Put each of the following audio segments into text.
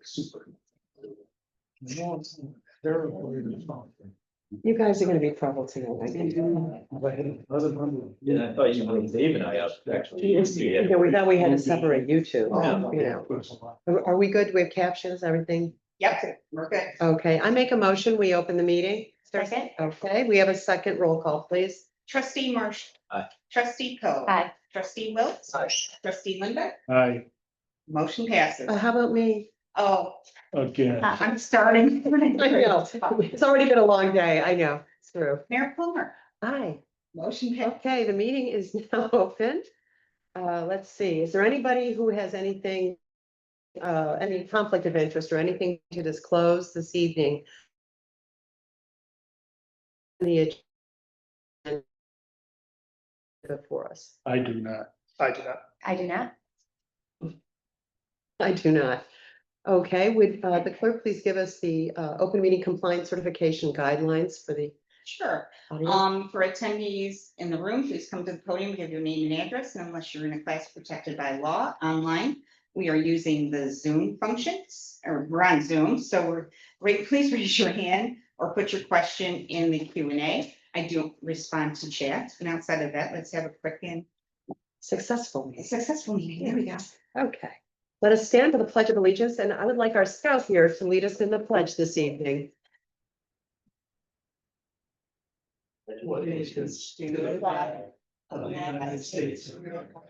Super. You guys are gonna be trouble tonight. Yeah, I thought you wanted Dave and I up, actually. Yeah, we thought we had to separate you two, Yeah. you know. Are we good? We have captions, everything? Yep, we're good. Okay, I make a motion, we open the meeting. Second. Okay, we have a second roll call, please. Trustee Marsh. Aye. Trustee Coe. Aye. Trustee Wilts. Aye. Trustee Linda. Hi, Motion passes. How about me? Oh, again. I'm starting. I know, it's already been a long day, I know, it's true. Mayor Plummer, Hi, motion passed. okay, the meeting is now open. Let's see, is there anybody who has anything, any conflict of interest or anything to disclose this evening? The agenda before us. I do not. I do not. I do not. I do not. Okay, would the clerk please give us the open meeting compliance certification guidelines for the Sure. audience? For attendees in the room, please come to the podium, give your name and address, and unless you're in a class protected by law online. We are using the Zoom functions, or we're on Zoom, so please raise your hand or put your question in the Q&A. I do respond to chat, and outside of that, let's have a quick and Successful. successful meeting. There we go. Okay, let us stand for the Pledge of Allegiance, and I would like our scout here to lead us in the pledge this evening. Allegiance to the flag of the United States of America,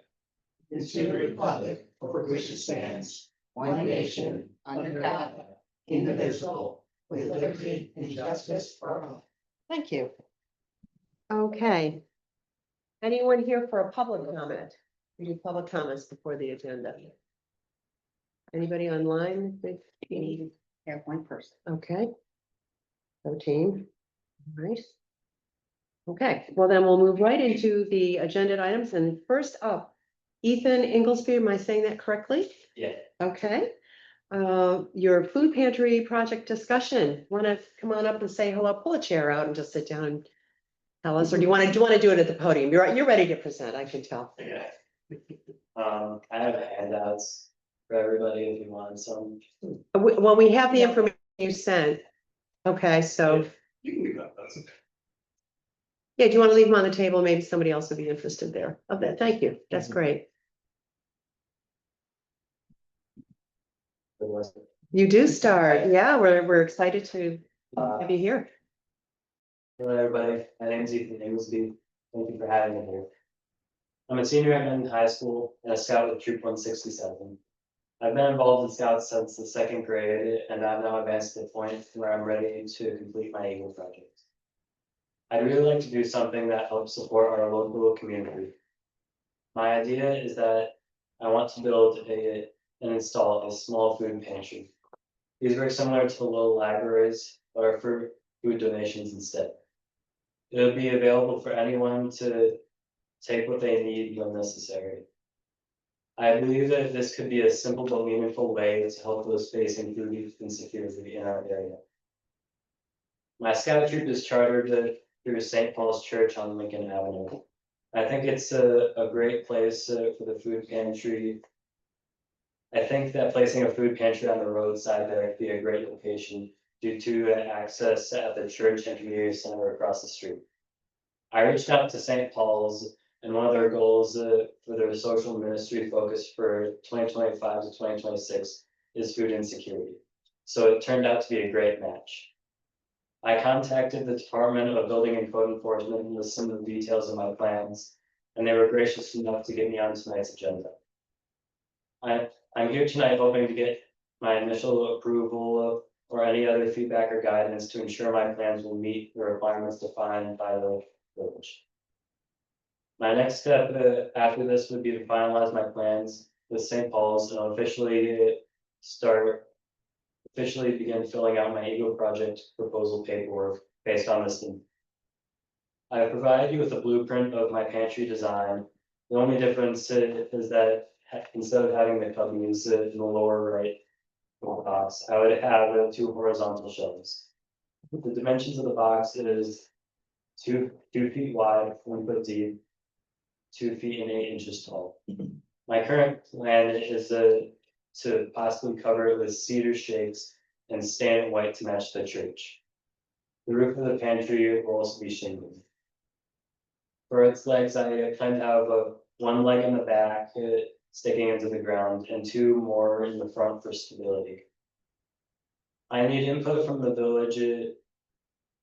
and to the republic for which it stands, one nation, under God, indivisible, with liberty and justice for all. Thank you. Okay. Anyone here for a public comment? We do public comments before the agenda. Anybody online? We have one person. Okay. 13. All right. Okay, well then we'll move right into the agenda items, and first up, Ethan Inglesby, am I saying that correctly? Yeah, Okay. Your food pantry project discussion, want to come on up and say hello, pull a chair out and just sit down and tell us, or do you want to do it at the podium? You're ready to present, I can tell. okay. I have handouts for everybody if you want some. Well, we have the information you sent. Okay, so, You can leave that, that's okay. yeah, do you want to leave them on the table? Maybe somebody else would be interested there. Okay, thank you, that's great. You do start, yeah, we're excited to have you here. Hello, everybody. My name is Ethan Inglesby. Thank you for having me here. I'm a senior at Minden High School and a scout with Troop 167. I've been involved in scouts since the second grade, and I've now advanced to the point where I'm ready to complete my Eagle project. I'd really like to do something that helps support our local community. My idea is that I want to build and install a small food pantry. These work similar to the little libraries, but are for food donations instead. It'll be available for anyone to take what they need when necessary. I believe that this could be a simple but meaningful way to help those facing food insecurity in our area. My scout troop is chartered through St. Paul's Church on Lincoln Avenue. I think it's a great place for the food pantry. I think that placing a food pantry on the roadside there would be a great location due to access at the church and community center across the street. I reached out to St. Paul's, and one of their goals for their social ministry focus for 2025 to 2026 is food insecurity. So it turned out to be a great match. I contacted the Department of Building and Code Enforcement with some of the details of my plans, and they were gracious enough to get me on tonight's agenda. I'm here tonight hoping to get my initial approval or any other feedback or guidance to ensure my plans will meet the requirements defined by the village. My next step after this would be to finalize my plans with St. Paul's and officially begin filling out my Eagle project proposal paperwork based on this need. I have provided you with a blueprint of my pantry design. The only difference is that instead of having the cubbies in the lower right box, I would have 2 horizontal shelves. The dimensions of the box is 2 feet wide, 1 foot deep, 2 feet and 8 inches tall. My current plan is to possibly cover it with cedar shakes and stain it white to match the church. The roof of the pantry will also be shingled. For its legs, I plan to have one leg in the back sticking into the ground and two more in the front for stability. I need input from the village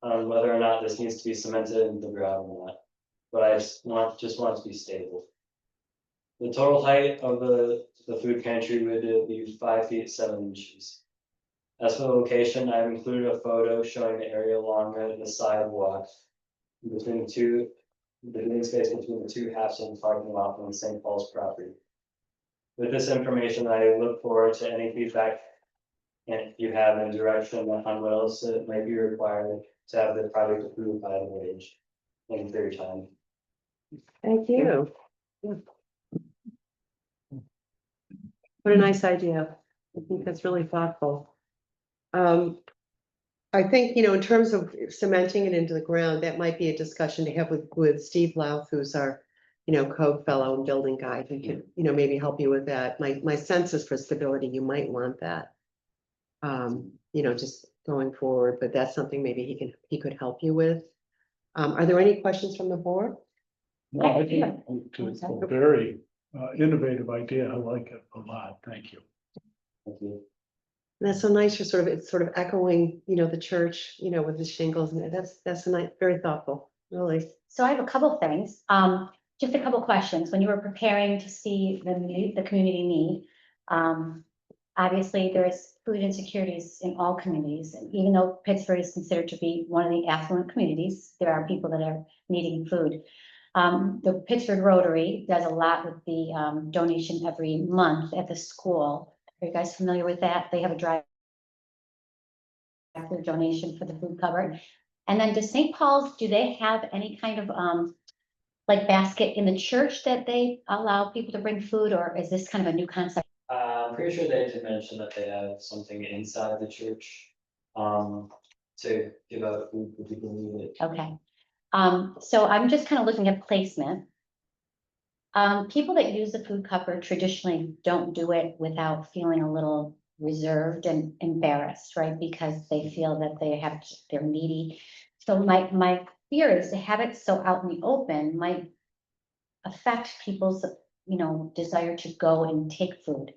on whether or not this needs to be cemented into the ground or not, but I just want it to be stable. The total height of the food pantry would be 5 feet 7 inches. As for the location, I've included a photo showing the area along the sidewalk between the green space between the two halves of the parking lot on the St. Paul's property. With this information, I look forward to any feedback and you have in direction on what else might be required to have the project approved by the wage. Thank you for your time. Thank you. What a nice idea. I think that's really thoughtful. I think, in terms of cementing it into the ground, that might be a discussion to have with Steve Louth, who's our, code fellow and building guy, who can, maybe help you with that. My sense is for stability, you might want that. Just going forward, but that's something maybe he could help you with. Are there any questions from the board? No, I think it's a very innovative idea. I like it a lot. Thank you. Thank you. That's so nice. It's sort of echoing, the church, with the shingles, and that's a nice, very thoughtful, really. So I have a couple things, just a couple questions. When you were preparing to see the community need, obviously there is food insecurities in all communities. And even though Pittsburgh is considered to be one of the affluent communities, there are people that are needing food. The Pittsburgh Rotary does a lot with the donation every month at the school. Are you guys familiar with that? They have a drive for donation for the food cupboard. And then does St. Paul's, do they have any kind of like basket in the church that they allow people to bring food, or is this kind of a new concept? I'm pretty sure they did mention that they have something inside the church to give out food for people who need it. Okay. So I'm just kind of looking at placement. People that use the food cupboard traditionally don't do it without feeling a little reserved and embarrassed, right? Because they feel that they're needy. So my fear is to have it so out in the open might affect people's, desire to go and take food.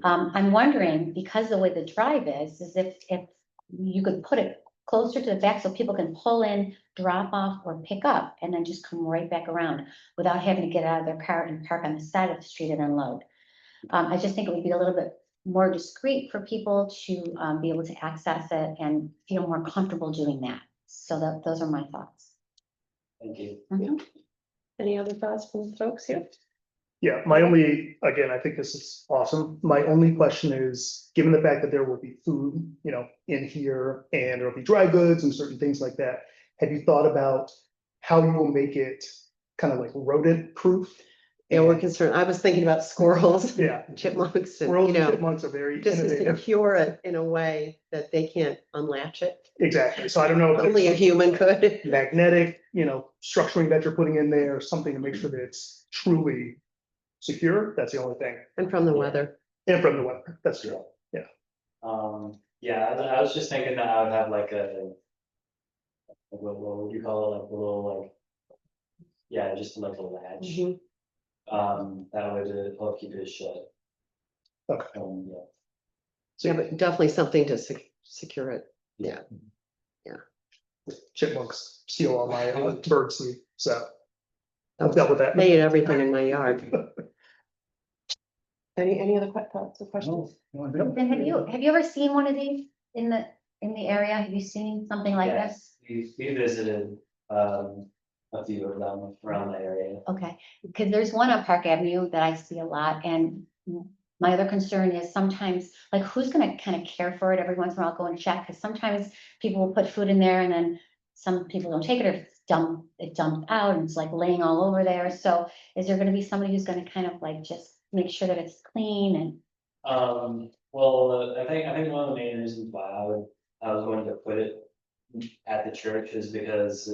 I'm wondering, because the way the drive is if you could put it closer to the back so people can pull in, drop off, or pick up, and then just come right back around without having to get out of their car and park on the side of the street and unload. I just think it would be a little bit more discreet for people to be able to access it and feel more comfortable doing that. So those are my thoughts. Thank you. Mhm. Any other thoughts from folks here? Yeah, again, I think this is awesome. My only question is, given the fact that there will be food, in here and there'll be dry goods and certain things like that, have you thought about how you will make it kind of like rodent proof? Yeah, we're concerned. I was thinking about squirrels, Yeah, chipmunks, squirrels and, and chipmunks are very just to innovative. secure it in a way that they can't unlatch it. Exactly. So I don't know if Only a it's human could. magnetic, structuring that you're putting in there, something to make sure that it's truly secure. That's the only thing. And from the weather. And from the weather, that's true. Yeah, I was just thinking that I would have like what would you call it, like a little like, yeah, just like a latch. Mhm. That would help keep it shut. Okay. Yeah. Yeah, but definitely something to secure it. Yeah. Chipmunks steal all my bird sleep, so I've dealt with that. They eat everything in my yard. Any other thoughts or questions? No, I think- Then have you ever seen one of these in the area? Have you seen something like this? Yes, we visited a few of them around the area. Okay, because there's one on Park Avenue that I see a lot, and my other concern is sometimes, like, who's gonna kind of care for it? Every once in a while, I'll go and check, because sometimes people will put food in there and then some people don't take it, or it's dumped out and it's like laying all over there. So is there gonna be somebody who's gonna kind of like just make sure that it's clean and? Well, I think one of the main reasons why I was going to put it at the church is because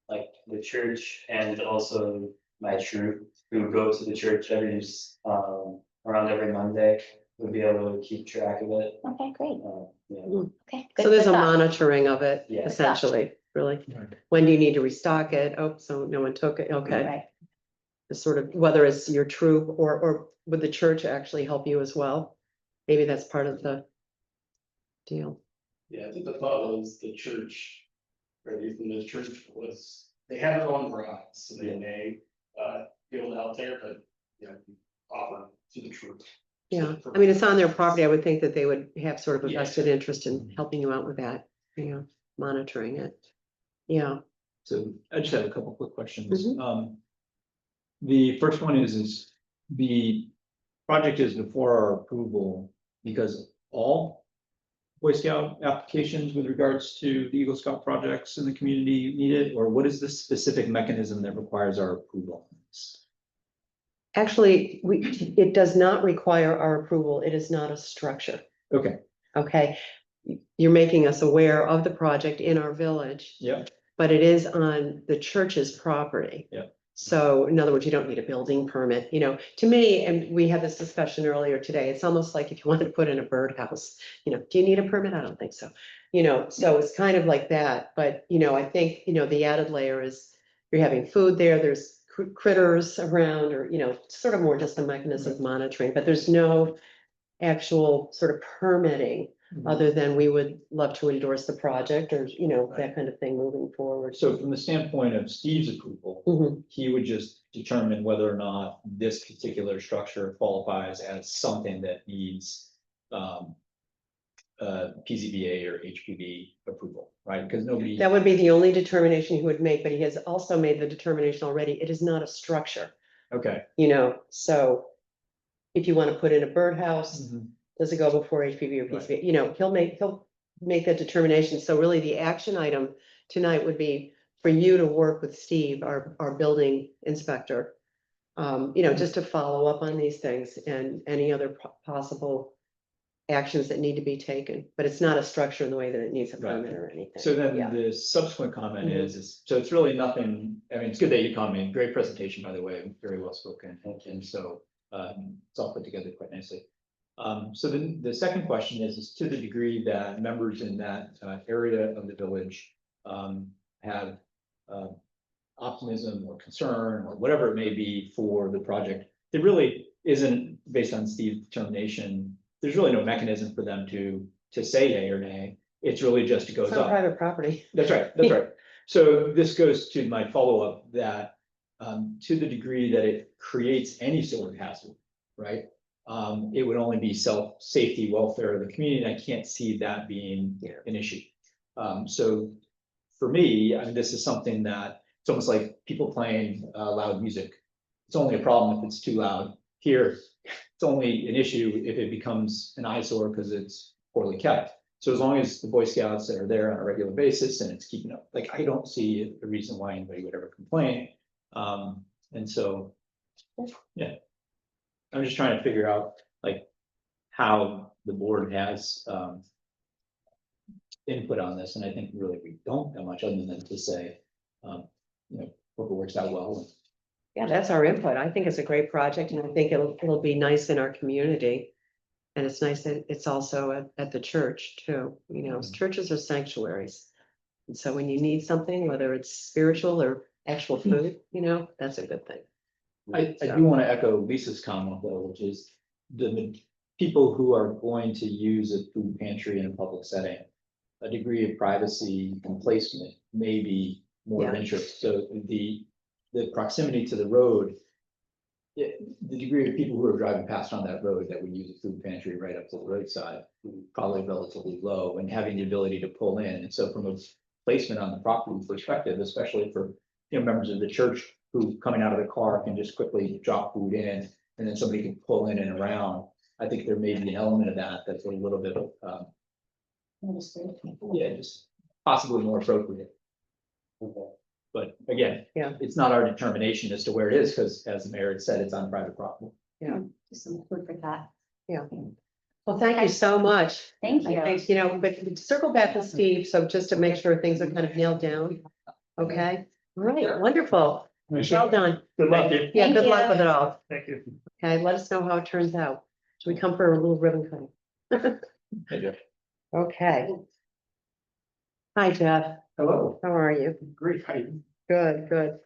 like the church and also my troop who go to the church around every Monday, would be able to keep track of it. Okay, great. Yeah. Okay. So good there's a thought. monitoring of it, Yeah. essentially, really. Right. When do you need to restock it? Oh, so no one took it, okay. Right. It's sort of, whether it's your troop or would the church actually help you as well? Maybe that's part of the deal. Yeah, I think the thought was the church, or at least in the church was, they have their own garage, so they may, be able to help there, but, you know, offer to the church. Yeah, I mean, it's on their property. I would think that they would have sort of a Yeah. vested interest in helping you out with that, you know, monitoring it. Yeah, So I just have a couple quick questions. Mhm. The first one is the project is before our approval because all Boy Scout applications with regards to the Eagle Scout projects in the community need it, or what is the specific mechanism that requires our approval? actually, it does not require our approval. It is not a structure, Okay, okay? You're making us aware of the project in our village, yeah, but it is on the church's property. Yeah. So in other words, you don't need a building permit, you know, to me, and we had this discussion earlier today, it's almost like if you wanted to put in a birdhouse, you know, do you need a permit? I don't think so. You know, so it's kind of like that, but you know, I think, you know, the added layer is you're having food there, there's critters around, or, you know, sort of more just a mechanism of monitoring, but there's no actual sort of permitting other than we would love to endorse the project or, you know, that kind of thing moving forward. so from the standpoint of Steve's approval, Mhm. he would just determine whether or not this particular structure qualifies as something that needs PZBA or HPV approval, right? Because nobody, That would be the only determination he would make, but he has also made the determination already, it is not a structure, okay. you know, so. If you want to put in a birdhouse, Mhm. does it go before HPV or Right. PCV? You know, he'll make that determination. So really the action item tonight would be for you to work with Steve, our building inspector. You know, just to follow up on these things and any other possible actions that need to be taken, but it's not a structure in the way that it needs a Right. permit or anything. So then Yeah. the subsequent comment Mhm. is, so it's really nothing, I mean, it's good that you commented, great presentation, by the way, very well spoken, and so it's all put together quite nicely. So then the second question is to the degree that members in that area of the village have optimism or concern or whatever it may be for the project, there really isn't, based on Steve's determination, there's really no mechanism for them to say yay or nay. It's really just it goes It's not up. private property. That's right, that's right. So this goes to my follow-up that to the degree that it creates any sort of hazard, right? It would only be safety, welfare of the community, and I can't see that being Yeah. an issue. So for me, I mean, this is something that it's almost like people playing loud music. It's only a problem if it's too loud. Here, it's only an issue if it becomes an eyesore because it's poorly kept. So as long as the Boy Scouts are there on a regular basis and it's keeping up, like, I don't see a reason why anybody would ever complain. And so, yeah. I'm just trying to figure out, like, how the board has, input on this, and I think really we don't that much other than to say, you know, hope it works out well. Yeah, that's our input. I think it's a great project and I think it'll be nice in our community. And it's nice that it's also at the church too, you know, churches are sanctuaries. And so when you need something, whether it's spiritual or actual food, you know, that's a good thing. I do want to echo Lisa's comment though, which is the people who are going to use a food pantry in a public setting, a degree of privacy and placement may be more of Yeah. interest. So the proximity to the road, the degree of people who are driving past on that road that would use a food pantry right up to the roadside, probably relatively low, and having the ability to pull in. And so from a placement on the property perspective, especially for, you know, members of the church who coming out of the car can just quickly drop food in, and then somebody can pull in and around. I think there may be an element of that that's a little bit of, yeah, just possibly more appropriate. Okay. But again, Yeah. it's not our determination as to where it is, because as the mayor had said, it's on private property. Just some food for thought. Well, thank you so much. Thank I you. think, you know, but circle back with Steve, so just to make sure things are kind of nailed down. Okay, all right, wonderful. Well done. Good luck. Yeah, Thank good luck you. with it all. Thank you. Okay, let us know how it turns out. Should we come for a little ribbon cutting? Hey, Jeff. Okay. Hi, Jeff. Hello, How are you? great, how you? Good, good.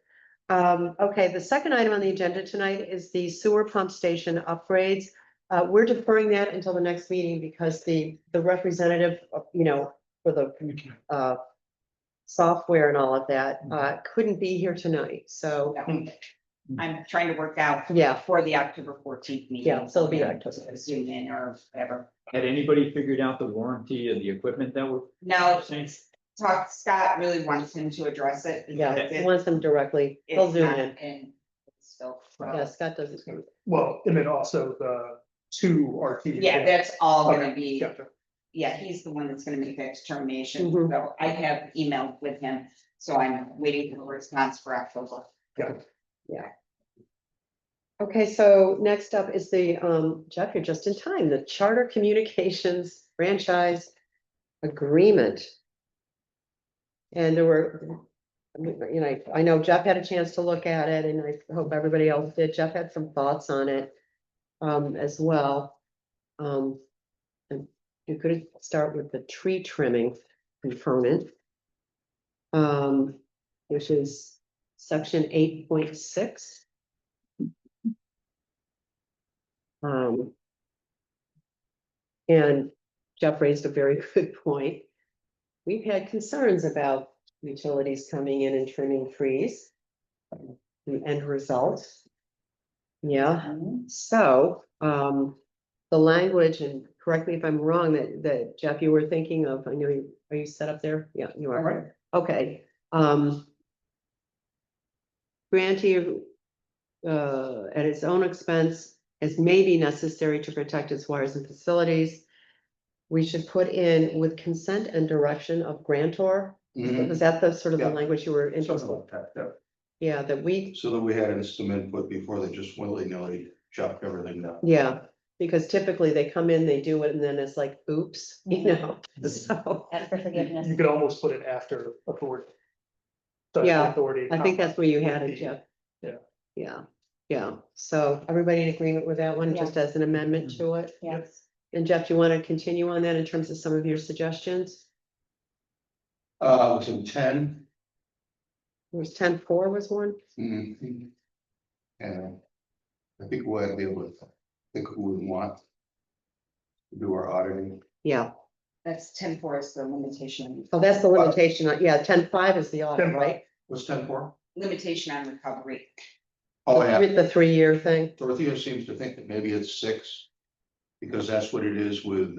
Okay, the second item on the agenda tonight is the sewer pump station upgrades. We're deferring that until the next meeting because the representative, for the software and all of that, couldn't be here tonight, so, I'm trying to work out yeah. for the October 14th meeting. Yeah, so it'll be October. Zoom in or whatever. Had anybody figured out the warranty of the equipment that we're? No, Scott really wants him to address it. Yeah, because he it- wants them directly, they'll it's zoom not in. So, Yeah, Scott does it. Well, and then also the two RT. yeah, that's all gonna Okay, be, gotcha. yeah, he's the one that's gonna make that determination. Mhm. So I have emailed with him, so I'm waiting for a response for October. Okay, so next up is the, Jeff, you're just in time, the Charter Communications Franchise Agreement. And there were, I know Jeff had a chance to look at it and I hope everybody else did. Jeff had some thoughts on it as well. And you could start with the tree trimming component. Which is section 8.6. And Jeff raised a very good point. We've had concerns about utilities coming in and trimming trees. The end result. Yeah, so, the language, and correct me if I'm wrong, that Jeff, you were thinking of, I know you, are you set up there? Yeah, you are. Okay, grantee, at its own expense, as may be necessary to protect its waters and facilities. We should put in with consent and direction of grantor. Was that the sort of the Yeah. language you were Something interested? like that, yeah. Yeah, that we, So that we had some input before they just willy-nilly chopped everything down. yeah, because typically they come in, they do it, and then it's like, oops, so. That's for forgiveness. You could almost put it after authority. Such Yeah, authority. I think that's where you had it, would be- Jeff. Yeah. Yeah, yeah, so everybody in agreement with that one, just as an amendment to it? Yes. And Jeff, do you want to continue on that in terms of some of your suggestions? Was it 10? There was 10.4 was one? Mhm. And I think we'll be able to, think who would want to do our auditing. Yeah, That's 10.4 is the limitation, oh, that's the limitation, yeah, 10.5 is the audit, 10.5. right? Was 10 for? limitation on recovery. Oh, yeah. The 3-year thing, Dorothea seems to think that maybe it's 6. Because that's what it is with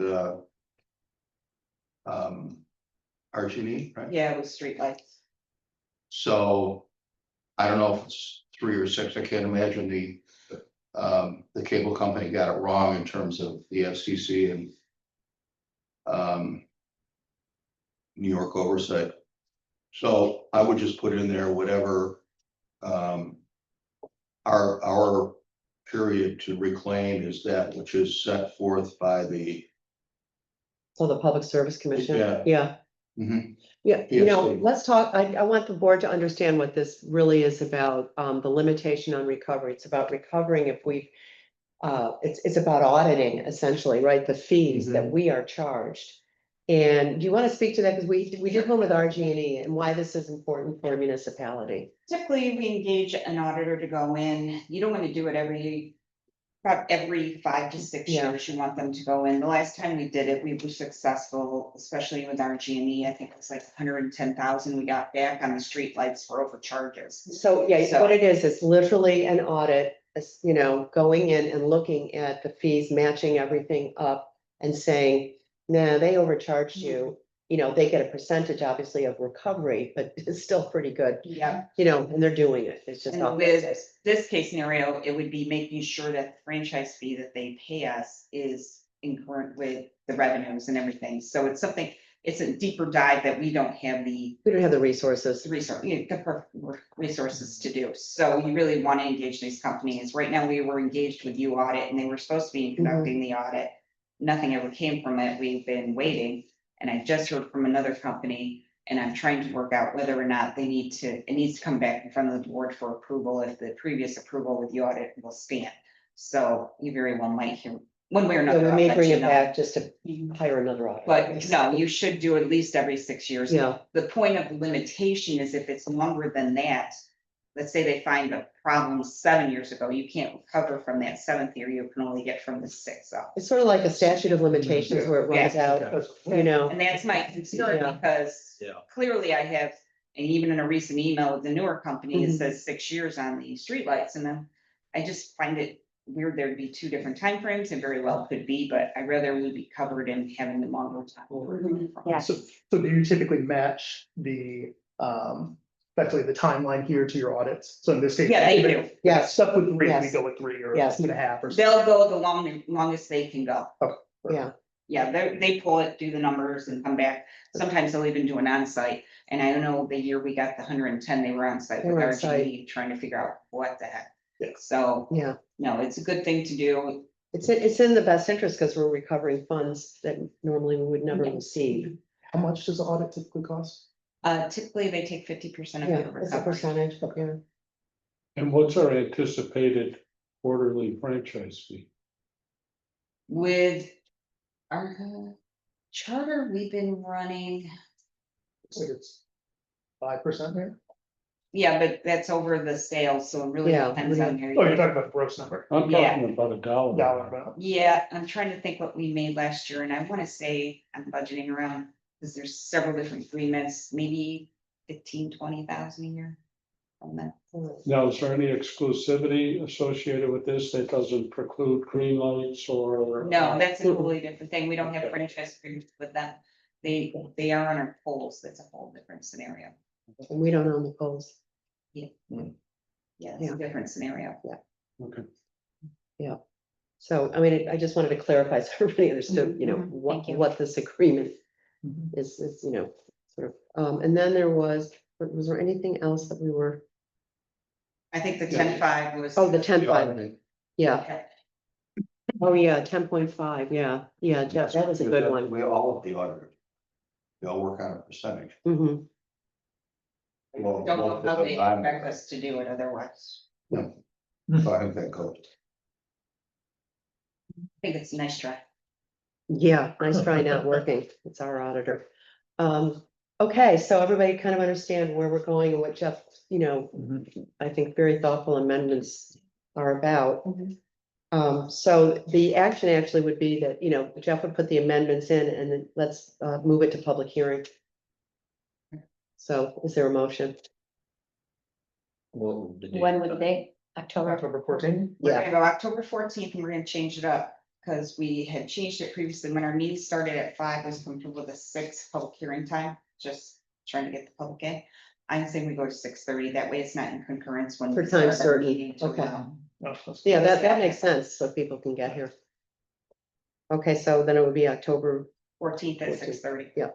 RG&E, right? Yeah, with streetlights. So I don't know if it's 3 or 6. I can't imagine the cable company got it wrong in terms of the FCC and New York oversight. So I would just put in there whatever our period to reclaim is that which is set forth by the so the Public Service Commission, Yeah. yeah. Mhm. Yeah, PSC. let's talk, I want the board to understand what this really is about, the limitation on recovery. It's about recovering if we, it's about auditing essentially, right? The fees that we are charged. And do you want to speak to that? Because we did one with RG&E and why this is important for a municipality. Typically, we engage an auditor to go in. You don't want to do it about every 5 to 6 Yeah. years. You want them to go in. The last time we did it, we were successful, especially with RG&E. I think it was like 110,000 we got back on the streetlights for overcharges. So, yeah, So- what it is, it's literally an audit, it's, going in and looking at the fees, matching everything up and saying, nah, they overcharged you. They get a percentage, obviously, of recovery, but it's still pretty good, Yeah. and they're doing it. It's just. And with this case scenario, it would be making sure that the franchise fee that they pay us is incurrent with the revenues and everything. So it's something, it's a deeper dive that we don't have the We don't have the resources. resources to do. So you really want to engage these companies. Right now, we were engaged with U Audit and they were supposed to be conducting the audit. Nothing ever came from it. We've been waiting. And I just heard from another company and I'm trying to work out whether or not it needs to come back in front of the board for approval if the previous approval with the audit will stand. So you very well might hear one way or Yeah, another. we I'll may let bring you it know. back just to hire another auditor. But no, you should do at least every 6 years. Yeah. The point of the limitation is if it's longer than that, let's say they find a problem 7 years ago, you can't recover from that 7th year, you can only get from the 6th up. It's sort of like a statute of limitations where it runs out, That's- you know. And that's my concern Yeah. because Yeah. clearly I have, and even in a recent email with the newer company, it Mhm. says 6 years on the streetlights, and then I just find it weird there'd be 2 different timeframes, and very well could be, but I rather we be covered in having the longer time. Yeah. So do you typically match the, effectively the timeline here to your audits? So in this case. Yeah, they do. Yeah, stuff with 3, we Yes. go with 3 or Yes. 2.5 or something. They'll go the longest they can go. Yeah, Yeah, they pull it, do the numbers and come back. Sometimes they'll even do an onsite. And I don't know, the year we got the 110, they were on site They with were on site. RGB trying to figure out what the heck. Yeah. So, yeah. no, it's a good thing to do. It's in the best interest because we're recovering funds that normally we would never receive. How much does the audit typically cost? Typically, they take 50% of Yeah, your it's a recovery. percentage, yeah. And what's our anticipated quarterly franchise fee? With our charter, we've been running, Looks like it's 5% there. yeah, but that's over the sales, so it really Yeah, depends on your. Oh, you're talking about the gross number, I'm Yeah. talking about a dollar. dollar amount. Yeah, I'm trying to think what we made last year, and I wanna say I'm budgeting around, because there's several different agreements, maybe 15-20,000 a year. From that. Now, is there any exclusivity associated with this that doesn't preclude green lights or? No, that's a totally different thing. We don't have franchise agreements with them. They are on our polls. That's a whole different scenario. And we don't own the poles. Yeah, it's Yeah. a different scenario. Okay. So, I mean, I just wanted to clarify so everybody understood, you know, Mhm, what, thank you. what this agreement Mhm. is, you know, sort of, and then there was there anything else that we were, I think the 10-5 was. oh, the 10.5, yeah, oh, yeah, 10.5, yeah, Jeff, that was a good one. We all of the auditors. We all work on a percentage. Hmm. Don't know how they expect us to do it otherwise. So I think that goes. I think it's a nice try. Yeah, nice try not working, it's our auditor. Okay, so everybody kind of understand where we're going and what Jeff, you know, I think very thoughtful amendments are about. So the action actually would be that, you know, Jeff would put the amendments in and then let's move it to public hearing. So is there a motion? Well, the date- When would they, October? October 14th? We're Yeah, gonna go October 14th and we're gonna change it up, because we had changed it previously when our meeting started at 5, was comfortable with a 6 public hearing time, just trying to get the public in. I'm saying we go to 6:30, that way it's not in concurrence when. For we time start our certain, meeting to okay. allow. No, that's- yeah, that makes sense, so people can get here. Okay, so then it would be October, 14th at 14th. 6:30.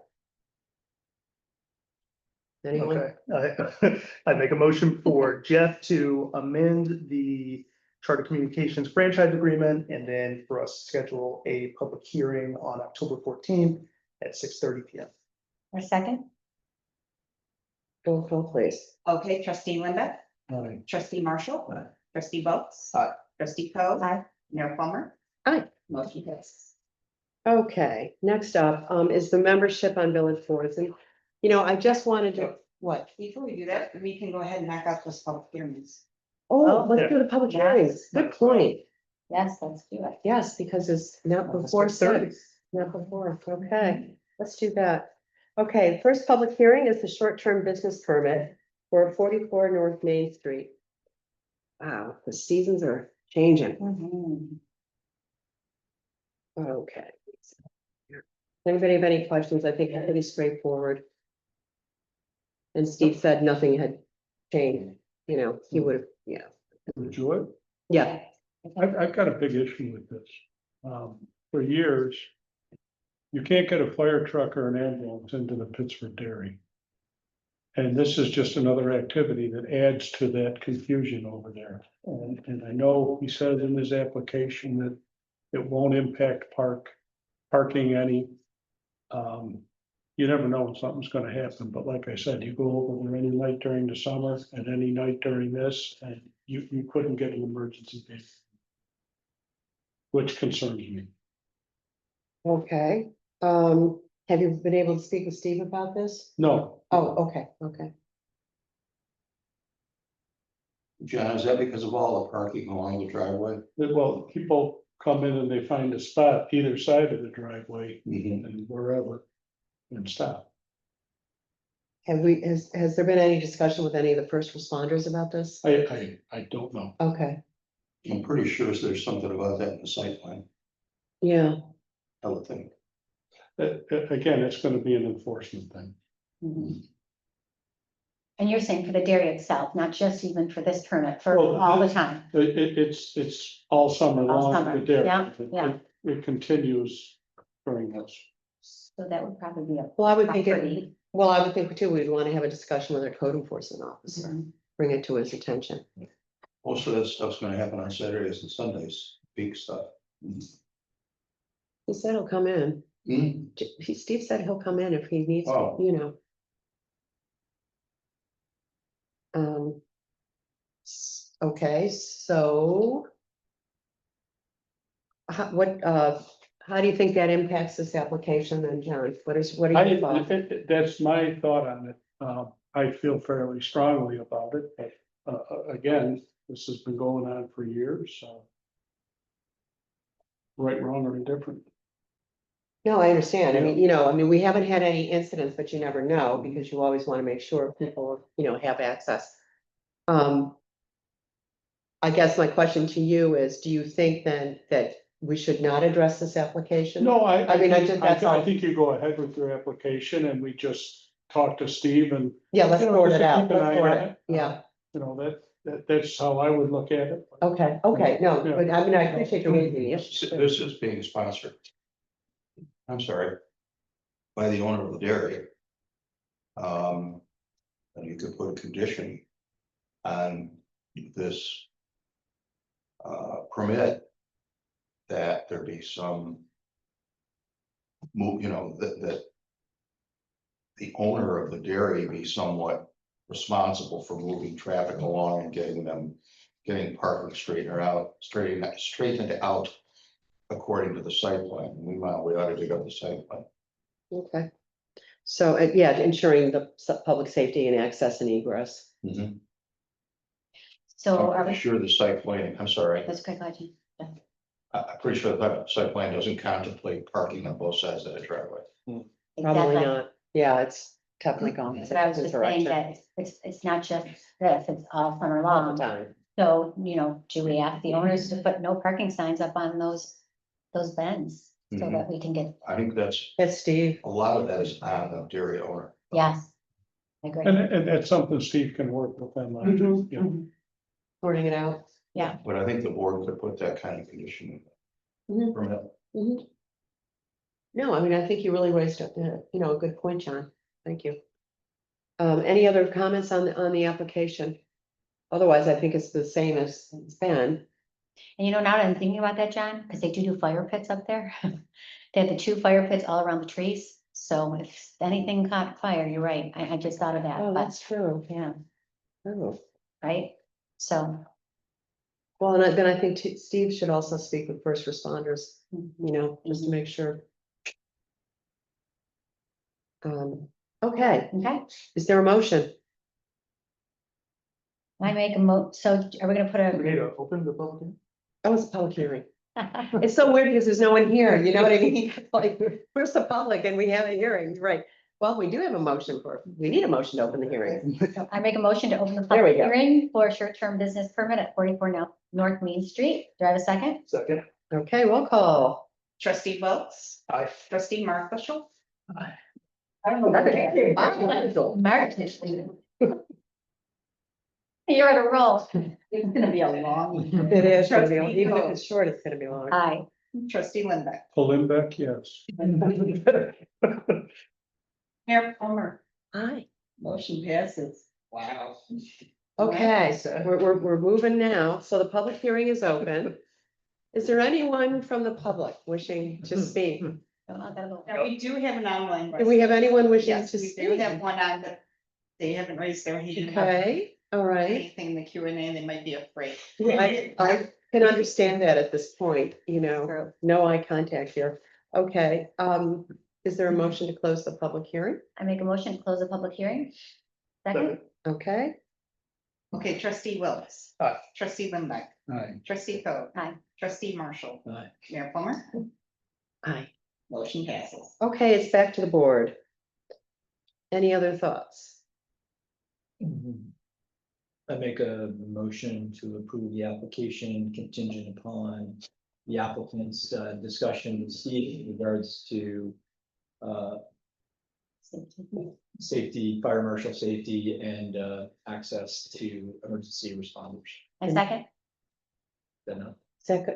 anyone? Okay, I make a motion for Jeff to amend the Charter Communications franchise agreement and then for us to schedule a public hearing on October 14th at 6:30 PM. Or second? Roll call, please. Okay, trustee Linda, Aye. trustee Marshall, Aye. trustee Boats. Aye. Trustee Coe. Aye. Mayor Plummer. Aye. Motion passes. Okay, next up, is the membership on village boards, and, you know, I just wanted to, what? Before we do that, we can go ahead and knock out those public hearings. Oh, Oh, let's do the public hearings, good point, Yes, let's do it. yes, because it's not before 6:30. 6, not before, okay, let's do that. Okay, first public hearing is the short-term business permit for 44 North Main Street. Wow, the seasons are changing. Okay. Anybody have any questions? I think it's pretty straightforward. And Steve said nothing had changed, you know, he would have, yeah, Enjoy. yeah, I've got a big issue with this. For years, you can't get a fire truck or an ambulance into the Pittsford Dairy. And this is just another activity that adds to that confusion over there. And I know he says in his application that it won't impact parking any. You never know when something's gonna happen, but like I said, you go over there any night during the summer and any night during this, and you couldn't get an emergency vehicle. which concerns me. Okay, have you been able to speak with Steve about this? No, Oh, okay, okay. John, is that because of all the parking along the driveway? well, people come in and they find a spot either side of the driveway Mhm. and wherever and stop. Has there been any discussion with any of the first responders about this? I don't know. Okay, I'm pretty sure there's something about that in the site plan, yeah, I would think. Again, it's gonna be an enforcement thing. Mhm. And you're saying for the dairy itself, not just even for this permit, for Well, all the time? It's all summer All long. summer, the dairy. yeah, yeah. It continues during this. So that would probably be a. well, I would think property. I would think too, we'd want to have a discussion with our code enforcement officer, Mhm. bring it to his attention. Most of that stuff's gonna happen on Saturdays and Sundays, big stuff. He said he'll come in. Hmm. Steve said he'll come in if he needs, to, Oh. you know. Okay, so. How do you think that impacts this application then, John? What are your thoughts? That's my thought on it. I feel fairly strongly about it, but again, this has been going on for years, so. Right, wrong, or indifferent. No, I understand. I mean, you know, I mean, we haven't had any incidents, but you never know because you always want to make sure people, you know, have access. I guess my question to you is, do you think then that we should not address this application? No, I mean, I just, that's I all. think you go ahead with your application and we just talk to Steve and. Yeah, let's you know, sort just it to out. keep an Let's eye sort on it. it. Yeah. You know, that's how I would look at it. Okay, no, Yeah. but I mean, I appreciate you raising the This issue. this is being sponsored. I'm sorry. By the owner of the dairy. And you could put a condition on this. Permit. That there be some. Move, you know, that. The owner of the dairy be somewhat responsible for moving traffic along and getting parking straightened out. According to the site plan, we ought to dig up the site plan. Okay. So, yeah, ensuring the public safety and access and egress. So I'm are pretty we, sure the site plan, I'm sorry, that's great, Gotcha. I'm pretty sure the site plan doesn't contemplate parking on both sides of the driveway. Probably Exactly. not. Yeah, it's definitely gone. That's what I was just saying, that it's not just this, it's all summer All the long. time. So, you know, do we ask the owners to put no parking signs up on those bends? So Mhm. that we can get, I think That's Steve. a lot of that is on the dairy owner. yes. I agree. And that's something Steve can work with them on. Mhm. you know. Sorting it out. Yeah, But I think the board could put that kind of condition in Mhm. the permit. Mhm. No, I mean, I think you really raised a, you know, a good point, John. Thank you. Any other comments on the application? Otherwise, I think it's the same as it's been. and you know, now that I'm thinking about that, John, because they do fire pits up there. They have the 2 fire pits all around the trees, so if anything caught fire, you're right, I just thought of that, Oh, but, that's true. yeah, Oh, right? So, well, and then I think Steve should also speak with first responders, you know, just to make sure. Okay, okay, is there a motion? I make so are we gonna put a? Open the public. That was a public hearing. It's so weird because there's no one here, you know what I mean? Like, where's the public and we have a hearing, right? Well, we do have a motion we need a motion to open the hearing. I make a motion to open the There we public go. hearing for a short-term business permit at 44 North Main Street. Do I have a second? Second. Okay, roll call. Trustee Wilkes, Aye. trustee Mark Bushel, You're on a roll. It's gonna be a long. It is, gonna be- Trustee even if Coe. it's short, it's gonna be long. Aye. trustee Lindbeck, Pull him back, yes. Mayor Palmer, Hi, motion passes. Wow. okay, so we're moving now, so the public hearing is open. Is there anyone from the public wishing to speak? Now, we do have an online. Do we have anyone wishing Yes, to we speak? do have one on, but they haven't raised their hand. Okay, all right. Anything in the Q and A, they might be afraid. I can understand that at this point, you know, True. no eye contact here. Okay, is there a motion to close the public hearing? I make a motion to close the public hearing. Second, Okay, Okay, trustee Willis. Aye. Trustee Limbeck. Aye. Trustee Coe. Aye. Trustee Marshall. Aye. Mayor Plummer. aye. Motion passes. Okay, it's back to the board. Any other thoughts? I make a motion to approve the application contingent upon the applicant's discussion with Steve in regards to safety, fire marshal safety, and access to emergency responders. and second,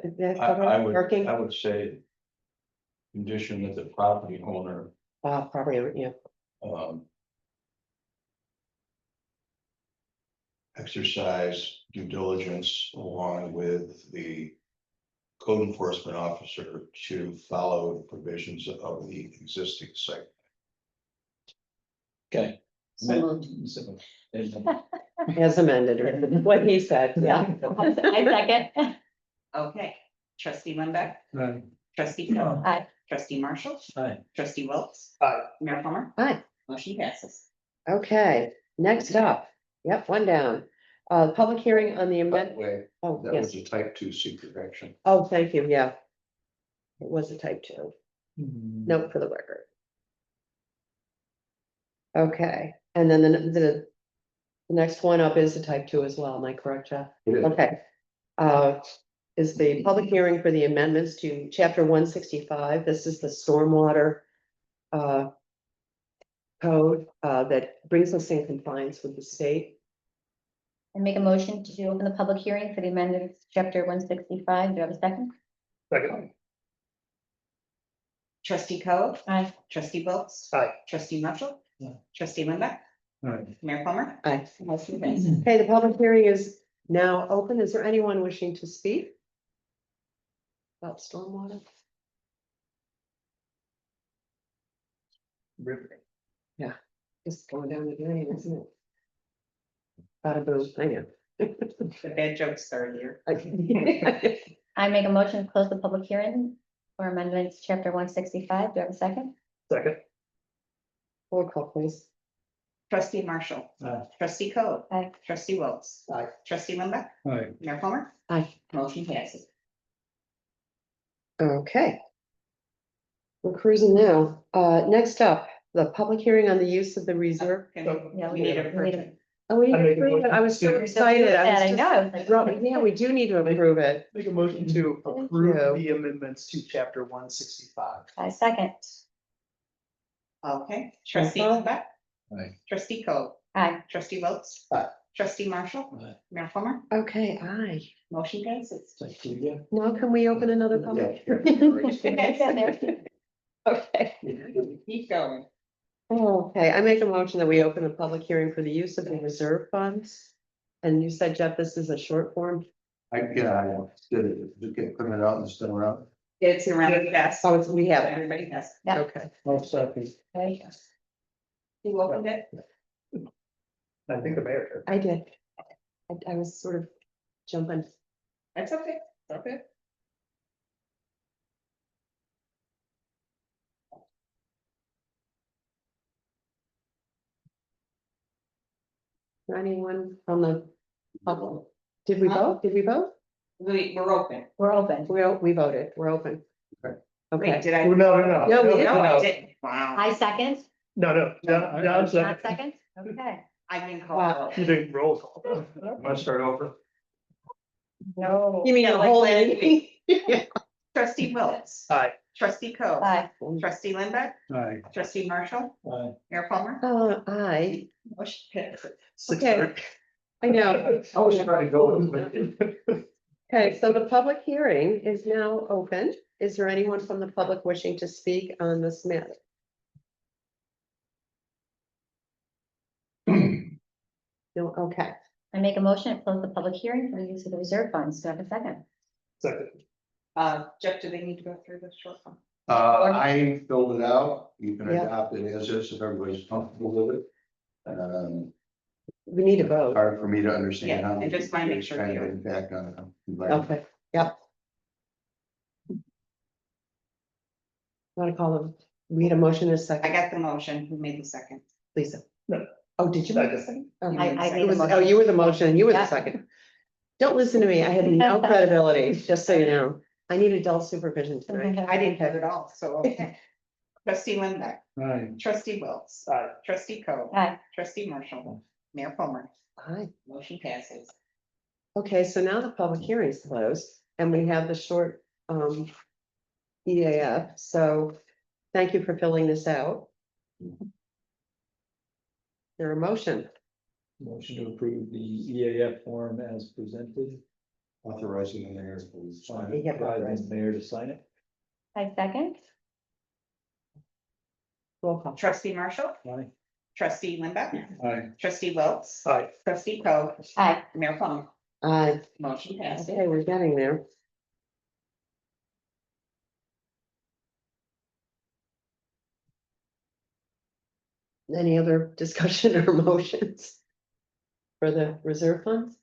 Is that I covered? Working? would say. Condition that the property owner, Probably, yeah. exercise due diligence along with the code enforcement officer to follow the provisions of the existing site. Okay. so moved. So, As amended, or what he said, yeah. I second. Okay, trustee Limbeck. Aye. Trustee Coe. Aye. Trustee Marshall. Aye. Trustee Wilkes. Aye. Mayor Plummer. Aye. Motion passes. Okay, next up, yep, one down. Public hearing on the By the amendment. way, Oh, that was yes. a type 2 secret action. Oh, thank you, yeah. It was a type 2. Hmm. Note for the record. Okay, and then the next one up is a type 2 as well, am I correct, Jeff? It is. Okay. Is the public hearing for the amendments to chapter 165. This is the stormwater code that brings us in compliance with the state. I make a motion to open the public hearing for the amendments, to chapter 165. Do you have a second? Second. Trustee Coe. Aye. Trustee Wilkes. Aye. Trustee Marshall. Aye. Trustee Limbeck. Aye. Mayor Plummer. Aye. Motion passes. Okay, the public hearing is now open. Is there anyone wishing to speak about stormwater? River. Just going down the drain, isn't it? Bada boom, I know. The bad jokes started here. I make a motion to close the public hearing for amendments, chapter 165. Do you have a second? Second. Roll call, please. Trustee Marshall. Aye. Trustee Coe. Aye. Trustee Wilkes. Aye. Trustee Limbeck. Aye. Mayor Plummer. Aye. Motion passes. Okay. We're cruising now. Next up, the public hearing on the use of the reserve. Yeah, We need a we need person. Oh, we I make a approved it. I was so motion to- excited. I was I just- know, I was like, Right, yeah, we do need to approve it. Make a motion to Thank approve you. the amendments to chapter 165. I second. Okay, trustee Uh-huh. Limbeck. Aye. Trustee Coe. Aye. Trustee Wilkes. Aye. Trustee Marshall. Aye. Mayor Plummer. Okay, aye. Motion passes. Thank you again. Now can we open another public? Okay. Keep going. Okay, I make a motion that we open a public hearing for the use of the reserve funds. And you said, Jeff, this is a short form? I did it, get printed out and sent around. It's around the desk. Oh, it's, we have it. Everybody has. Yeah. Okay. Okay. You opened it? I think the mayor. I did. I was sort of jumping. That's okay. Okay. Anyone from the public? Did we vote? Did we vote? We're open. We're open. We voted. We're open. Okay. Wait, Okay. did I? No, no, no. No, we didn't. No, I didn't. Wow. I second. No, John Not second. second? Okay. I didn't call. Wow. You didn't roll call. Want to start over? No. You mean Yeah, the like whole last meeting? week. Trustee Wilkes. Aye. Trustee Coe. Aye. Trustee Limbeck. Aye. Trustee Marshall. Aye. Mayor Plummer. Aye. Motion passes. Okay. I know. I was trying to go with it. Okay, so the public hearing is now open. Is there anyone from the public wishing to speak on this matter? No, okay. I make a motion to close the public hearing for the use of the reserve funds. Do you have a second? Second. Jeff, do they need to go through the short one? I filled it out, you can Yeah. adopt it as is if everybody's comfortable with it. We need a vote. Hard for me to understand Yeah, how. I just wanna make sure Kind of you're- impact on. environment. Okay, Yep. Want to call them, we had a motion in a I second, got the motion. Who made the second? Lisa. No. Oh, did you make I a did. second? Oh, You I made the made second. It a was, motion. oh, you were the motion and you were the Yeah. second. Don't listen to me. I had no credibility, just so you know. I need adult supervision tonight. I didn't have it all, so, okay. Trustee Linda, Right. trustee Wills, Aye. trustee Coe, Aye. trustee Marshall, Mayor Palmer, Hi. motion passes. Okay, so now the public hearing is closed and we have the short EAF, so thank you for filling this out. There a motion, Motion to approve the EAF form as presented. Authorizing the mayor to sign You it. have Authorize authorized. the mayor to sign it. I second. Roll call. Trustee Marshall, Aye. trustee Linda, Aye. trustee Wills, Aye. trustee Coe, Aye. Mayor Palmer, Aye. motion passes. Okay, we're getting there. Any other discussion or motions? For the reserve funds?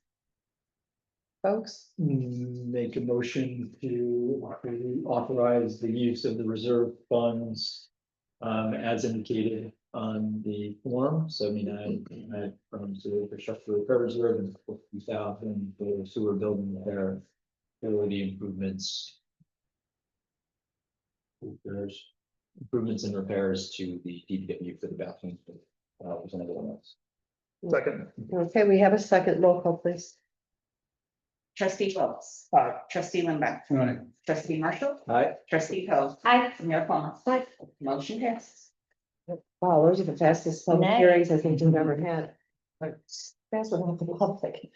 Folks, Make a motion to authorize the use of the reserve funds. As indicated on the form, 79 from sewer infrastructure repair reserve and 50,000 for sewer building repair. Facility improvements. Improvements and repairs to the DPW for the bathrooms. Was another one else. Second. okay, we have a second roll call, please. Trustee Wills, Aye. trustee Linda, Right. trustee Marshall, Aye. trustee Coe, Aye. Mayor Palmer, Aye. motion passes. Wow, those are the fastest public Nice. hearings I think we've ever had. Like, faster than the public.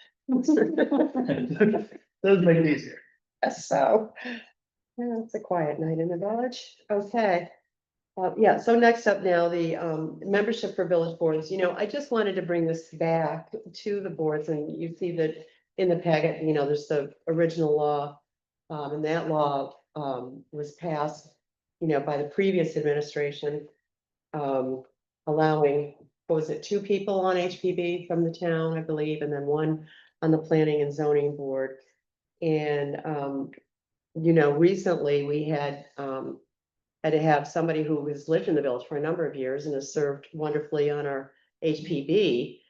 Does make it easier. So, yeah, it's a quiet night in the village. Okay. Yeah, so next up now, the membership for village boards. You know, I just wanted to bring this back to the boards, and you see that in the packet, you know, there's the original law. And that law was passed, you know, by the previous administration. Allowing, what was it, 2 people on HPB from the town, I believe, and then 1 on the planning and zoning board. And you know, recently we had to have somebody who has lived in the village for a number of years and has served wonderfully on our HPB.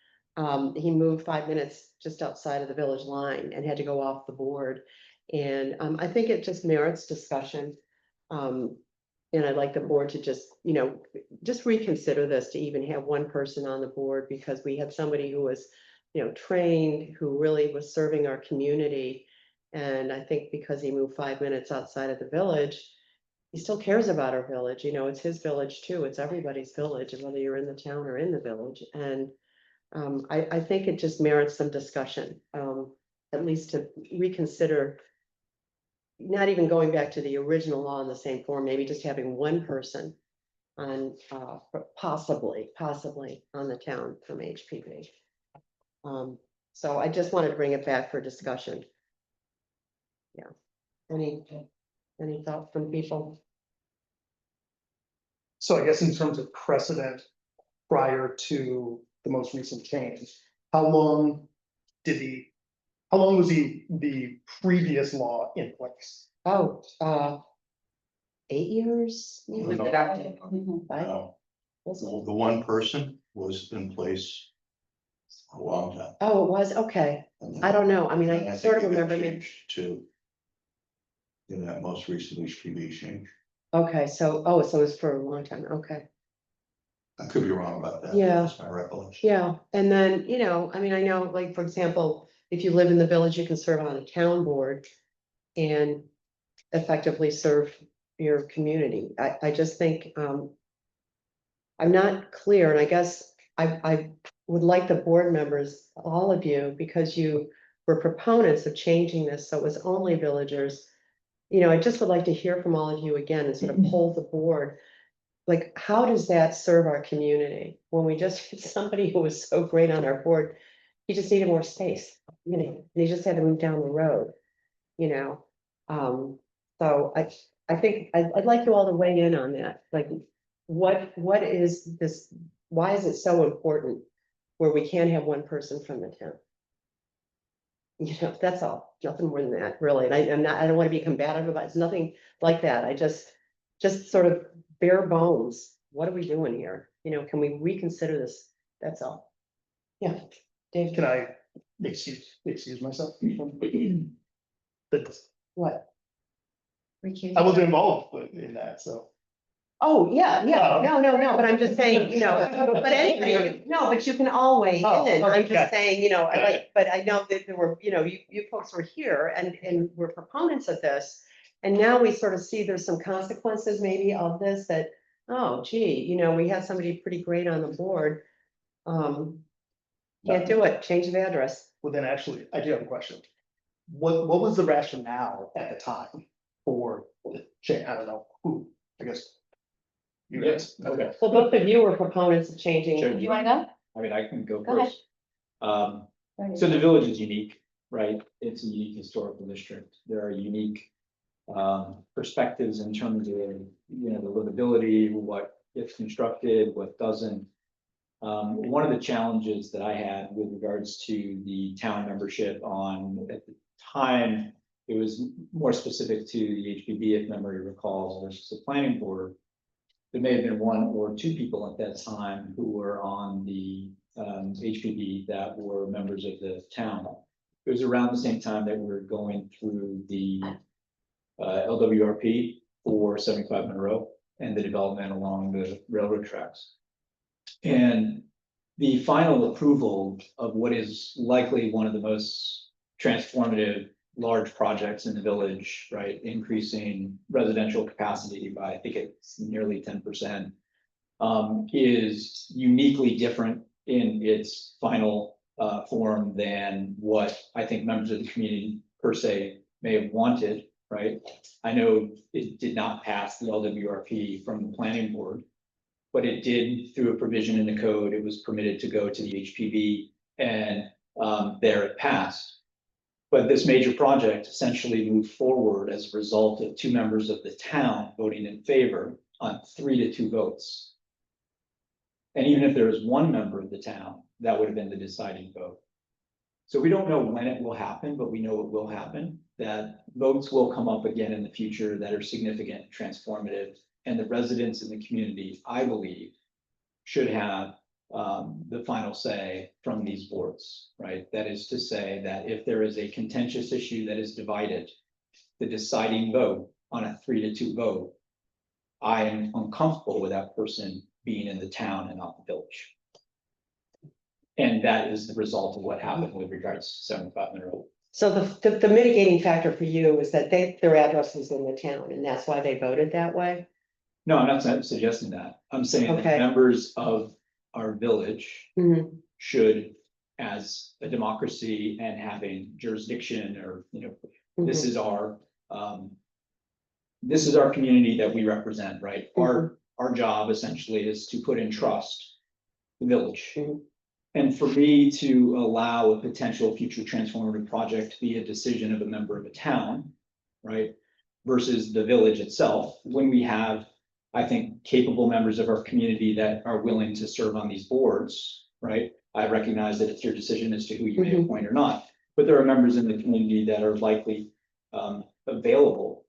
He moved 5 minutes just outside of the village line and had to go off the board. And I think it just merits discussion. And I'd like the board to just, you know, just reconsider this, to even have 1 person on the board, because we had somebody who was, you know, trained, who really was serving our community. And I think because he moved 5 minutes outside of the village, he still cares about our village. You know, it's his village too. It's everybody's village, whether you're in the town or in the village. And I think it just merits some discussion, at least to reconsider. Not even going back to the original law in the same form, maybe just having 1 person on, possibly on the town from HPV. So I just wanted to bring it back for discussion. Yeah, any thoughts from people? So I guess in terms of precedent prior to the most recent change, how long was the previous law in place? Oh, 8 years? It was maybe? adopted. Five? No, Was it? the 1 person was in place a long time. Oh, it was, okay, And then- I don't know, I mean, and I think sort of it got remember me, changed To. In that most recent HPV change. okay, so, so it's for a long time, okay. I could be wrong about that. Yeah. That's my recollection. Yeah, and then, you know, I mean, I know, like, for example, if you live in the village, you can serve on a town board and effectively serve your community. I just think, I'm not clear, and I guess I would like the board members, all of you, because you were proponents of changing this, so it was only villagers. You know, I just would like to hear from all of you again and sort of poll the board. Like, how does that serve our community when we just had somebody who was so great on our board? He just needed more space, you know, and he just had to move down the road, you know? So I think I'd like you all to weigh in on that, like, what is this, why is it so important where we can't have 1 person from the town? That's all, nothing more than that, really. And I'm not, I don't want to be combative about it. It's nothing like that. I just sort of bare bones. What are we doing here? Can we reconsider this? That's all. Yeah, Dave, Can I excuse myself? But what? I wasn't involved in that, so. Oh, yeah, Oh. no, but I'm just saying, but anyway, no, but you can all weigh Oh, in. I'm okay, just saying, I Got like, but I know that there were, you folks were here and were proponents of this. And now we sort of see there's some consequences maybe of this that, oh gee, we had somebody pretty great on the board. Can't do it, change of address. well then actually, I do have a question. What was the rationale at the time for the change? I don't know who, I guess. You guys, okay. Well, both of you were proponents of changing. Sure. Do you wanna go? I mean, I can go Go ahead. first. So the village is unique, right? It's a unique historical district. There are unique perspectives in terms of, the livability, what gets constructed, what doesn't. One of the challenges that I had with regards to the town membership at the time, it was more specific to the HPB, if memory recalls, versus the planning board. There may have been one or two people at that time who were on the HPB that were members of the town. It was around the same time that we were going through the LWRP for 75 Monroe and the development along the railroad tracks. And the final approval of what is likely one of the most transformative large projects in the village, right? Increasing residential capacity by, I think it's nearly 10%, is uniquely different in its final form than what I think members of the community per se may have wanted, right? I know it did not pass the LWRP from the planning board, but it did through a provision in the code. It was permitted to go to the HPB, and there it passed. But this major project essentially moved forward as a result of two members of the town voting in favor on 3-2 votes. And even if there was one member of the town, that would have been the deciding vote. So we don't know when it will happen, but we know it will happen, that votes will come up again in the future that are significant, transformative, and the residents in the community, I believe, should have the final say from these boards, right? That is to say that if there is a contentious issue that is divided, the deciding vote on a 3-2 vote, I am uncomfortable with that person being in the town and not the village. And that is the result of what happened with regards to 75 Monroe. So the mitigating factor for you is that their address was in the town and that's why they voted that way? No, I'm not suggesting that. I'm saying that Okay. members of our village Mhm. should, as a democracy and having jurisdiction or, this is our community that we represent, right? Our job essentially is to put in trust the village. Mhm. And for me to allow a potential future transformative project to be a decision of a member of a town, right? Versus the village itself, when we have, I think, capable members of our community that are willing to serve on these boards, right? I recognize that it's your decision as to who you may Mhm. appoint or not, but there are members in the community that are likely available.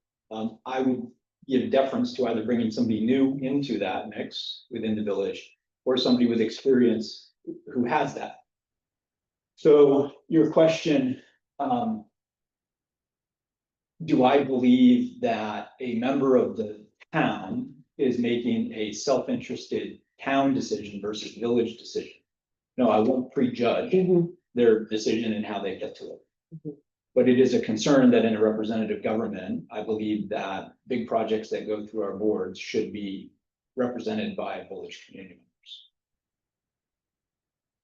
I would give deference to either bringing somebody new into that mix within the village or somebody with experience who has that. So your question, do I believe that a member of the town is making a self-interested town decision versus village decision? No, I won't prejudge Mhm. their decision and how they get to it. Mhm. But it is a concern that in a representative government, I believe that big projects that go through our boards should be represented by village community members.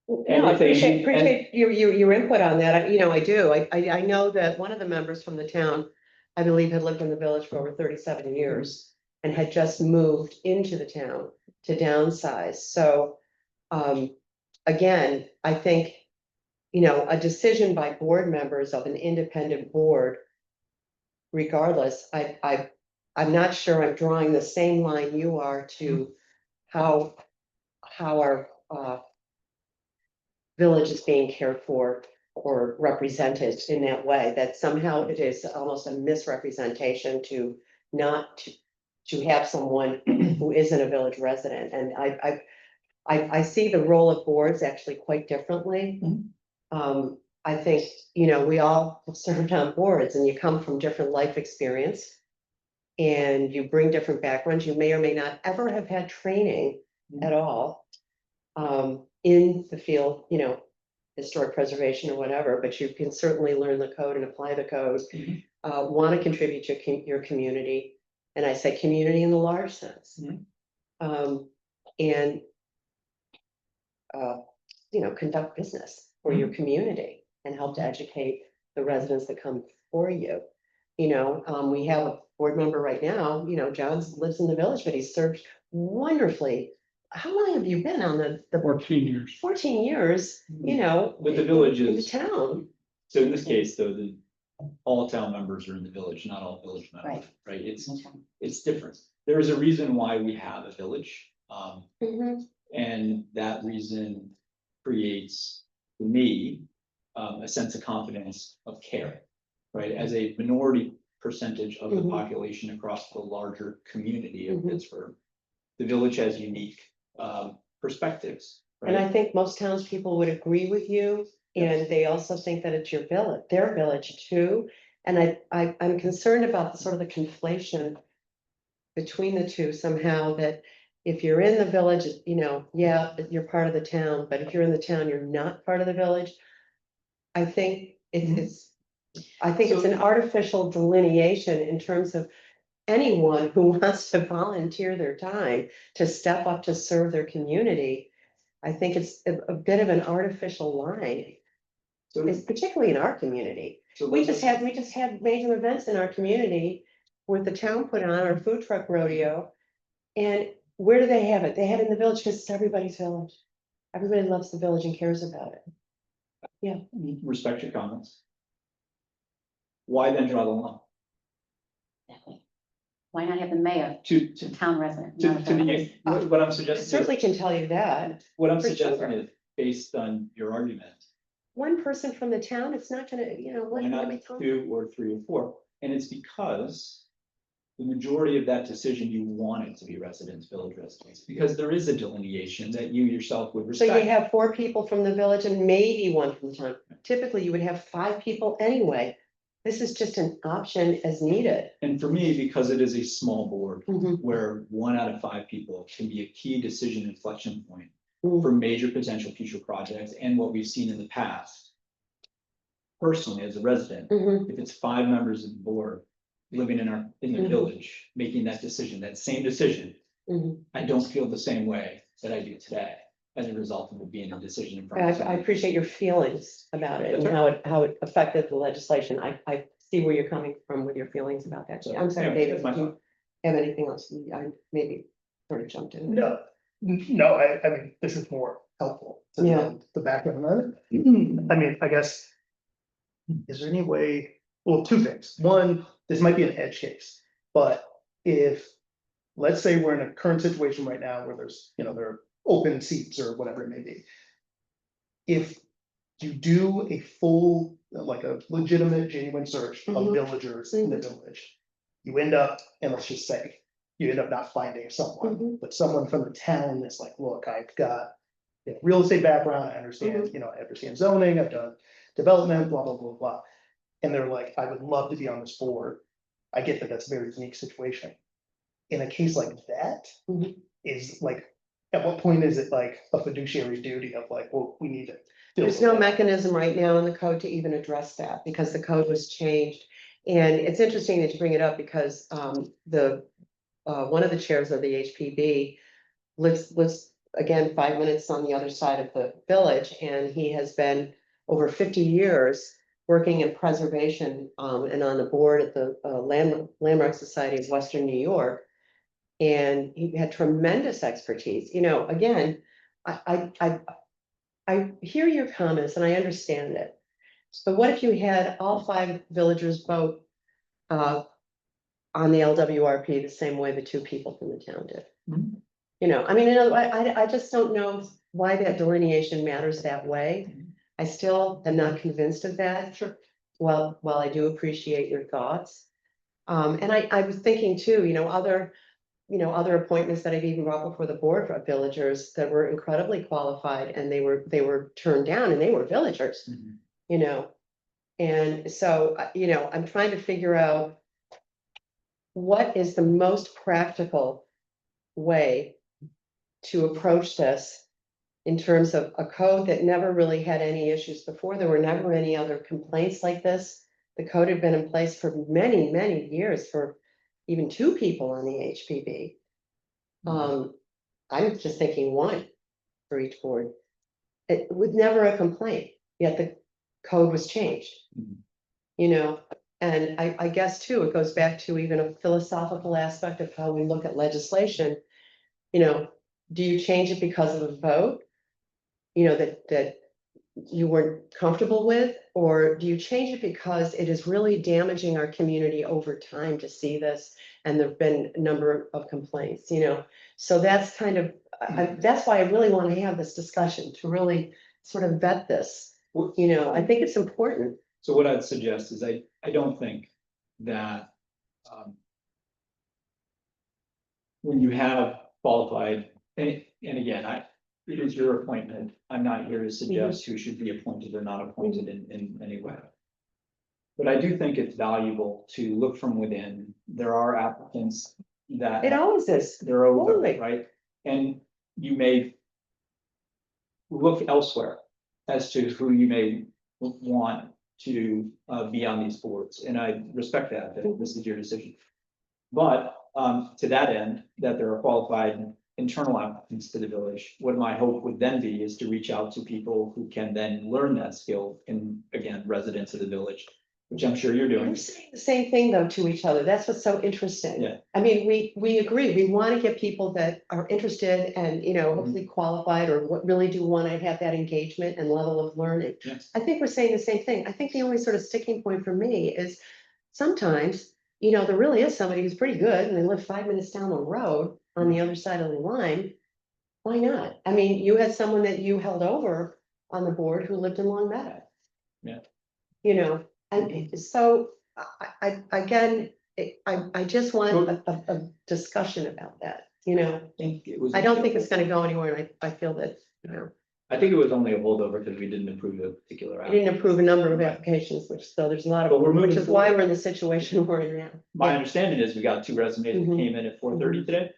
No, I appreciate your input on that. I do. I know that one of the members from the town, I believe, had lived in the village for over 37 years and had just moved into the town to downsize. So, again, I think, a decision by board members of an independent board, regardless, I'm not sure I'm drawing the same line you are to how our village is being cared for or represented in that way, that somehow it is almost a misrepresentation to not to have someone who isn't a village resident, and I see the role of boards actually quite differently. I think, you know, we all have served on boards and you come from different life experience. And you bring different backgrounds, you may or may not ever have had training at all. In the field, you know, historic preservation or whatever, but you can certainly learn the code and apply the code. Want to contribute to your community, and I say community in the large sense. And you know, conduct business for your community and help to educate the residents that come for you. You know, we have a board member right now, you know, John lives in the village, but he's served wonderfully. How long have you been on the 14 years. 14 years, you know. But the in- village in the is- town. So in this case, though, all town members are in the village, not all village members, right? It's different. There is a reason why we have a village. Mhm. And that reason creates, for me, a sense of confidence of care, right? As a minority percentage of the Mhm. population across the larger community of Mhm. Pittsburgh, the village has unique perspectives, And I right? think most townspeople would agree with you, and they also think that it's your village, their village too. And I'm concerned about the sort of the conflation between the two somehow, that if you're in the village, you know, yeah, you're part of the town, but if you're in the town, you're not part of the village. I think it's, I think it's an artificial delineation in terms of anyone who wants to volunteer their time to step up to serve their community. I think it's a bit of an artificial line, So, it's particularly in our community. so We let's- just had major events in our community with the town put on our food truck rodeo. And where do they have it? They have it in the village because it's everybody's village. Everybody loves the village and cares about it. respect your comments. Why then draw the line? Exactly. Why not have the mayor, To, a town resident? to, not a to village? the, what I'm I suggesting, certainly is- can tell you that. what I'm for suggesting sure. is, based on your argument, One person from the town, it's not gonna, you know, why what not do we tell them? 2 or 3 or 4? And it's because the majority of that decision, you want it to be residents, village residents, because there is a delineation that you yourself would So you respect. have 4 people from the village and maybe 1 from the town. Typically, you would have 5 people anyway. This is just an option as needed. And for me, because it is a small board, Mhm. where 1 out of 5 people can be a key decision inflection point Mm. for major potential future projects and what we've seen in the past. Personally, as a resident, Mhm. if it's 5 members of the board living in the Mhm. village, making that decision, that same decision, Mhm. I don't feel the same way that I do today as a result of it being a decision in front I of someone. appreciate your feelings about it and That's how it affected the legislation. I see where you're coming from with your feelings about that. So, I'm sorry, anyway, David, that's my do you thought. have anything else? I maybe sort of jumped in. No, no, I mean, this is more helpful to Yeah. know the background on it. I mean, I guess. Is there any way, well, 2 things. One, this might be an edge case, but if, let's say we're in a current situation right now where there's, you know, there are open seats or whatever it may be. If you do a full, like a legitimate, genuine search of Mhm. villagers in the village, you end up, and let's just say, you end up not finding someone, Mhm. but someone from the town that's like, look, I've got a real estate background, I understand, you know, I understand zoning, I've done development, blah, blah, blah, blah. And they're like, I would love to be on this board. I get that that's a very unique situation. In a case like that, Mhm. is like, at what point is it like a fiduciary duty of like, well, we need to. There's no mechanism right now in the code to even address that because the code was changed. And it's interesting that you bring it up because one of the chairs of the HPB lives again 5 minutes on the other side of the village, and he has been over 50 years working in preservation and on the board at the Landmark Society of Western New York. And he had tremendous expertise. You know, again, I hear your comments and I understand it. But what if you had all 5 villagers vote on the LWRP the same way the 2 people from the town did? Mhm. You know, I mean, I just don't know why that delineation matters that way. I still am not convinced of that. Sure. Well, I do appreciate your thoughts. And I was thinking too, other appointments that I've even brought before the board for villagers that were incredibly qualified and they were turned down and they were villagers, Mhm. you know. And so, I'm trying to figure out what is the most practical way to approach this in terms of a code that never really had any issues before. There were never any other complaints like this. The code had been in place for many, many years for even two people on the HPV. I'm just thinking one for each board. It was never a complaint, yet the code was changed. Mhm. And I guess too, it goes back to even a philosophical aspect of how we look at legislation. Do you change it because of a vote? That you weren't comfortable with, or do you change it because it is really damaging our community over time to see this? And there've been a number of complaints, so that's kind of, that's why I really want to have this discussion, to really sort of vet this. I think it's important. So what I'd suggest is I don't think that when you have qualified, and again, it is your appointment. I'm not here to suggest who should be appointed or not appointed in any way. But I do think it's valuable to look from within. There are applicants that. It always is. They're over, Totally. right? And you may look elsewhere as to who you may want to be on these boards, and I respect that this is your decision. But to that end, that there are qualified internal applicants to the village, what my hope would then be is to reach out to people who can then learn that skill, and again, residents of the village, which I'm sure you're We're doing. saying the same thing though to each other. That's what's so interesting. Yeah. I mean, we agree. We want to get people that are interested and, hopefully qualified, or what really do want to have that engagement and level of learning. Yes. I think we're saying the same thing. I think the only sort of sticking point for me is sometimes, there really is somebody who's pretty good and they live 5 minutes down the road on the other side of the line. Why not? I mean, you had someone that you held over on the board who lived in Long Meadow. Yeah. And so again, I just want a discussion about that, I don't think it's gonna go anywhere, and I feel that, I think it was only a holdover because we didn't approve a particular. I didn't approve a number of applications, so there's a lot But we're of, moving which is why we're in the situation we're in now. My understanding is we got 2 resumes that Mhm. came in at 4:30 today.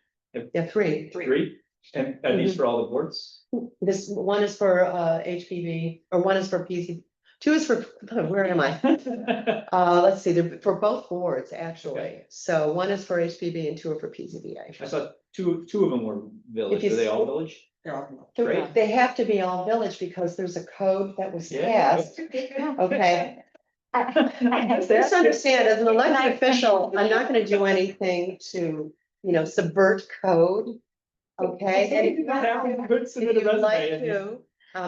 Yeah, three. Three, and are these for all the boards? This one is for HPV, or one is for PC, two is for, where am I? Let's see, they're for both boards, actually. Okay. So one is for HPV and two are for PCBA. I saw two of them were village. If you Are they all s- village? Great. They have to be all village because there's a code that was Yeah. passed. Okay. I Just understand, as an elected official, I'm not gonna do anything to, subvert code. Okay? And if you'd like to,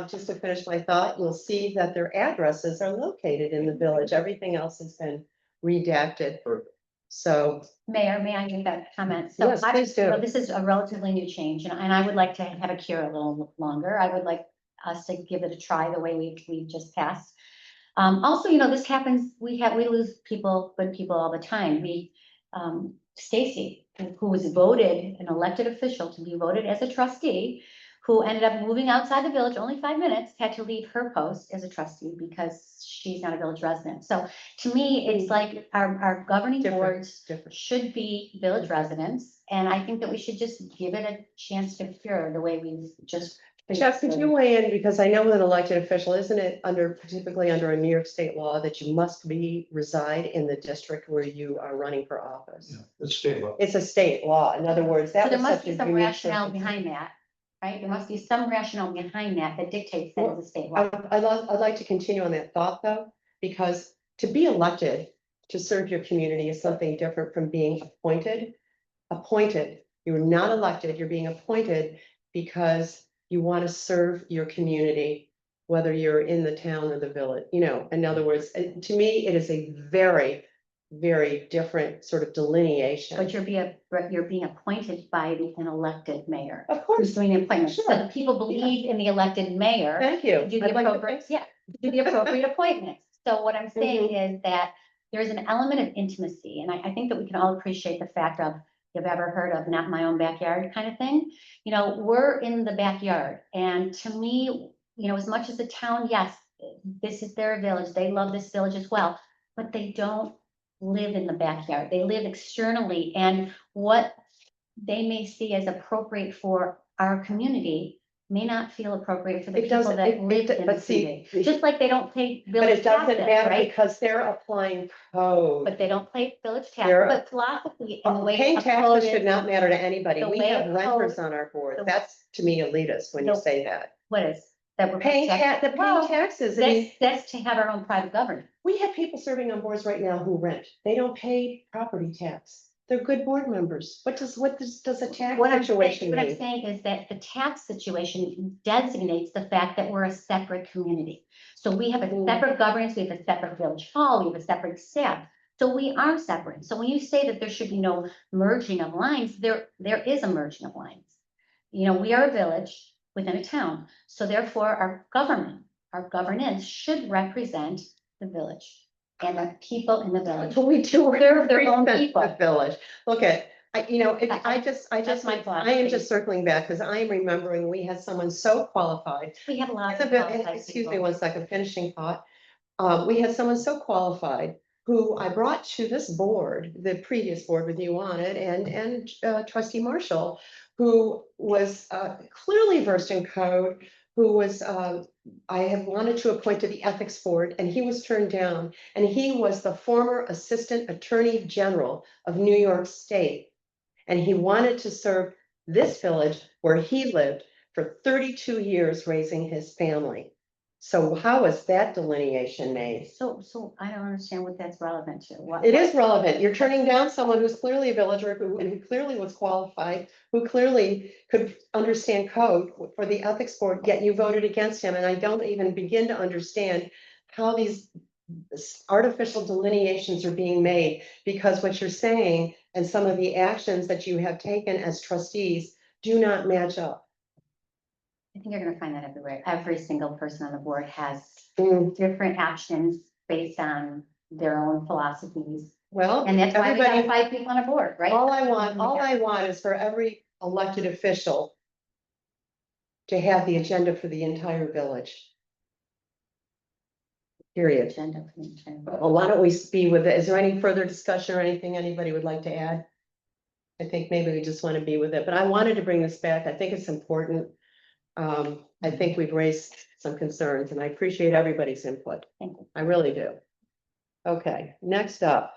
just to finish my thought, you'll see that their addresses are located in the village. Everything else has been redacted. Perfect. So, Mayor, may I make that comment? So Yes, please do. This is a relatively new change, and I would like to have it cure a little longer. I would like us to give it a try the way we just passed. Also, this happens, we lose good people all the time. Stacy, who was voted, an elected official to be voted as a trustee, who ended up moving outside the village, only 5 minutes, had to leave her post as a trustee because she's not a village resident. So to me, it's like our governing boards should be village residents. And I think that we should just give it a chance to cure the way we've just. Jeff, could you weigh in, because I know with an elected official, isn't it typically under a New York state law that you must reside in the district where you are running for office? It's stable. It's a state law. In other words, So that there was must such be a some unique rationale circumstance. behind that, right? There must be some rationale behind that dictates that it's a state law. I'd like to continue on that thought though, because to be elected to serve your community is something different from being appointed. Appointed, you're not elected, you're being appointed because you want to serve your community, whether you're in the town or the village, in other words, to me, it is a very, very different sort of delineation. But you're being appointed by an elected mayor. Of Who's course, doing the appointment. So Sure. the people believe in the elected mayor. thank you. Do the I'd like to appropriate, think- yeah. do the appropriate appointments. So what I'm saying is that there's an element of intimacy, and I think that we can all appreciate the fact of, if you've ever heard of not my own backyard kind of thing. You know, we're in the backyard, and to me, you know, as much as the town, yes, this is their village, they love this village as well, but they don't live in the backyard. They live externally, and what they may see as appropriate for our community may not feel appropriate for the It people doesn't, that live in the but see, community. Just like they don't pay but village it doesn't taxes, matter right? because they're applying code. But they don't pay village taxes, They're- but philosophically and the way. Paying a code taxes should is- not matter to anybody. the We way have a renters code- on our board. the- That's to me elitist when you the- say that. What is, that we're Paying tax- the Well, paying taxes. I mean, that's to have our own private government. we have people serving on boards right now who rent. They don't pay property tax. They're good board members. What does a tax What I'm situation What I'm mean? saying is that the tax situation designates the fact that we're a separate community. So we have a separate governance, we have a separate village hall, we have a separate staff. So we are separate. So when you say that there should be no merging of lines, there is a merging of lines. You know, we are a village within a town, so therefore our governance should represent the village and the people in the village. We do. They're their own represent people. the village. Look at, I That's just, my I philosophy. am just circling back because I am remembering we had someone so qualified. We have a lot In of the qualified Excuse me people. one second, finishing thought. We had someone so qualified who I brought to this board, the previous board with you on it, and trustee Marshall, who was clearly versed in code, who was, I have wanted to appoint to the ethics board, and he was turned down. And he was the former Assistant Attorney General of New York State. And he wanted to serve this village where he lived for 32 years, raising his family. So how is that delineation made? So I don't understand what that's relevant to. It is relevant. You're turning down someone who's clearly a villager, who clearly was qualified, who clearly could understand code for the ethics board, yet you voted against him. And I don't even begin to understand how these artificial delineations are being made, because what you're saying and some of the actions that you have taken as trustees do not match up. I think you're gonna find that everywhere. Every single person on the board has Mm, different actions based on their own philosophies. Well, And that's why we have everybody, 5 people on a board, right? all I want is for every elected official to have the agenda for the entire village. Period. Agenda for the agenda. Well, why don't we be with it? Is there any further discussion or anything anybody would like to add? I think maybe we just want to be with it, but I wanted to bring this back. I think it's important. I think we've raised some concerns and I appreciate everybody's input. Thank you. I really do. Okay, next up,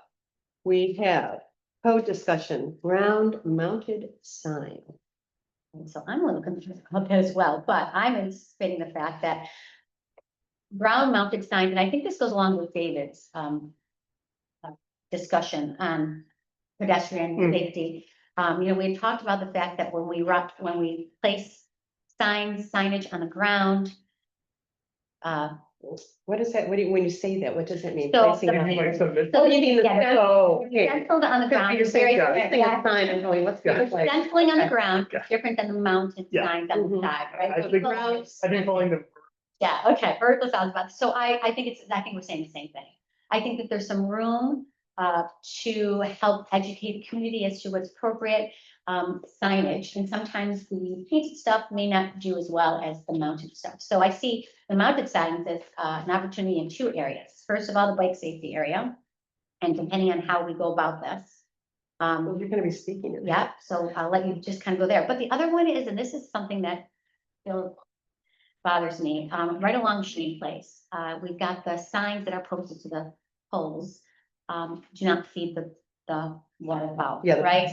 we have code discussion, ground mounted sign. And so I'm a little confused about that as well, but I'm anticipating the fact that ground mounted signs, and I think this goes along with David's discussion on pedestrian Mm. safety. You know, we had talked about the fact that when we place signage on the ground. What is that? When you say that, what does that mean? So- Placing it on- So you mean the yeah, fence? Oh, okay. stenciled on the ground. You're is very saying, different. placing a sign and going, what's the place? Stenciling on the ground is different than the mounted Yeah. signs on the Mhm. side, right? I So think- ground- I've been calling them. Yeah, okay, vertical sounds about, so I think we're saying the same thing. I think that there's some room to help educate the community as to what's appropriate signage. And sometimes the painted stuff may not do as well as the mounted stuff. So I see the mounted signs as an opportunity in 2 areas. First of all, the bike safety area. And depending on how we go about this. Well, you're gonna be speaking. at that. Yeah, so I'll let you just kind of go there. But the other one is, and this is something that still bothers me, right along Shane Place. We've got the signs that are posted to the poles. Do not feed the waterfowl, Yeah. right?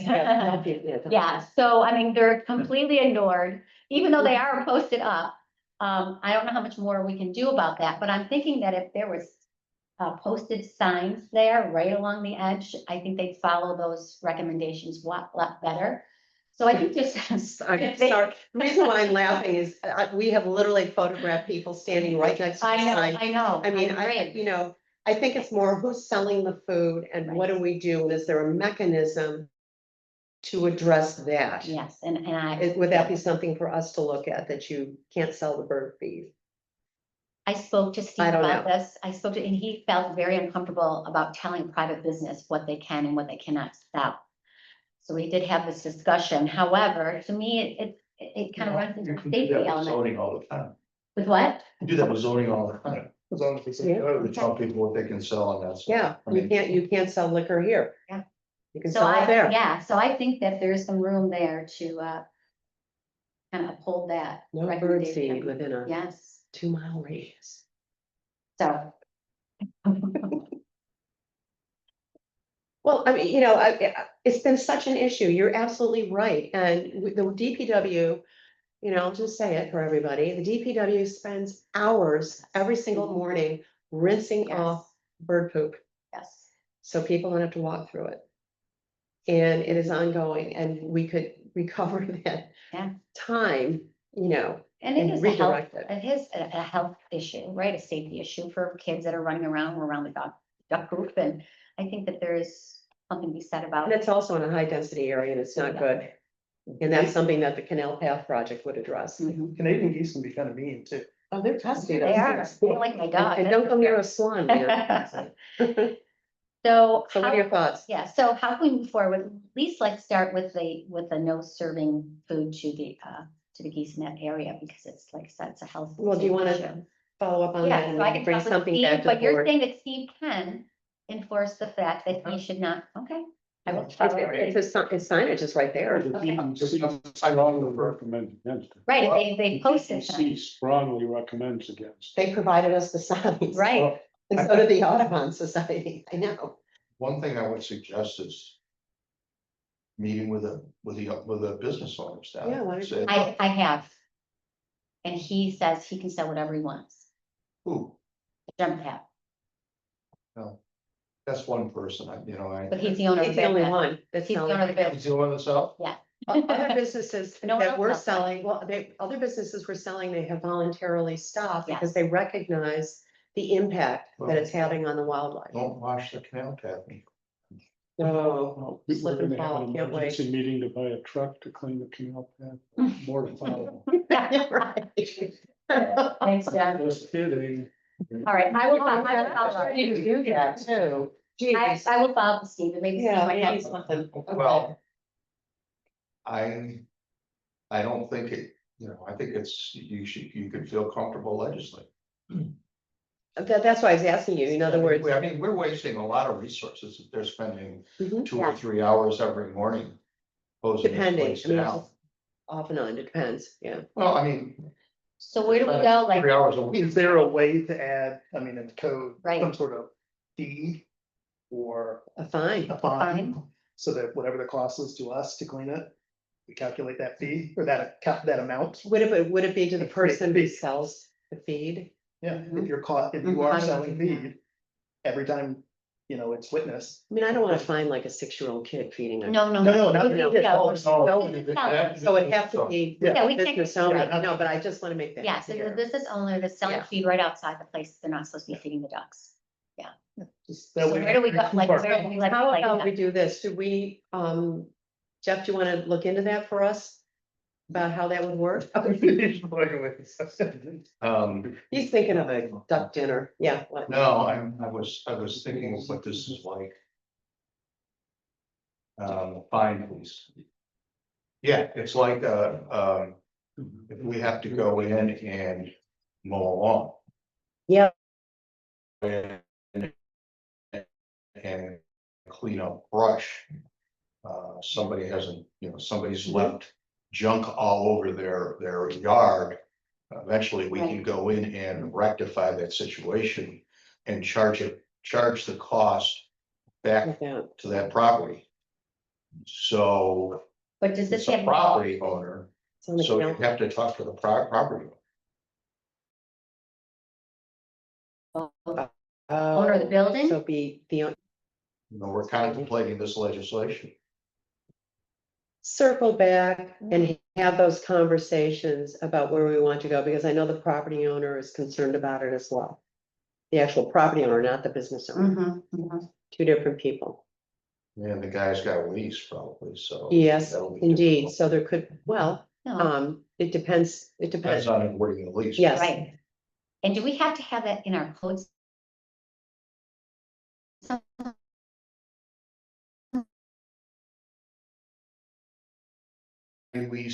Yeah, so I mean, they're completely ignored, even though they are posted up. I don't know how much more we can do about that, but I'm thinking that if there was posted signs there right along the edge, I think they'd follow those recommendations a lot better. So I think just. I'm sorry. The reason why I'm laughing is we have literally photographed people standing right next to the sign. I know. I mean, agree. I think it's more who's selling the food and what do we do? And is there a mechanism to address that? Yes, and I. Would that be something for us to look at, that you can't sell the bird feed? I spoke to Steve I don't about know. this. I spoke to, and he felt very uncomfortable about telling a private business what they can and what they cannot sell. So we did have this discussion. However, to me, it kind of runs into You the can do safety that with element. zoning all the time. With what? You do that with zoning all the time. As long as we say, Yeah. oh, We tell people what they can sell and that's. Yeah, I mean, you can't sell liquor here. Yeah. You can So sell it there. yeah, so I think that there's some room there to kind of uphold that No bird seed recommendation. within a Yes, 2-mile radius. so. Well, I mean, it's been such an issue. You're absolutely right. And with the DPW, I'll just say it for everybody. The DPW spends hours every single morning rinsing Yes. off bird poop, Yes. so people don't have to walk through it. And it is ongoing, and we could recover that Yeah. time, And it And is a health, redirect it. it is a health issue, right? A safety issue for kids that are running around the duck group. And I think that there's something to be said about and it's also in a high density area, and it's not Yeah. good. And that's something that the Canal Path project would address. Mhm. Canadian geese can be kind of mean too. Oh, they're testy. They are, they're like my dog. And don't come near a swan, man. So. So what how- are your thoughts? Yeah, so how can we move forward? At least let's start with the no serving food to the geese in that area, because it's like I said, it's a health. Well, do you want issue. to follow up on that? Yeah, and so I maybe can bring talk with something Steve, back to the but you're board? saying that Steve can enforce the fact that he should not, okay. I will It's follow up. his signage is right there. I Strongly recommend against it. Right, they posted that, DEC strongly recommends against. They provided us the signs. right, And so did the Audubon Society. I know. One thing I would suggest is meeting with a business owners down. Yeah, why don't Say, I have. And he says he can sell whatever he wants, Ooh, jump hat, that's one person, but he's the owner of He's the the only business. one that's He's the owner selling. of the business, He's the one that's out? yeah. Other businesses No one that else were does that. selling, well, other businesses were selling, they have voluntarily stopped because Yes. they recognize the impact that it's having on the wildlife. Don't wash the canal tap. Oh, We're slip and gonna have fall, an can't wait. emergency meeting to buy a truck to clean the canal path. More to follow. Right. Thanks, Jen. Just kidding. All right, I will follow up. Ready to do that too. Geez. I will follow up with Steve, and maybe. Steve Yeah, might maybe have- something. Well, I don't think it, I think you could feel comfortable legislating. That's why I was asking you, in other words. I mean, we're wasting a lot of resources if they're spending Mhm. 2 or 3 hours every morning. Closing this Depending, place I mean, down. off and on, it depends, yeah. Well, I mean. So where do we go, like, 3 hours a week. Is there a way to add, I mean, in the code, Right. some sort of fee or A fine. a fine? Fine. So that whatever the cost is to us to clean it, we calculate that fee or that amount. Would it be to the person who Fee. sells the feed? Yeah, Mhm. if you're caught, if you Mhm. are How do you selling do that? feed, every time, it's witnessed. I mean, I don't wanna find like a 6-year-old kid feeding it. no, No, not. No, Oh, So it have to be. Yeah, we can't- Business owner, no, but I just wanna make that. yeah, so the clear. business owner that's selling Yeah. feed right outside the place, they're not supposed to be feeding the ducks. Just So that way- where do we go, like, where do we like? How like about that? we do this? Do we, Jeff, do you wanna look into that for us? About how that would work? He's thinking of a duck dinner, yeah. what? No, I was thinking of what this is like. Fine, please. Yeah, it's like, if we have to go in and mow a lawn. Yeah. And clean up brush. Somebody hasn't, somebody's left junk all over their yard. Eventually, we can go in and rectify that situation and charge the cost back Like that. to that property. So But does this it's a have? property owner, It's on the so you count. have to talk to the property owner. Owner of the building? So be the, We're contemplating this legislation. circle back and have those conversations about where we want to go, because I know the property owner is concerned about it as well. The actual property owner, not the business owner, Mhm, mhm. two different people. And the guy's got a lease probably, so. Yes, that'll be indeed, difficult. so there could, well, No, it depends, Depends on wording the lease. Yes. right, And do we have to have that in our codes? We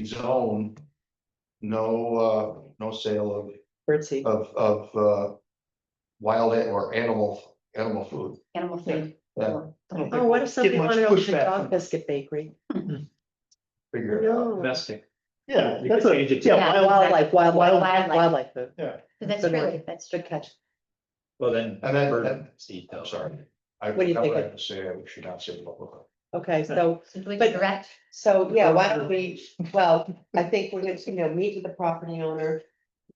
zone, no sale Birdseed. of wild or animal food. Animal food? Yeah. Oh, what if Get somebody much wanted to open a pushback dog from- biscuit bakery? Figure it out. No. Domestic. Yeah, You that's could a, change it to- yeah, Wildlife, Wildlife. wildlife food. yeah. That's Good one. really, that's Good catch. Well, then. And then- bird seed, though. I'm sorry. I What do you forgot think? I had to say, I should not say publicly. Okay, so, So do we But- direct? so, yeah, why don't we, well, I think we're gonna, meet with the property owner,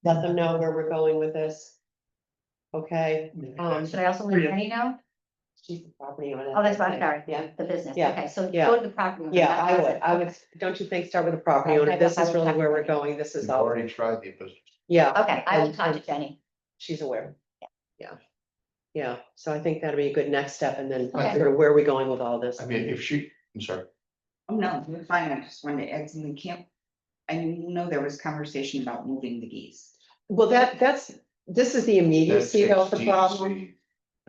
let them know where we're going with this. Okay, Should I also let Penny know? she's the property owner. Oh, that's right, I'm sorry. Yeah, The business, Yeah, okay, so yeah. go to the property. owner, yeah, not I would, business. don't you think, start with the property Okay, owner, I this will is really talk where to we're Penny. going, this is You've all, already tried the business. yeah. Okay, I will and- talk to and Jenny. She's aware. Yeah, so I think that'd be a good next step, and then Okay. sort of where are we going with all this? I mean, if she, I'm sorry, Oh, no, you're fine. I just wanted to add something. Camp. I know there was conversation about moving the geese. Well, this is the immediacy that of the takes problem. DEC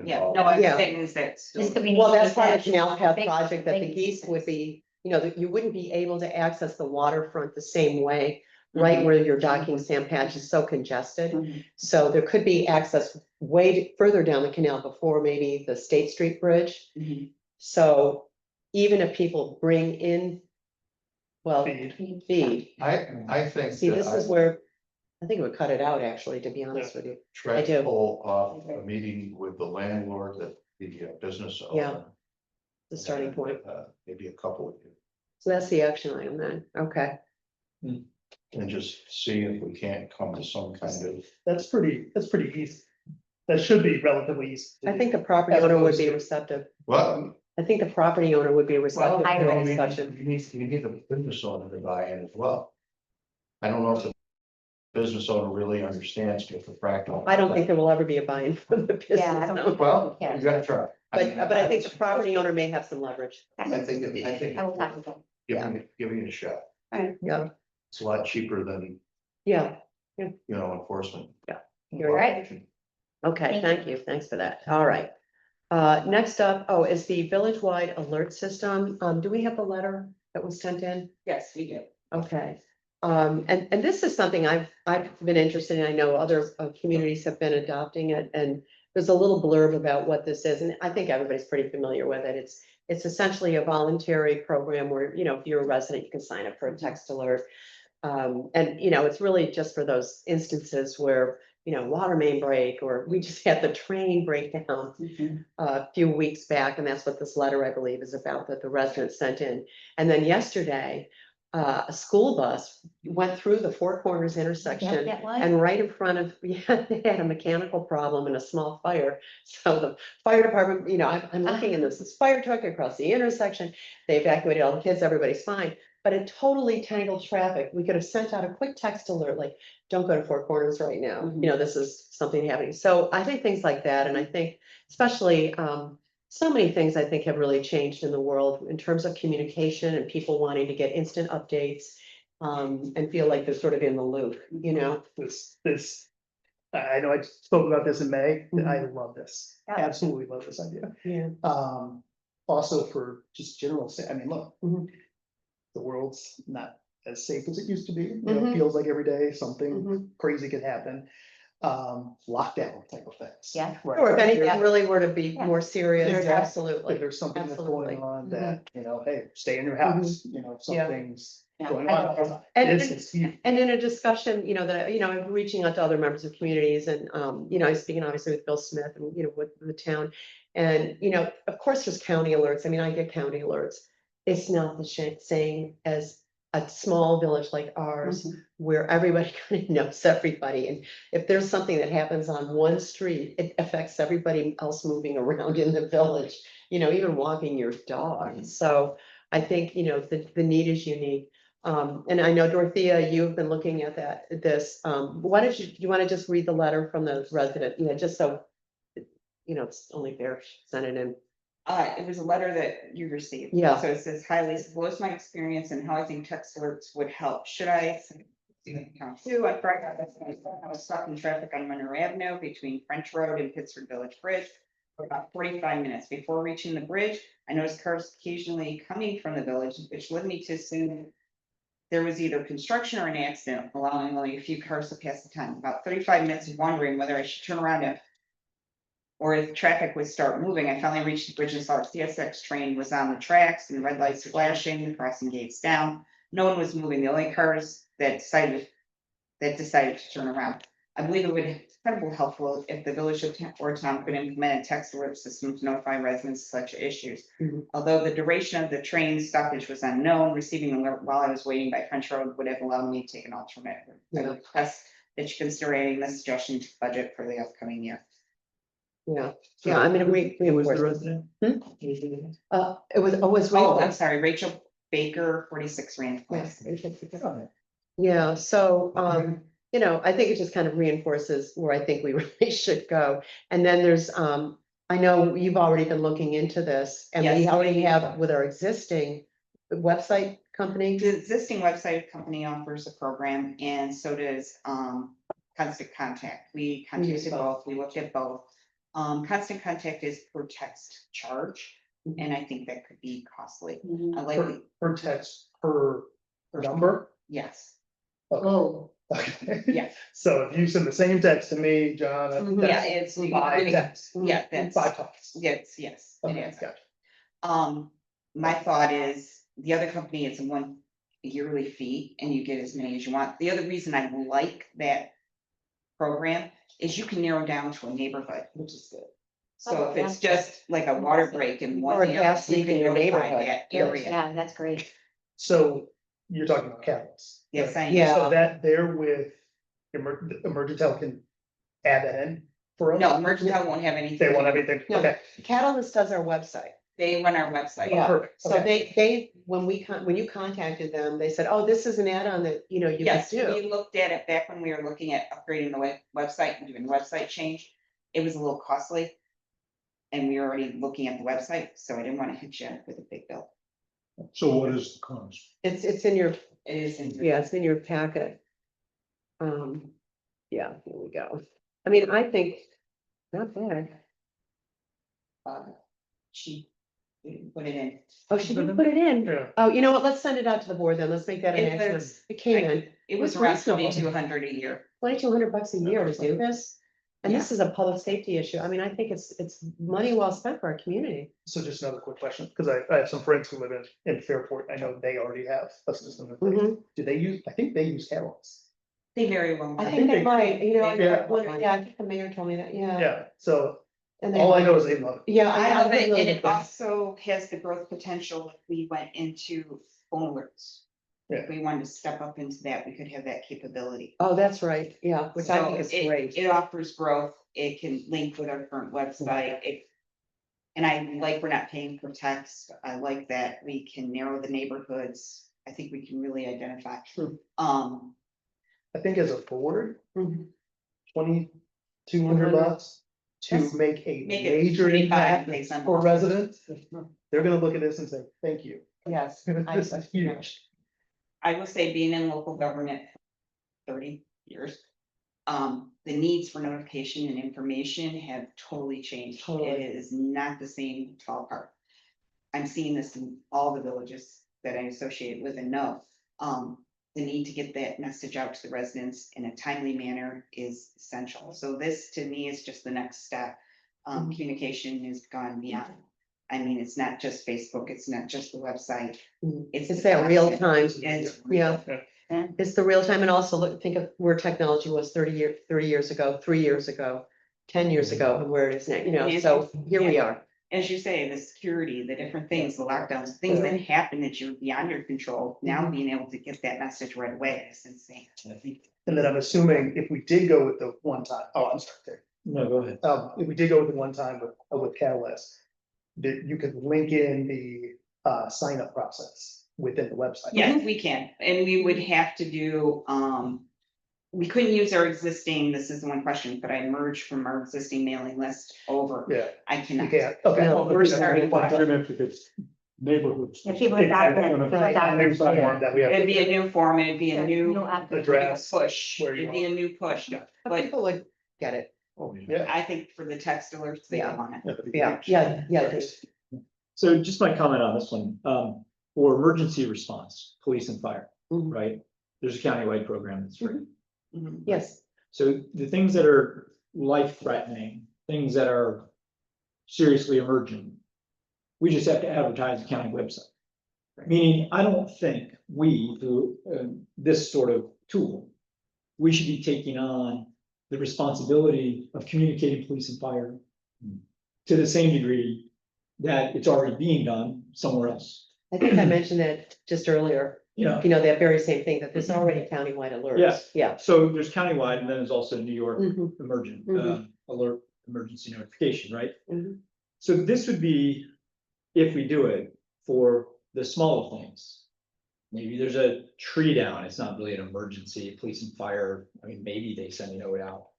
Yeah, involved. no, I'm Yeah. saying is that. This could be. Well, that's part of neat. the canal path Big- project, that the big geese would pieces. be, that you wouldn't be able to access the waterfront the same way. Right where your docking sand patch is so congested, Mhm. so there could be access way further down the canal before maybe the State Street Bridge. Mhm. So even if people bring in, well, Feed. feed, I think. see, that this is where, I think it would cut it out, actually, to be honest with you. Try I to do. pull off a meeting with the landlord, the business owner. Yeah. The starting point, Maybe a couple of you, so that's the action item then, okay. and just see if we can't come to some kind of. That's pretty easy. That should be relatively easy. to I do. think the property As owner would opposed be to- receptive. Well, I think the property owner would be receptive I to the would. discussion. you need the business owner to buy in as well. I don't know if the business owner really understands what the practical. I don't think there will ever be a buy-in from the business Yeah, I don't owner. Well, Yeah. you gotta try. But I think the property owner may have some leverage. I think, I will talk to them. giving it a shot. Yeah, It's a lot cheaper than, yeah, enforcement. you're right. okay, thank you, thanks for that, all right. Next up, is the village-wide alert system, do we have the letter that was sent in? Yes, we do. Okay, and this is something I've been interested in, I know other communities have been adopting it, and there's a little blurb about what this is, and I think everybody's pretty familiar with it. It's essentially a voluntary program where, if you're a resident, you can sign up for a text alert. And, it's really just for those instances where, water main break, or we just had the train breakdown a few weeks back, and that's what this letter, I believe, is about, that the residents sent in. And then yesterday, a school bus went through the Four Corners intersection, That was. and right in front of, they had a mechanical problem and a small fire. So the fire department, I'm looking in this fire truck across the intersection. They evacuated all the kids, everybody's fine. But it totally tangled traffic. We could have sent out a quick text alert, like, don't go to Four Corners right now. Mhm. This is something happening. So I think things like that, and I think especially, so many things I think have really changed in the world in terms of communication and people wanting to get instant updates. And feel like they're sort of in the loop, This, I know I spoke about this in May, and I Mhm. love this, Yeah. absolutely love this idea. Yeah. Also for just general, I mean, look. Mhm. The world's not as safe as it used to be, Mhm. it feels like every day something Mhm. crazy could happen. Lockdown type of things. Yeah. Right. Or if anything Yeah. really were to be Yeah. more serious, Exactly. If absolutely. there's something that's Absolutely. going on that, hey, stay in your house, Yeah. something's Yeah. going on. And- This is huge. And in a discussion, that, I'm reaching out to other members of communities and, I'm speaking obviously with Bill Smith and, with the town. And, of course, there's county alerts. I mean, I get county alerts. It's not the same as a small village like ours, where everybody kind of knows everybody. And if there's something that happens on one street, it affects everybody else moving around in the village, even walking your dog. So I think, the need is unique. And I know Dorothea, you've been looking at this, why don't you want to just read the letter from the resident, just so, it's only fair, send it in. It was a letter that you received. Yeah. So it says, hi Lisa, what was my experience and how I think text alerts would help? Should I Count two, on Friday, I was stuck in traffic on Monroe Avenue between French Road and Pittsburgh Village Bridge for about 45 minutes. Before reaching the bridge, I noticed cars occasionally coming from the village, which led me to assume there was either construction or an accident, allowing only a few cars to pass the time. About 35 minutes of wondering whether I should turn around or if traffic would start moving. I finally reached the bridge and saw a CSX train was on the tracks and red lights flashing, the crossing gates down. No one was moving. The only cars that decided to turn around. I believe it would be incredibly helpful if the village or town could implement a text alert system to notify residents of such issues. Mhm. Although the duration of the train stoppage was unknown, receiving an alert while I was waiting by French Road would have allowed me to take an alternate route. I Yeah. request that you consider adding this suggestion to budget for the upcoming year. Yeah, yeah, I'm gonna Who was the reinforce. resident? It was. Oh, I'm sorry, Rachel Baker, 46 Rand Place. Yeah, so, you know, I think it just kind of reinforces where I think we really should go. And then there's, I know you've already been looking into this, and we Yes. already have with our existing website company. The existing website company offers a program, and so does Constant Contact. We contacted both, we looked at both. Constant Contact is per text charge, and I think that could be costly. I like, Per text, per number? yes, Oh. Okay. Yeah. So if you send the same text to me, John, Mhm. yeah, that's it's. five texts, Yeah, that's, five talks. yes, it Okay, is. gotcha. My thought is, the other company is a one yearly fee, and you get as many as you want. The other reason I like that program is you can narrow down to a neighborhood, which is good. So Oh, if it's yeah. just like a water break in Or one a area, gas you leak in can your notify neighborhood. that area. Yeah, that's great. So you're talking about catalysts. Yes, right? I am. Yeah. So that there with Emergentel can add that in for us? No, Emergentel won't have anything. They to want do. everything, No. okay. Catalyst does our website. They run our website. Yeah, Perfect, so okay. they, when you contacted them, they said, oh, this is an add-on that, you know, you could Yes, do. we looked at it back when we were looking at upgrading the website and doing the website change. It was a little costly. And we were already looking at the website, so I didn't want to hit you with a big bill. So what is the cost? It's in your, It is in. yeah, it's in your packet. Yeah, here we go. I mean, I think, not bad. She didn't put it in. Oh, she didn't put it in. Yeah. Oh, you know what? Let's send it out to the board then. Let's make that an It action. was- It came in. It was It's around reasonable. 2,200 a year. $2,200 a year to do this. And this is a public safety issue. I mean, I think it's money well spent for our community. So just another quick question, because I have some friends who live in Fairport. I know they already have a system in place. Mhm. Do they use, I think they use catalysts. They very well. I might. think they might, you know, Yeah. yeah, I think the mayor told me that, yeah. Yeah, so And they all I might- know is they love it. Yeah, I love it, really and like it this. also has the growth potential if we went into phone alerts. Yeah. If we wanted to step up into that, we could have that capability. Oh, that's right, yeah, which I So think is it- great. It offers growth, it can link with our current website, and I like we're not paying per text, I like that we can narrow the neighborhoods, I think we can really identify. Hmm. I think as a board, Mhm. $2,200 to Yes. make a Make it major 25 impact based on- for residents. They're gonna look at this and say, thank you. Yes. This is huge. I will say, being in local government for 30 years. The needs for notification and information have totally changed. Totally. It is not the same ballpark. I'm seeing this in all the villages that I associate with and know. The need to get that message out to the residents in a timely manner is essential. So this, to me, is just the next step. Mhm. Communication has gone beyond. I mean, it's not just Facebook, it's not just the website. Mhm. It's It's the that real content. time, It's yeah. Yeah. It's the real time, and also look, think of where technology was 30 years ago, 3 years ago, 10 years ago, and where it is now, you know, so here we are. As you say, the security, the different things, the lockdowns, things that happen that you're beyond your control, now being able to get that message right away is insane. And then I'm assuming if we did go with the one time, I'm sorry, Terry. No, go ahead. If we did go with the one time with Catalyst, that you could link in the sign up process within the website. Yes, we can, and we would have to do, we couldn't use our existing, this is the one question, but I merged from our existing mailing list over. Yeah, I you cannot. can't, okay. No, we're starting. One time. neighborhoods. Yeah, people adopt it. Right, and there's a form that we have. It'd be a new form, it'd be a new Address. push, where you it'd be a new push, but People would get it. Oh, yeah. I think for the text alerts, they Yeah. want it. Yeah. So just my comment on this one, for emergency response, police and fire, Mhm. right? There's a countywide program that's free. Mhm. Yes, So the things that are life threatening, things that are seriously emergent, we just have to advertise the county website. Meaning, I don't think we, through this sort of tool, we should be taking on the responsibility of communicating police and fire to the same degree that it's already being done somewhere else. I think I mentioned that just earlier, You know, that very same thing, that there's already countywide alerts. Yeah. Yeah. so there's countywide and then there's also New York Mhm. emergent Mhm. alert, emergency notification, right? Mhm. So this would be, if we do it, for the smaller things. Maybe there's a tree down, it's not really an emergency, police and fire, I mean, maybe they send a note out.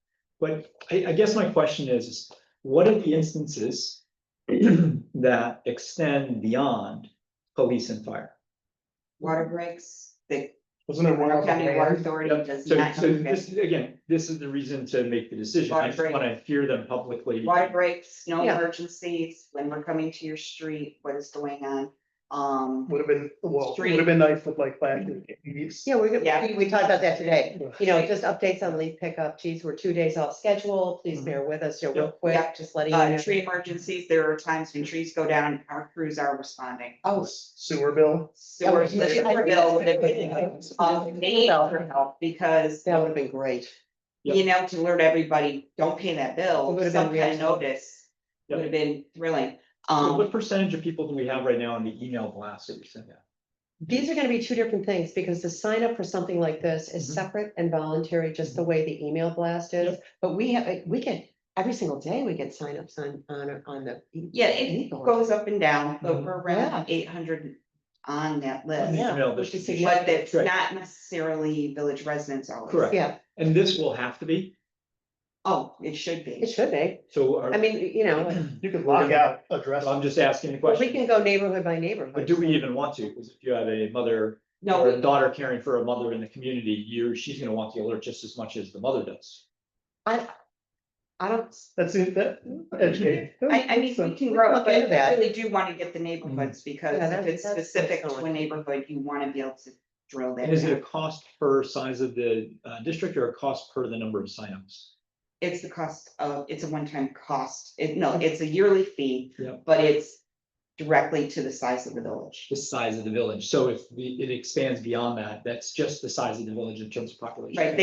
But I guess my question is, what are the instances that extend beyond police and fire? Water breaks, the Wasn't there one? county water out authority Yep. does So, not. so this, again, this is the reason to make the decision, I just wanna hear them publicly. Water breaks, no Yeah. emergencies, when we're coming to your street, what is going on? Would have been, well, Street. would have been nice with like flashing leaves. Yeah, Yeah. we talked about that today. Yeah. Just updates on leaf pickup. Geez, we're 2 days off schedule. Please bear with us, real Yep. quick, Yeah. just letting you know. Tree emergencies, there are times when trees go down, our crews are responding. Oh, Sewer bill. Sewer, Oh, the sewer bill would have been, need for help because, that would have been great. you know, to alert everybody, don't pay that It bill, would have some been kind of real. notice. Yep. Would have been thrilling. So what percentage of people do we have right now on the email blast that we send out? These are gonna be two different things, because the sign up for something like this is Mhm. separate and voluntary, just the way the email blast is. But we get, every single day, we get signups on the. Yeah, it goes up and down, but we're Yeah. around 800 on that On list. the Yeah, email which is distribution. But that's Right. not necessarily village residents always. Correct. Yeah, And this will have to be, Oh, it should be. it should be. so I mean, You could lock out address. I'm just asking the well, we question, can go neighborhood by neighborhood. but do we even want to? Because if you have a mother No, or a daughter caring for a mother in the community, she's gonna want the alert just as much as the mother does. I don't, That's it, that, educate. I mean, we can grow, Look but into I that. really do want to get the neighborhoods because Yeah, if that's- it's that's specific to a excellent. neighborhood, you want to be able to drill that And is it a down. cost per size of the district or a cost per the number of signups? It's the cost of, it's a one-time cost. It's a yearly fee, Yep. but it's directly to the size of the village. The size of the village, so if it expands beyond that, that's just the size of the village in terms of population. Right,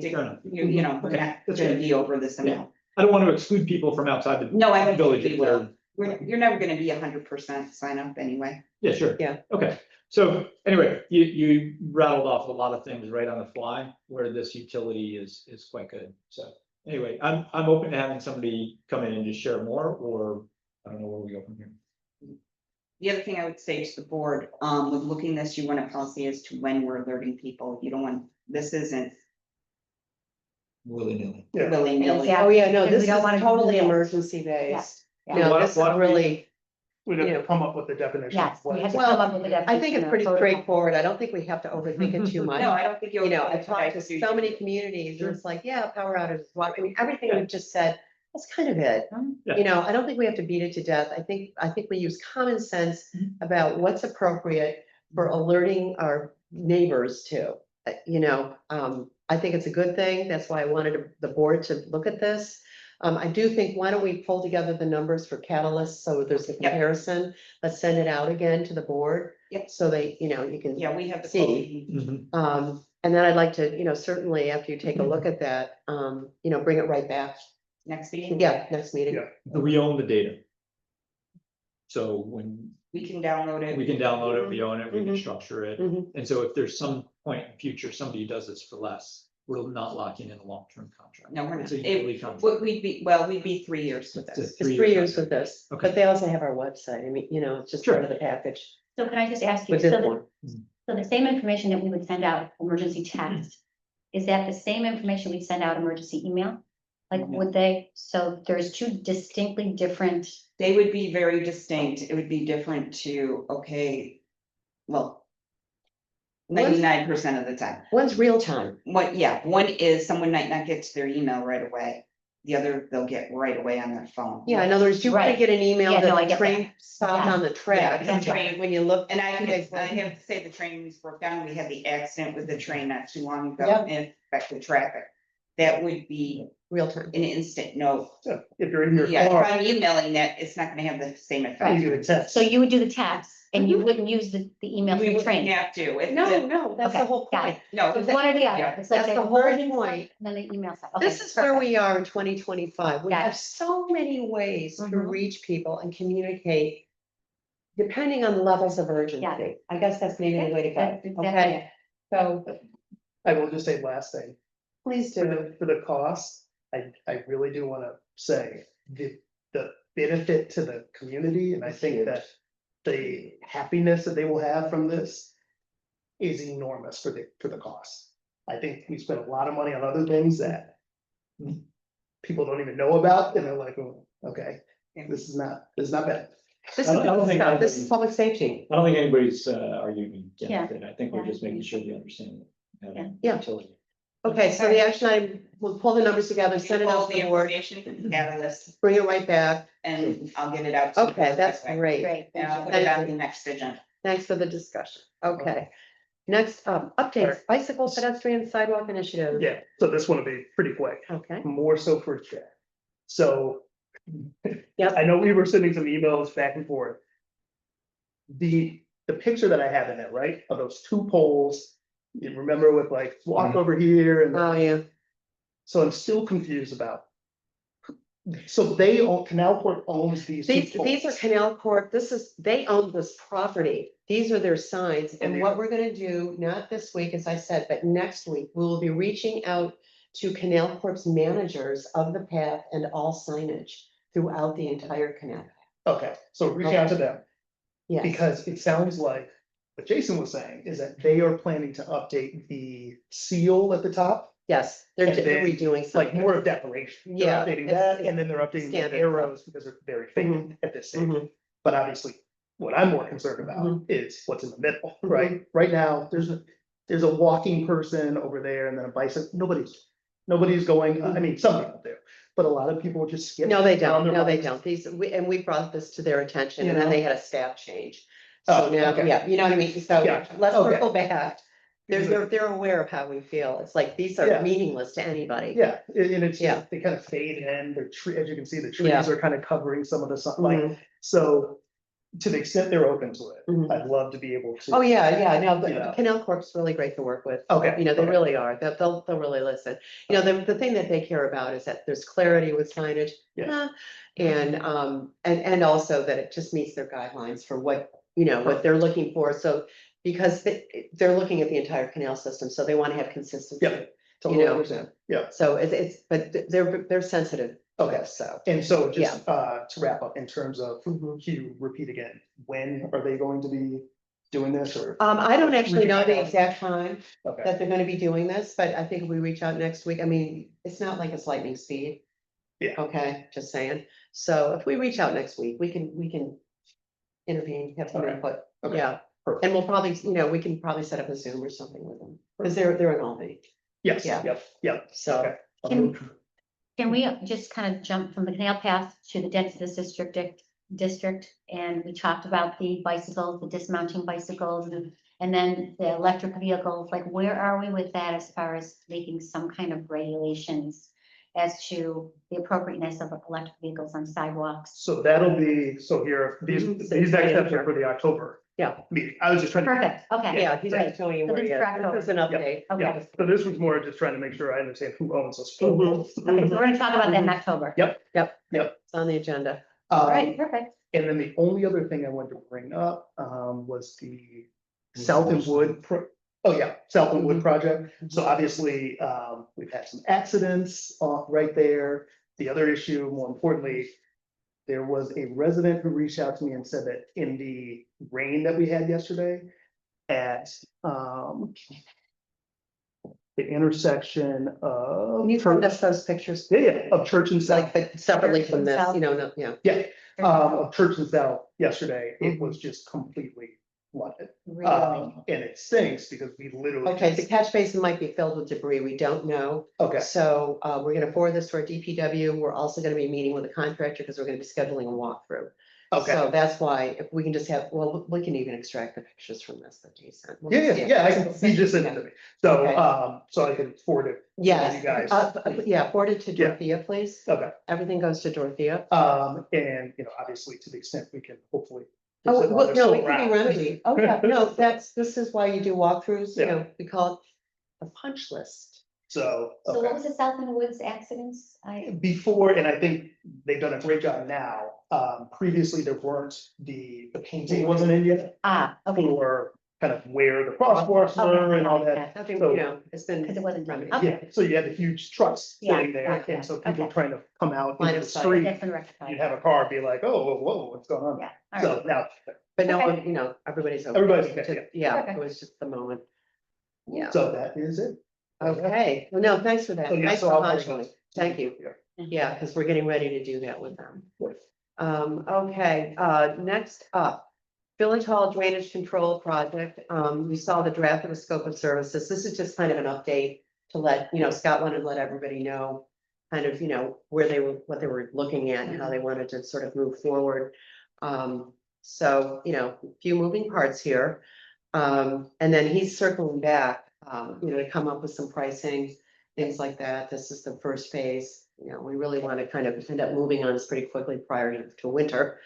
Fair enough. you know, we're Okay, not that's gonna good. be over this Yeah. amount. I don't want to exclude people from outside the No, I don't village. think if we will. they're- You're never gonna be 100% sign up anyway. Yeah, sure. Yeah. Okay, so anyway, you rattled off a lot of things right on the fly, where this utility is quite good, so. Anyway, I'm open to having somebody come in and just share more, or I don't know where we go from here. The other thing I would say to the board, with looking this, you want a policy as to when we're alerting people. You don't want, this isn't Willy-nilly. Yeah. willy-nilly. oh yeah, no, And we this is don't wanna do totally that. emergency based. Yeah. No, Why- this is why don't we- really, We'd have to come up with the definition. of Yes, what we had to it's- come up with a definition. I think it's of pretty protocol. straightforward. I don't think we have to overthink it too much. No, I don't think you'll. You know, I've talked to so many communities, and it's like, yeah, power outages, water, I mean, everything Yeah. we've just said, that's kind of it. Yeah. You know, I don't think we have to beat it to death. I think we use common sense Mhm. about what's appropriate for alerting our neighbors to. I think it's a good thing. That's why I wanted the board to look at this. I do think, why don't we pull together the numbers for Catalyst, so there's a comparison? Let's send it out again to the board. Yep. So they, you can. Yeah, we have the. See. Mhm. And then I'd like to, certainly after you take a look at that, bring it right back. Next meeting. Yeah, next meeting. Yeah. Do we own the data? So when We can download it. we can download it, we own it, we can Mhm. structure it. Mhm. And so if there's some point in the future, somebody does this for less, we're not locking in a long-term contract. No, we're not. It's a It- yearly contract. We'd be 3 years with It's a this. It's 3-year 3 years contract. with this, Okay. but they also have our website. I mean, it's just Sure. part of the package So can I just ask you, with so this the, one. so the same information that we would send out emergency text, is that the same information we send out emergency email? Like, would they, so there's two distinctly different They would be very distinct. It would be different to, okay, well. 99% of the time. One's real time. One is someone might not get to their email right away. The other, they'll get right away on their phone. Yeah, in other words, you might Right. get an email Yeah, no, I that the get train that. stopped Yeah. on the track, Yeah, and that's when you look. And I 2 days have later- to say the train was broke down. We had the accident with the train not too long ago Yep. and affected traffic. That would be Real time. an instant no. So if you're in your Yeah, if car, I'm emailing that, it's not gonna have the same you effect. do a text. So you would do the text and you wouldn't use the email We for wouldn't training? have to. If No, the- no, that's the Okay, whole got point. it. No. It's one or the other. Yeah. It's like That's the the whole emergency point. and then the email stuff. This Okay, is where perfect. we are in 2025. We Got have it. so many ways to Mhm. reach people and communicate. Depending on the levels of urgency. I guess that's maybe the way to That- go. that's Okay, it. so I will just say last thing, please for do. the cost, I really do wanna say the benefit to the community, and I think that the happiness that they will have from this is enormous for the cost. I think we spent a lot of money on other things that people don't even know about, and they're like, oh, okay, this is not bad. This I is don't- I don't good think stuff. This anybody- is public safety. I don't think anybody's arguing Yeah. against it. I think we're Yeah. just making sure we understand. Yeah. Utility. Okay, so the action item, we'll pull the numbers together, send it All out to the the board, information out of this bring it right back. and I'll get it out. to you Okay, that's that way. great. Great. And I'll put Thank it on you. the next agenda. Thanks for the discussion. Okay. Next, updates, bicycle pedestrian sidewalk initiative. Yeah, so this one will be pretty quick, Okay, more so for Chad. So. Yep. I know we were sending some emails back and forth. The picture that I have in it, right, of those two poles, you remember with like walk over here and. oh, yeah. So I'm still confused about. So they own, Canal Corp owns these. two These are poles. Canal Corp, they own this property, these are their signs, And and they- what we're gonna do, not this week, as I said, but next week, we will be reaching out to Canal Corp's managers of the path and all signage throughout the entire canal. Okay, so reach out to them, Yes, because it sounds like what Jason was saying is that they are planning to update the seal at the top. yes, And they're then, redoing Like something. more of decoration. They're Yeah, updating it's- that, and then they're updating the standard. arrows because they're very faint at this stage. Mhm. But obviously, what I'm more concerned about is what's in the middle, right? Right now, there's a walking person over there and then a bicycle, nobody's going, I mean, some people do, but a lot of people just skip. No, they They're on don't, their no, they bikes. don't, we brought this to their attention, You and then know? they had a staff change. Oh, So now, okay. yeah, you know what I mean, so Yeah, let's okay. circle back. Because They're aware of how we feel, it's like, these are Yeah. meaningless to anybody. Yeah, and it's, Yeah. they kind of fade in, the tree, as you can see, the Yeah. trees are kind of covering some of the sunlight, Mhm. so. To the extent they're open to it, Mhm. I'd love to be able to. Oh, yeah, no, the Yeah. Canal Corp's really great to work with. Okay, You know, they okay. really are, they'll really listen. You know, the thing that they care about is that there's clarity with signage. Yeah. And also that it just meets their guidelines for what, you know, what they're looking for, so. Because they're looking at the entire canal system, so they want to have consistency. Yeah, Totally know. understand, yeah, So but they're sensitive. to Okay. this, So. and so just to wrap up, in terms of, Mhm. can you repeat again, when are they going to be doing this, or? I don't actually know the Okay. exact time Okay, that they're gonna be doing this, but I think if we reach out next week, I mean, it's not like it's lightning speed. Yeah. Okay, just saying. So if we reach out next week, we can intervene, have some Okay. input. Okay. Yeah. Perfect. And we'll probably, you know, we can probably set up a Zoom or something with them, because they're in Albany, yes, Yeah. yep, so. okay. Can we just kind of jump from the canal path to the densest district? And we talked about the bicycles, the dismounting bicycles, and then the electric vehicles, like where are we with that as far as making some kind of regulations as to the appropriateness of electric vehicles on sidewalks? So that'll be, so here, these Mhm. next So it's steps right are here. for the October. Yeah. Meeting, I was just trying to. Perfect, okay. Yeah, he's Yeah. just showing you So where he this is. track This is an update. Okay. Yeah, so this was more just trying to make sure I understand who owns those. Mhm. poles. Okay, so we're gonna talk about that in October. Yep, Yep. Yep. It's on the agenda. All right, um, perfect. and then the only other thing I wanted to bring up, was the South and Wood South and Wood project. So obviously, we've had some accidents, right there. The other issue, more importantly, there was a resident who reached out to me and said that in the rain that we had yesterday at, the intersection of. Can you send us those pictures? Yeah, of Church and South. Like, but separately from this, South. you know, no, yeah. Yeah, of Church and South yesterday, it was just completely flooded. Really? And it stinks because we literally. Okay, the just- catch basin might be filled with debris. We don't know. Okay, So we're gonna forward this to our DPW. We're also gonna be meeting with a contractor because we're gonna be scheduling a walkthrough. okay. So that's why if we can just have, well, we can even extract the pictures from this that you sent. We'll Yeah, just- he just sent it to me. So, Okay. So I can forward it. to Yes, You guys. yeah, forward it to Yeah. Dorothea, please. Okay, Everything goes to Dorothea. and, obviously to the extent we can hopefully. Oh, fix it well, while no, they're it still can be around. remedied. Oh, yeah, no, this is why you do walkthroughs, you Yeah. know, we call it the punch list. So, So what okay. was the South in the Woods accidents? Before, and I think they've done a great job now, previously there weren't the painting wasn't in yet. Okay. For kind of where the crosswalks were and all that. Nothing, So- you know, it's been. Because it wasn't done. remedied. Okay. Yeah, so you had the huge trucks Yeah, sitting there, yeah, and so people okay. trying to come out Line into of the sight. street, That's been rectified. you'd have a car be like, oh, whoa, what's going on? Yeah, all So right. now, But no Okay. one, you know, everybody's. okay. Everybody's okay, Yeah, Okay. it was just the moment. Yeah, so that is it. okay, well, no, thanks for that. So, yeah, Thanks so for I'll- mentioning. Thank you. Yeah, because we're getting ready to do that with them. Okay, next up. Village Hall Drainage Control Project. We saw the draft of the scope of services. This is just kind of an update to let, Scott wanted to let everybody know. Kind of, where they were, what they were looking at and how they wanted to sort of move forward. So, a few moving parts here. And then he's circling back, to come up with some pricing, things like that. This is the first phase. We really want to kind of end up moving on this pretty quickly prior to winter.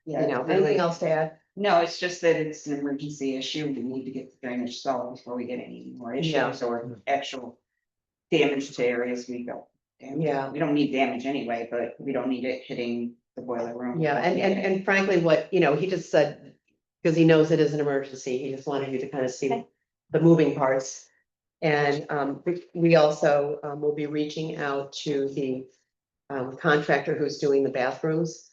Anything else to add? No, it's just that it's an emergency issue. We need to get the drainage solved before we get any more Yeah. issues or actual damage to areas we don't. Yeah. We don't need damage anyway, but we don't need it hitting the boiler room. Yeah, and frankly, what, he just said, because he knows it is an emergency, he just wanted you to kind of see Okay. the moving parts. And we also will be reaching out to the contractor who's doing the bathrooms.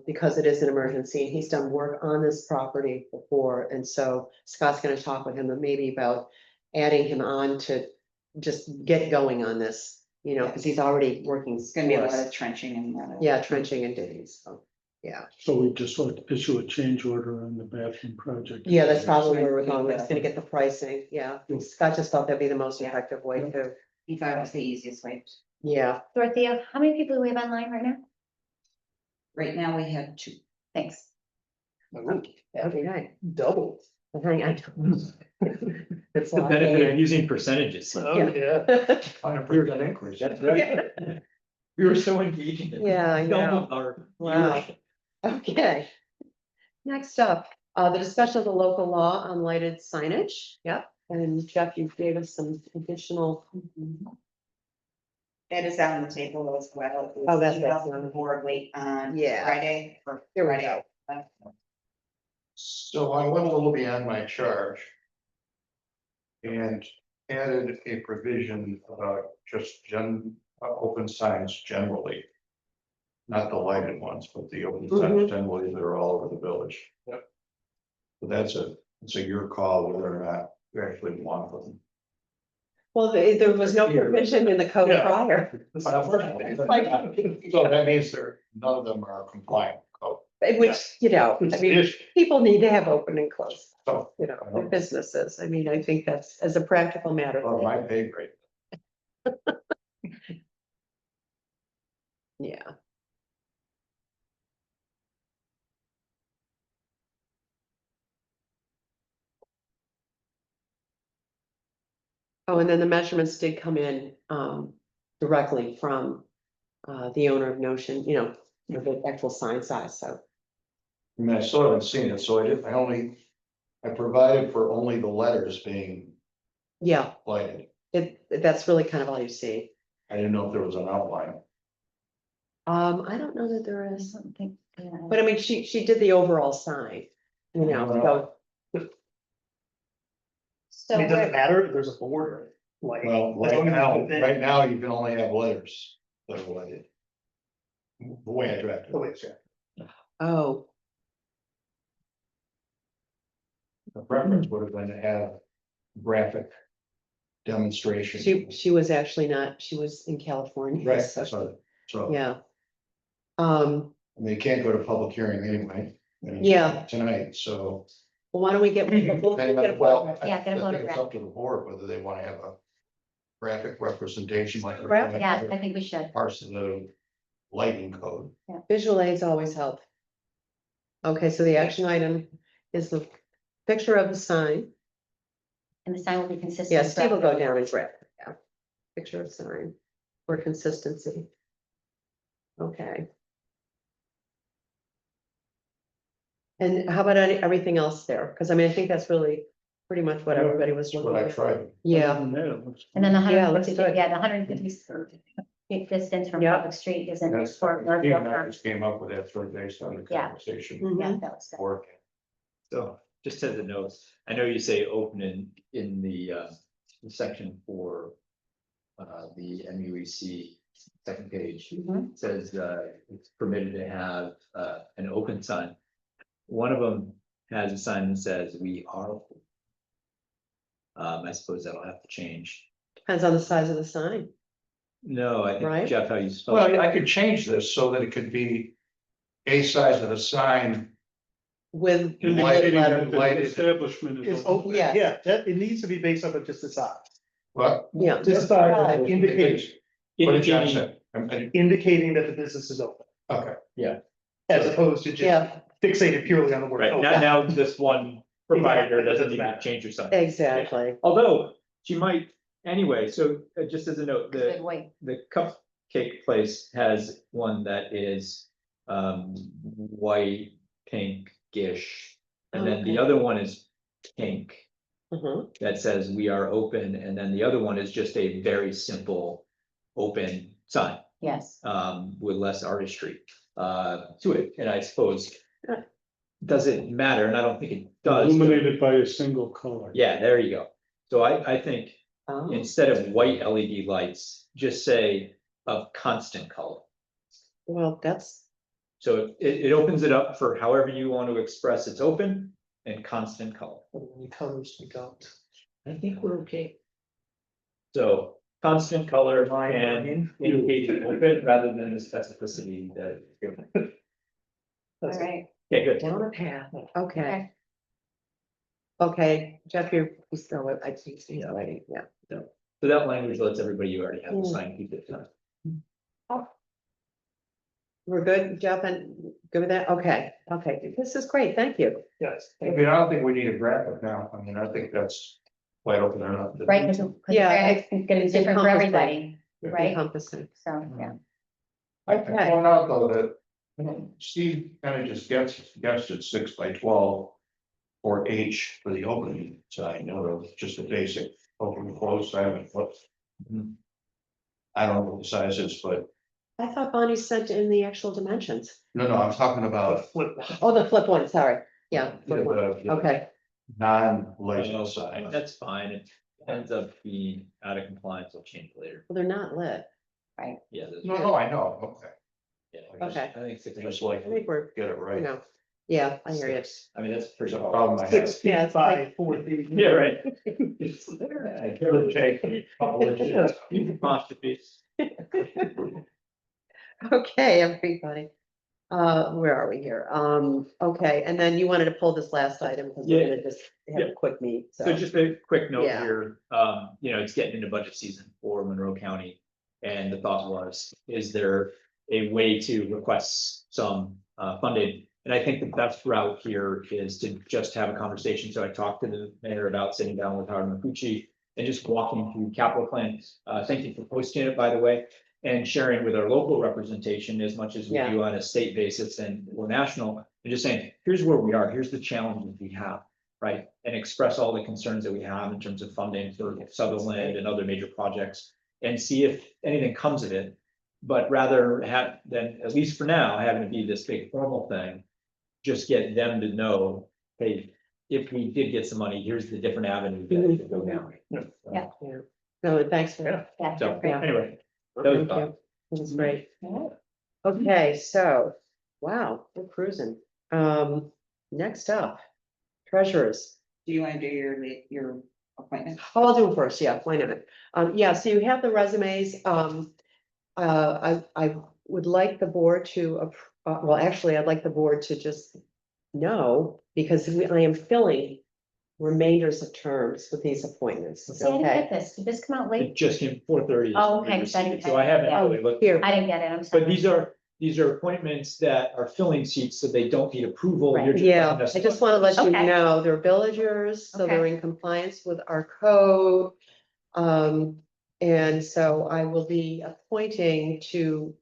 Because it is an emergency, he's done work on this property before, and so Scott's gonna talk with him maybe about adding him on to just get going on this, because he's already working. It's gonna be a for lot us. of trenching and. Yeah, trenching and digging, so, yeah. So we just want to issue a change order on the bathroom project. Yeah, that's probably where we're going. We're just gonna get the pricing, yeah. Scott just thought that'd be the most effective way to, He thought it was the easiest way. yeah. Dorothea, how many people do we have online right now? Right now, we have 2. Thanks. Every night. Double. Hang on. It's the benefit of using percentages. Oh, yeah. We're gonna increase. That's right. We were so engaging. Yeah, I know. Doubled our Wow. viewership. Okay. Next up, the discussion of the local law on lighted signage. Yep. And Jeff, you gave us some additional. That is on the table as well. Oh, that's It's right. on the board late on Yeah. Friday or Here we Friday. So I went a little beyond my charge. And added a provision about just open signs generally. Not the lighted ones, but the open signs generally that are all over the village. Yep. But it's a your call whether or not you actually want them. Well, there was no provision in the code Yeah. prior, So that means none of them are compliant with code. which, It's I the mean, issue. people need to have open and closed, So, their businesses. I mean, I think that's as a practical matter. or my pay grade. Yeah. Oh, and then the measurements did come in directly from the owner of Notion, the actual sign size, so. I mean, I still haven't seen it, so I provided for only the letters being Yeah, lighted. that's really kind of all you see. I didn't know if there was an outline. I don't know that there I is, don't think. but I mean, she did the overall sign, so. So I mean, it doesn't we're, matter, if there's a border, like. Well, as long as it's within right now, you can only have letters that are lighted. The way I drafted The it. way it's drafted. Oh, The preference would have been to have graphic demonstration. She was actually not, she was in California. Right, so- so, Yeah. I mean, you can't go to public hearing anyway. Yeah. Tonight, so. Well, why don't we get? we'll Depending get on- a- Well, Yeah, I get a think photograph. it's up to the board whether they want to have a graphic representation like. Graphic, Yeah, I think we should. Parts of the lighting code. Visual aids always help. Okay, so the action item is the picture of the sign. And the sign will be consistent. Yeah, Steve will go throughout the- down and grab, yeah. Picture of sign for consistency. Okay. And how about everything else there? Because I mean, I think that's really pretty much what everybody was That's looking what I at. tried. Yeah, Other than that, it looks And then the Yeah, hundred looks fifty, good. yeah, the 150 feet distance from Yeah. public street isn't. That's, for Steve and I Northfield. just came up with that sort of based on the Yeah. conversation. Mhm. Yeah, that was good. Work. So just as a note, I know you say open in the section for the MUEC second page. Mhm. It says it's permitted to have an open sign. One of them has a sign that says we are open. I suppose that'll have to change. depends on the size of the sign, No, I Right. think Jeff, how you spell Well, it. I could change this so that it could be a size of the sign. with the indicating letter. that the Lighted. establishment Is is open, open. Yeah. yeah, that, it needs to be based off of just the size. What? Yeah. Just size Right. indicates, What did John Indicating- say? I'm- indicating that the business is open, Okay, as opposed to just Yeah, fixated purely on the word. Right, open. now this one provider Yeah, doesn't doesn't even matter. change your sign. exactly. Although she might, anyway, so just as a note, Good way. the cupcake place has one that is white, pinkish. And then the Okay. other one is pink Mhm. that says we are open, and then the other one is just a very simple open sign Yes. with less artistry to it, and I suppose. Yeah. Does it matter? And I don't think it does. but- Illuminated by a single color. Yeah, there you go. So I think Oh, instead of white LED lights, just say of constant color. well, that's, So it opens it up for however you want to express it's open and constant color. Any colors we don't. I think we're okay. So constant color and indicating open rather than the specificity that. it's given. All right. Okay, good. down a path, okay. Okay, Jeff, you still, I see, you already, yeah. So that language lets everybody you already have the Mm. sign keep it. We're good, Jeff, and good with that? Okay, okay, this is great, thank you. Yes. I mean, I don't think we need a graphic now. I mean, I think that's quite open enough. Right, because Yeah, it's gonna be different for encompassing. everybody, right? Encompassing. So, yeah. I Okay. point out though that, Steve kind of just guessed at 6 by 12. Or H for the opening sign, you know, just a basic open and close sign, what? Mhm. I don't know what the size is, but I thought Bonnie sent in the actual dimensions. no, I'm talking about. Flip. Oh, the flip one, sorry, yeah. the- flip one. the Okay, Non-laser sign. That's fine. It ends up being out of compliance. We'll change later. well, they're not lit, Yeah. that's- No, I know, okay, yeah, Okay. I think six. just like, I think we're, get it you right. know, yeah, I hear you. I mean, that's pretty. There's a problem I have. 6 feet Yeah, it's by like- 4 feet. Yeah, right. I give or take a couple inches. Masterpiece. Okay, everybody. Where are we here? Okay, and then you wanted to pull this last item because we're Yeah. gonna just have a quick meet, So so. just a quick note Yeah. here, it's getting into budget season for Monroe County. And the thought was, is there a way to request some funding? And I think the best route here is to just have a conversation. So I talked to the mayor about sitting down with Howard Mafucci and just walking through capital plans. Thank you for posting it, by the way, and sharing with our local representation as much as we Yeah. do on a state basis and or national. And just saying, here's where we are, here's the challenges we have, right? And express all the concerns that we have in terms of funding for Sutherland and other major projects. And see if anything comes of it, but rather have than, at least for now, having to be this big formal thing. Just get them to know, hey, if we did get some money, here's the different avenues that we could go down. Yeah. Yeah, no, thanks for. Yeah. Yeah, So, great. anyway, that was Thank fun. you. This is great. Yeah. Okay, so, wow, we're cruising. Next up, treasurers. Do you want to do your appointment? Oh, I'll do them first, yeah, why not? Yeah, so you have the resumes, I would like the board to, well, actually, I'd like the board to just know, because I am filling remainders of terms with these appointments, See, I didn't okay? get this. Did this come out It late? just came 4:30. Oh, okay, so I didn't- So I haven't yeah. really looked. Here, I didn't get it, I'm sorry. But these are appointments that are filling seats, so they don't need approval. Right. You're just yeah, letting us I just know. want to let you Okay. know, they're villagers, so they're in compliance with our code. And so I will be appointing to,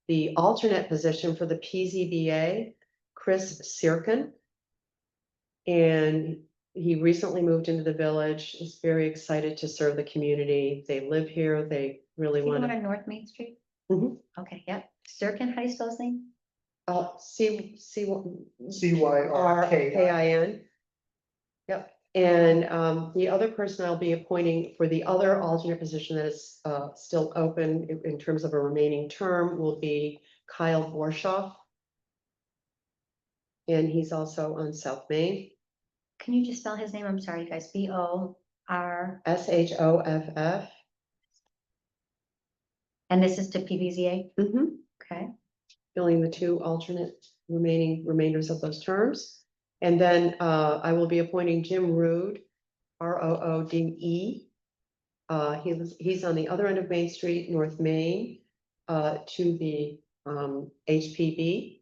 the alternate position for the PZBA, Chris Sirkin. And he recently moved into the village, is very excited to serve the community. They live here, they really You want want to. on North Main Street? Mhm. Okay, yep. Sirkin, how do you spell his name? CYRKIN. Yep, and the other person I'll be appointing for the other alternate position that is still open in terms of a remaining term will be Kyle Borshoff. And he's also on South Main, Can you just spell his name? I'm sorry, you guys. B-O-R, SHOFF. and this is to PVZA? Okay. Filling the two alternate remainders of those terms. And then I will be appointing Jim Roode, Roode. He's on the other end of Main Street, North Main, to the HPB.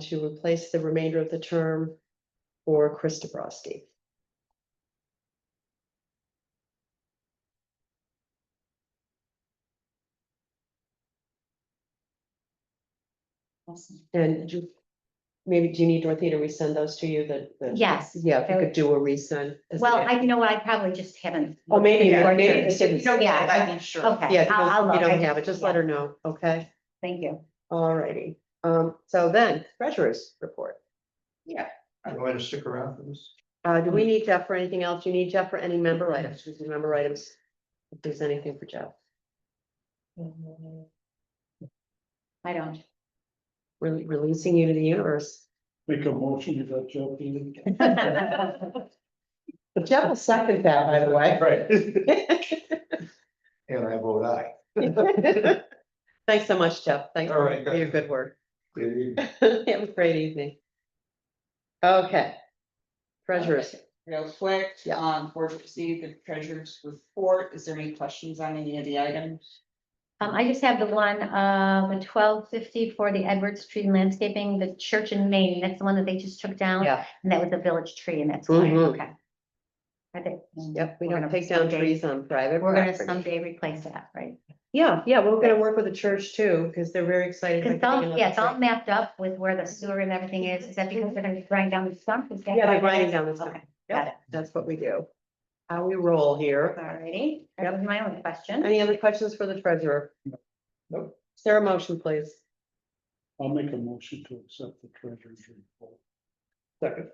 To replace the remainder of the term for Chris Dabrowski. Awesome. And maybe, do you need Dorothy to resend those to you, Yes. Yeah, if you could do a resend. Well, you know what, I probably just haven't. Oh, maybe, looked at it. maybe it's different. Yeah. I'm sure. Okay. Yeah, I'll if you look. don't have it, just let her know, okay? Thank you. Alrighty, so then treasurer's report. Yeah. I'm going to stick around for this. Do we need Jeff for anything else? Do you need Jeff for any member items? Member items? If there's anything for Jeff. I don't. Releasing you to the universe. Make a motion that Joe. Jeff will second that, by the way. Right. And I vote aye. Thanks so much, Jeff. Thanks All right, for your good work. Good evening. Have a great evening. Okay. Treasurers. Real quick, Yeah. board received the treasurer's report. Is there any questions on any of the items? I just have the one, the 1250 for the Edwards Tree Landscaping, the church in Maine. That's the one that they just took down. Yeah. And that was a village tree and that's why, Mhm. okay. I think. Yep, we we're don't gonna take down someday- trees on private We're gonna property. someday replace that, right? Yeah, we're gonna work with the church too, because they're very excited. Because about getting yeah, it's all another mapped up with where the sewer and everything is. Is that because they're gonna grind down the stump? Is that tree. Yeah, why they're that grinding is? down the stump. Okay, Yep, got it. that's what we do. How we roll here. Alrighty, that was my only question. Any other questions for the treasurer? Nope. Is there a motion, please? I'll make a motion to accept the treasurer's report. Second.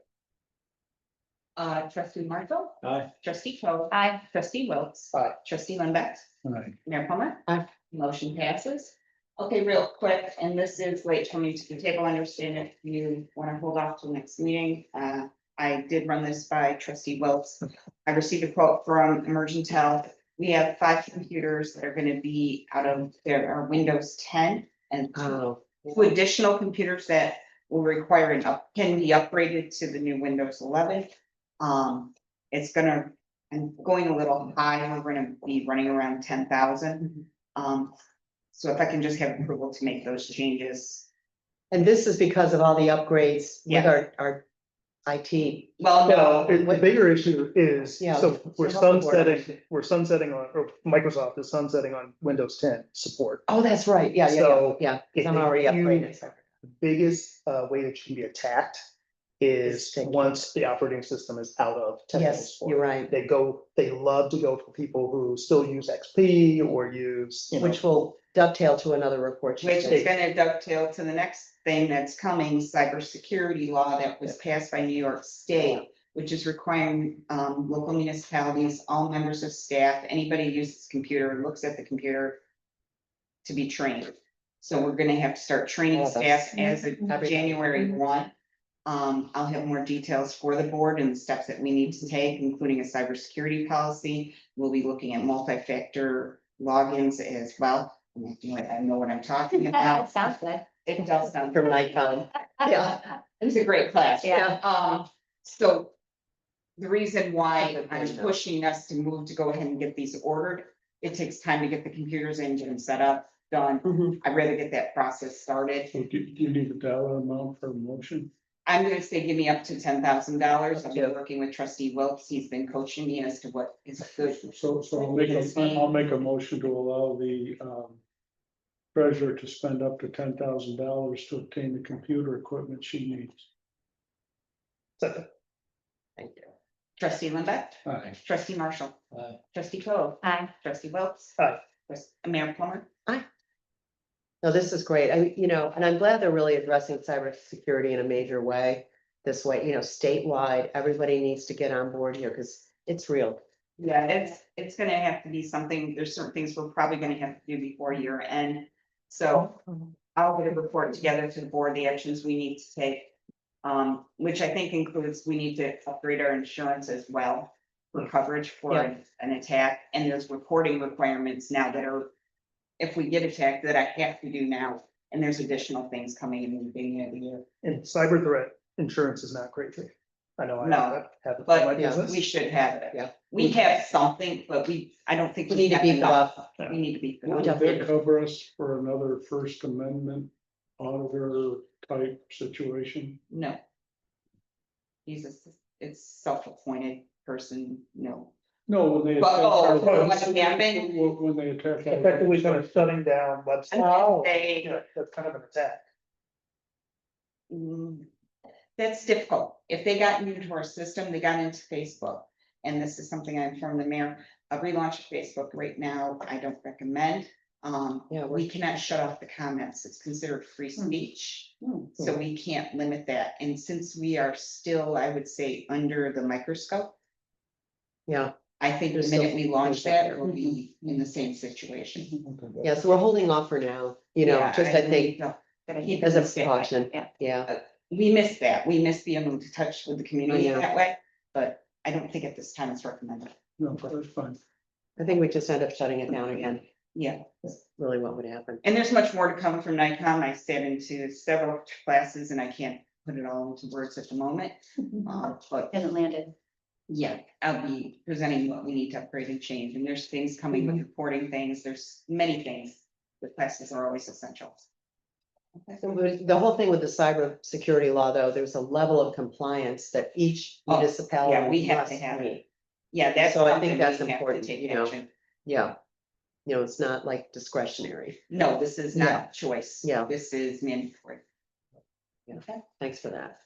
Trustee Marshall, Aye. trustee Coe, Aye. trustee Wilkes. Aye. Trustee Lindbeck, Aye. Mayor Plummer. Aye. Motion passes. Okay, real quick, and this is late coming to the table. I understand if you want to hold off till next meeting. I did run this by trustee Wilkes. I received a quote from Emergentel. We have 5 computers that are going to be out of our Windows 10 and Oh. 2 additional computers that will require can be upgraded to the new Windows 11. It's gonna, I'm going a little high, we're gonna be running around 10,000. So if I can just have approval to make those changes. And this is because of all the upgrades with Yes. our IT. Well, No, no, the bigger issue is, Yeah. so we're Help the board. sunsetting on, or Microsoft is sunsetting on Windows 10 support. Oh, that's right. Yeah, So, because I'm if already you- upgraded. so. The biggest way that you can be attacked is Thank you. once the operating system is out of technical Yes, support. you're right. They love to go for people who still use XP or use, Which will dovetail to another report. you which said. is gonna dovetail to the next thing that's coming, cybersecurity law that was passed by New York State, which is requiring local municipalities, all members of staff, anybody who uses computer, looks at the computer to be trained. So we're gonna have to start training Yeah, that's- staff as of Everybody. January 1. I'll have more details for the board and the steps that we need to take, including a cybersecurity policy. We'll be looking at multi-factor logins as well. I know what I'm talking That about. sounds good. It does sound From Nikon. yeah, it was a great class. Yeah. So the reason why I'm pushing us to move to go ahead and get these ordered, it takes time to get the computers in, get them set up, done. Mhm. I'd rather get that process started. So do you need a dollar amount for a motion? I'm gonna say give me up to $10,000. I've Yeah. been working with trustee Wilkes. He's been coaching me as to what is good. So I'll make a motion to allow the treasurer to spend up to $10,000 to obtain the computer equipment she needs. Second. Thank you. Trustee Limbeck, Aye. trustee Marshall, Aye. trustee Cove, Aye. trustee Wilkes. Aye. Mayor Plummer. No, this is great. And I'm glad they're really addressing cybersecurity in a major way. This way, statewide, everybody needs to get on board here because it's real. Yeah, it's gonna have to be something, there's certain things we're probably gonna have to do before year end. So I'll get a report together to the board, the actions we need to take. Which I think includes, we need to upgrade our insurance as well for coverage for Yeah. an attack. And there's reporting requirements now that are, if we get attacked, that I have to do now. And there's additional things coming in the beginning of the year. And cyber threat insurance is not great. I know I No, have it for but my yeah, business. We should have it. Yeah. We have something, but I don't think. We need to have beef it enough. up. We need to beef it We up. Would definitely- that cover us for another First Amendment auditor type situation? No. It's self-appointed person, no. No, when they. But, oh, attack- what happened? When they attack. Effectively kind of shutting down websites. Oh. They, Yeah, that's kind of an attack. mm, that's difficult. If they got into our system, they got into Facebook. And this is something I informed the mayor, a relaunch of Facebook right now, I don't recommend. Yeah, We cannot shut off the comments. It's considered free speech. Hmm. So we can't limit that. And since we are still, I would say, under the microscope, Yeah, I think the There's minute still we launch things out that, there. we'll be in the same situation. yeah, so we're holding off for now, Yeah, just I think no, as a precaution, Yeah. yeah. we miss that. We miss being able to touch with the community I know. that way, but I don't think at this time it's recommended. No, that's fine. I think we just end up shutting it down again, Yeah, that's really what would happen. and there's much more to come from NICOM. I sat into several classes and I can't put it all into words at the moment. But Hasn't landed. yeah, I'll be presenting what we need to upgrade and change, and there's things coming with reporting things, there's many things. The classes are always essential. So the whole thing with the cybersecurity law, though, there's a level of compliance that each Oh, municipality. yeah, we have to must have it. meet. Yeah, that's. So I something think that's we have to important, take you know. action. Yeah. It's not like discretionary. No, this is Yeah. not choice. Yeah. This is mandatory. Yeah. Okay. Thanks for that.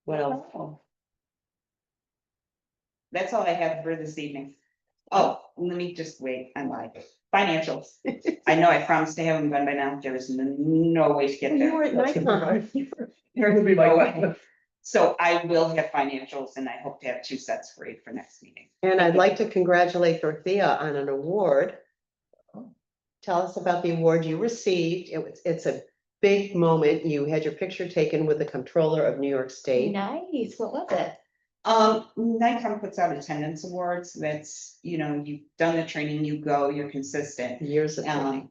What else? That's all I have for this evening. Oh, let me just wait, I'm like, financials. I know I promised to have them done by now, there is no way to get You there. were at Nikon. There's Would be my no question. way. So I will have financials and I hope to have 2 sets for you for next meeting. And I'd like to congratulate Dorothea on an award. Tell us about the award you received. It's a big moment. You had your picture taken with the comptroller of New York State. Nice, what was it? Nikon puts out attendance awards, that's, you've done the training, you go, you're consistent. Years of training.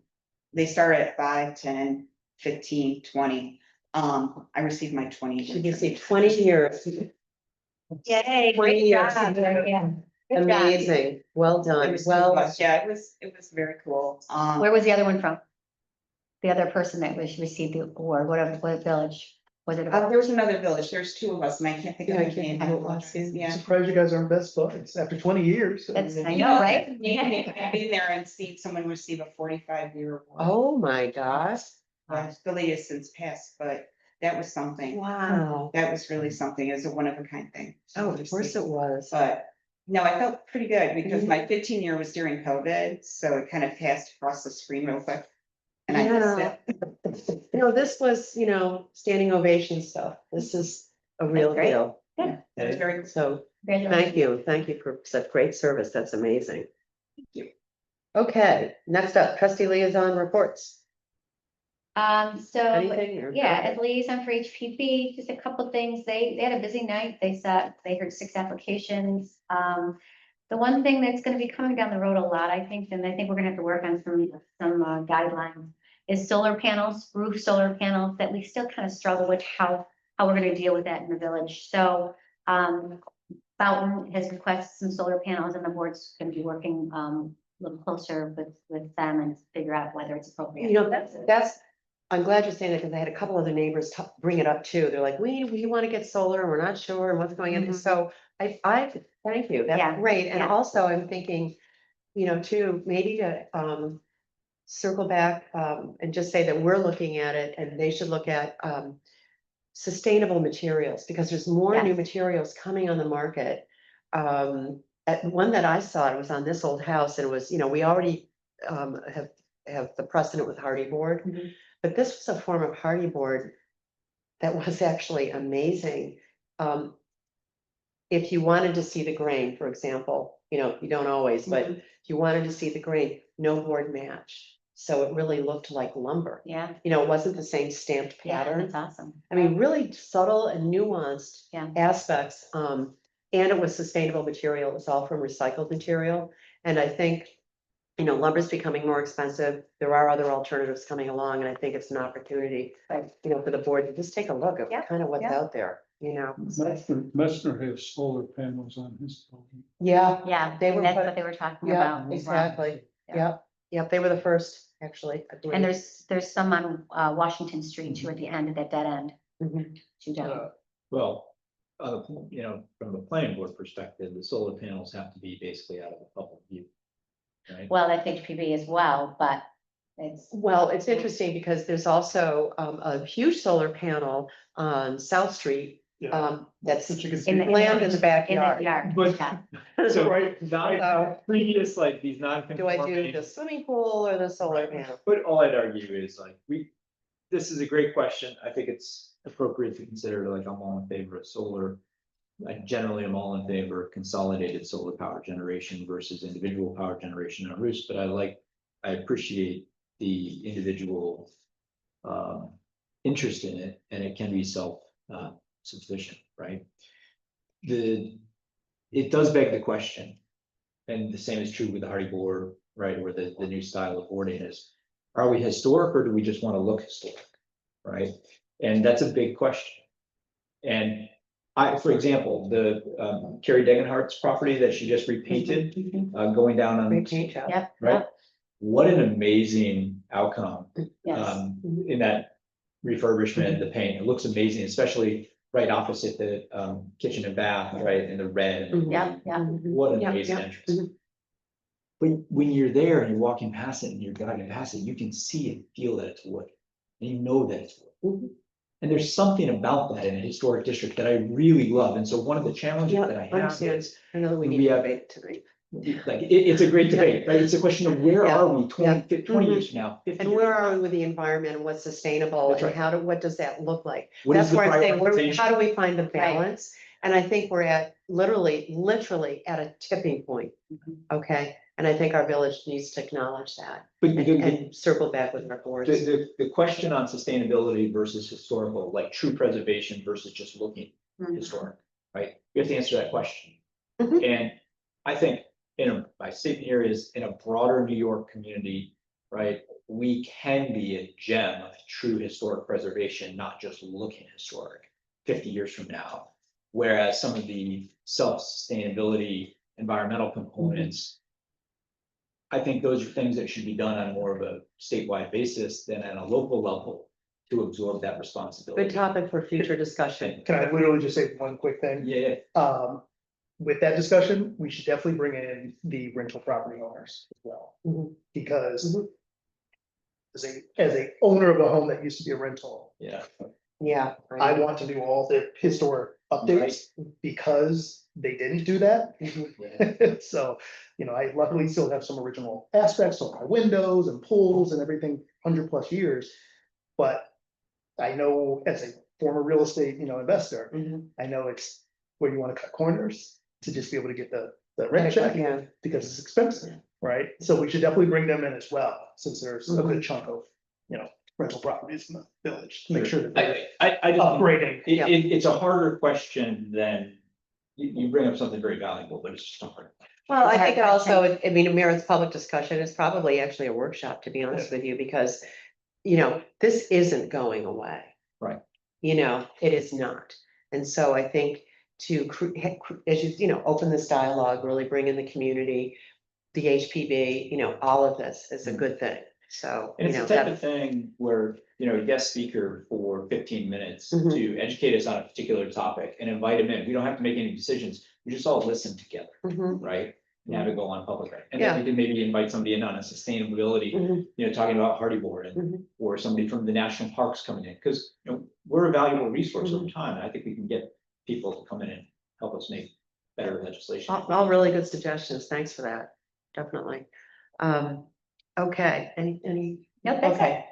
They start at 5, 10, 15, 20. I received my 20. She received 20 years. Yay, 20 years. Yeah. Good job. Amazing. Well It done. was Well, yeah, it was very cool. Where was the other one from? The other person that was received the award, what village was it about? There was another village, there's 2 of us, and I can't think of Yeah, I the can't name. think of it last year. I'm Yeah. surprised you guys aren't best buds after 20 years. That's, I You know, know, right? I've been there and seen someone receive a 45-year award. oh my gosh. The lady has since passed, but that was something. Wow. That was really something. It was a one of a kind thing. Oh, of course it was. But no, I felt pretty good because my 15-year was during COVID, so it kind of passed across the screen real quick. And I Yeah. missed it. This was, standing ovation stuff. This is a real great. deal. It was very cool. So Congratulations. thank you. Thank you for such great service. That's amazing. you. Okay, next up, trustee liaison reports. So, Anything or? yeah, as liaison for HPP, just a couple things. They had a busy night. They heard 6 applications. The one thing that's gonna be coming down the road a lot, I think, and I think we're gonna have to work on some guidelines, is solar panels, roof solar panels, that we still kind of struggle with how we're gonna deal with that in the village. So, Fountain has requested some solar panels, and the board's gonna be working, a little closer with them and figure out whether it's appropriate. You know, that's, I'm glad you're saying that, because I had a couple other neighbors bring it up too. They're like, we want to get solar, and we're not sure and what's going on. Mhm. So thank you. Yeah, That's great. And yeah. also I'm thinking, too, maybe to circle back and just say that we're looking at it and they should look at sustainable materials, because there's more new Yes. materials coming on the market. At one that I saw, it was on this old house, and it was, we already have the precedent with hardy board. Mhm. But this was a form of hardy board that was actually amazing. If you wanted to see the grain, for example, you don't always, but Mhm. if you wanted to see the grain, no board match. So it really looked like lumber. Yeah, It wasn't the same stamped yeah, pattern. that's awesome. I mean, really subtle and nuanced Yeah. aspects. And it was sustainable material. It was all from recycled material. And I think, lumber's becoming more expensive. There are other alternatives coming along, and I think it's an opportunity, for the board to just take a look at Yeah, kind of what's yeah. out there, Messner has solar panels on his building. Yeah, Yeah, They were and that's put- what they were talking yeah, about. exactly. Yeah. Yep, they were the first, actually. I believe. And there's some on Washington Street too, at the end of that dead end. Mhm. Two down. Well, from the planning board perspective, the solar panels have to be basically out of the public view. Right? Well, that's HPV as well, but it's, Well, it's interesting because there's also a huge solar panel on South Street. That's Which you can in the. land in the in the backyard. yard. But- Yeah. So, Right. previous, like, these Do I do non-conforming, the swimming pool or the solar panel? but all I'd argue is like, this is a great question. I think it's appropriate to consider, like, I'm all in favor of solar. I generally am all in favor of consolidated solar power generation versus individual power generation on roofs, but I appreciate the individual interest in it, and it can be sufficient, right? It does beg the question, and the same is true with the hardy board, right, or the new style of boarding is, are we historic or do we just want to look historic, right? And that's a big question. And for example, the Carrie Degenhardt's property that she just repainted, going down on. Great paint job. Yep. Right? What an amazing outcome, Yes. in that refurbishment, the paint, it looks amazing, especially right opposite the, kitchen and bath, right, in the red. and the Mhm. Yeah, yeah. What an Yeah, amazing yeah. entrance. But when you're there and you're walking past it and you're driving past it, you can see and feel that it's wood. And you know that it's wood. Mhm. And there's something about that in a historic district that I really love. And so one of the challenges Yeah, that I have understand. is, I know that we we need to have- debate it tonight. like, it's a great debate, right? It's a question of where Yeah, are we 20 yeah. 20 Mhm. years from now? 50 And years where from are now? we with the environment and what's sustainable That's and right. what does that look like? What is That's the where I'm saying, prioritization? how do we find the balance? And I think we're at literally at a tipping point. Okay, and I think our village needs to acknowledge that But and circle back with our boards. the question on sustainability versus historical, like true preservation versus just looking Mhm. historic, right? We have to answer that question. Mhm. And I think my statement here is in a broader New York community, right? We can be a gem of true historic preservation, not just looking historic 50 years from now. Whereas some of the self-sustainability environmental components, I think those are things that should be done on more of a statewide basis than at a local level to absorb that responsibility. Good topic for future discussion. Can I literally just say one quick thing? Yeah, With that discussion, we should definitely bring in the rental property owners as well. Mhm. Because Mhm. as a owner of a home that used to be a rental, yeah. Yeah. I want to do all the historic updates because they didn't do that. Yeah. So, I luckily still have some original aspects of my windows and pools and everything 100+ years. But I know as a former real estate, investor, Mhm. I know it's where you want to cut corners to just be able to get the rent check Yeah. because it's expensive, right? So we should definitely bring them in as well, since there's a good chunk of, rental properties in the village, to make sure that they're I just, upgrading. it's a harder question than, you bring up something very valuable, but it's just a hard. Well, I think it also, I mean, it merits public discussion. It's probably actually a workshop, to be honest with you, because, this isn't going away. Right. It is not. And so I think to, as open this dialogue, really bring in the community, the HPB, all of this is a good thing. So, And it's the type of thing where, a guest speaker for 15 minutes to educate us on a particular topic and invite them in. We don't have to make any decisions. We just all listen together, right? And have it go on public. And then we can maybe invite somebody in on a sustainability, talking about Hardy Board and, or somebody from the national parks coming in, because, we're a valuable resource over time. And I think we can get people to come in and help us make better legislation. all really good suggestions. Thanks for that. Definitely. Okay, any? Nope, that's it. Okay.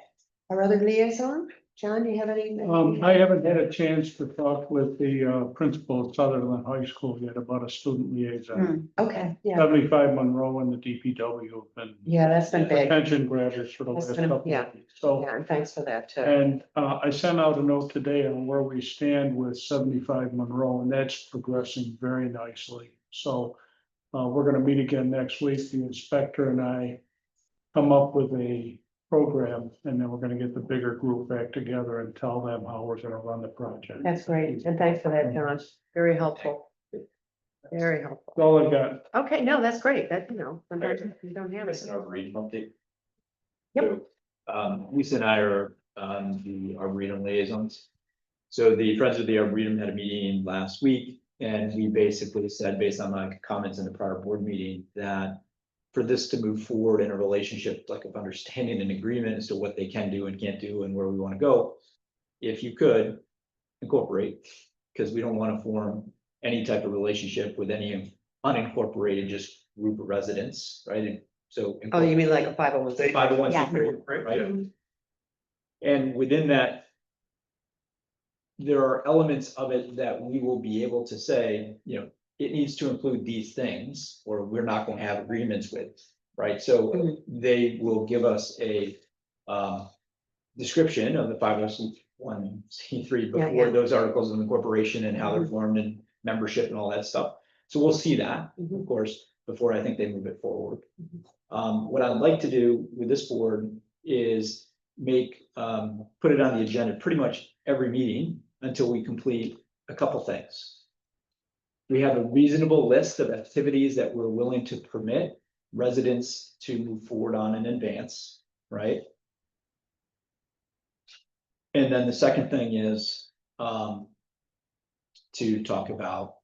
Our other liaison, John, do you have any? I haven't had a chance to talk with the principal of Sutherland High School yet about a student liaison. Okay, yeah, 75 Monroe and the DPW have been yeah, that's been big. attention grabbers for the That's last been a- couple yeah. of weeks. So, Yeah, and thanks for that too. and I sent out a note today on where we stand with 75 Monroe, and that's progressing very nicely. So we're gonna meet again next week. The inspector and I come up with a program, and then we're gonna get the bigger group back together and tell them how we're gonna run the project. That's great. And thanks for that, John. Very helpful. Very helpful. That's all I got. Okay, no, that's great. That, sometimes you don't have Yes, it. an arboretum update. Yep. So, Lisa and I are the arboretum liaisons. So the Friends of the Arboretum had a meeting last week, and we basically said, based on my comments in the prior board meeting, that for this to move forward in a relationship, like of understanding and agreement as to what they can do and can't do and where we want to go, if you could incorporate, because we don't want to form any type of relationship with any unincorporated just group of residents, right? And so. Oh, you mean like a 501c? 501c3, right? And within that, there are elements of it that we will be able to say, it needs to include these things, or we're not going to have agreements with, right? So they will give us a description of the 501c3 Yeah, before yeah. those articles of incorporation and how they're formed and membership and all that stuff. So we'll see that, of course, before I think they move it forward. What I'd like to do with this board is put it on the agenda pretty much every meeting until we complete a couple things. We have a reasonable list of activities that we're willing to permit residents to move forward on in advance, right? And then the second thing is to talk about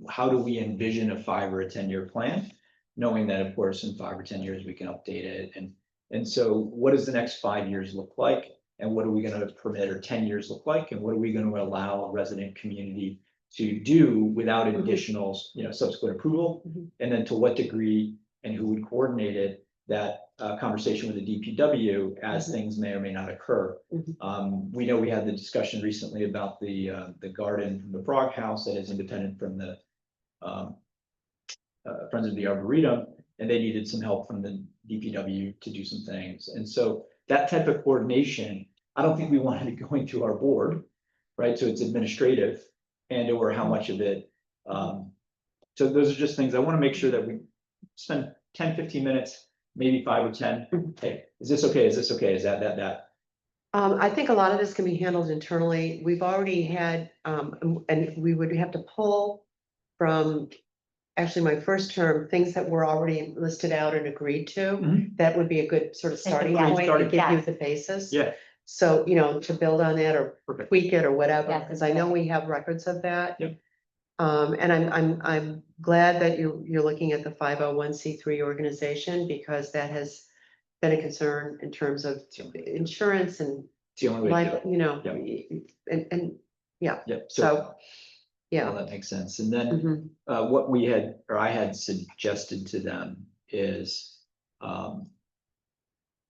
how do we envision a 5 or a 10-year plan, knowing that, of course, in 5 or 10 years we can update it. And so what does the next 5 years look like? And what are we going to permit, or 10 years look like? And what are we going to allow a resident community to do without additional, subsequent approval? And then to what degree and who would coordinate it, that conversation with the DPW as things may or may not occur. We know we had the discussion recently about the garden from the Frog House that is independent from the Friends of the Arboretum, and they needed some help from the DPW to do some things. And so that type of coordination, I don't think we wanted it going to our board, right? So it's administrative and or how much of it. So those are just things I want to make sure that we spend 10, 15 minutes, maybe 5 or 10. Hey, is this okay? Is this okay? Is that? I think a lot of this can be handled internally. We've already had, and we would have to pull from, actually, my first term, things that were already listed out and agreed to. That would be a good sort of starting Yeah, point starting to give you point. the basis. Yeah. So, to build on that or Perfect. tweak it or whatever, Yes, because I know we have records of that. Yep. And I'm glad that you're looking at the 501c3 organization, because that has been a concern in terms of insurance and It's the only way to like, do it. and yeah, Yeah. so, yeah. Well, that makes sense. And then Mhm. what I had suggested to them is,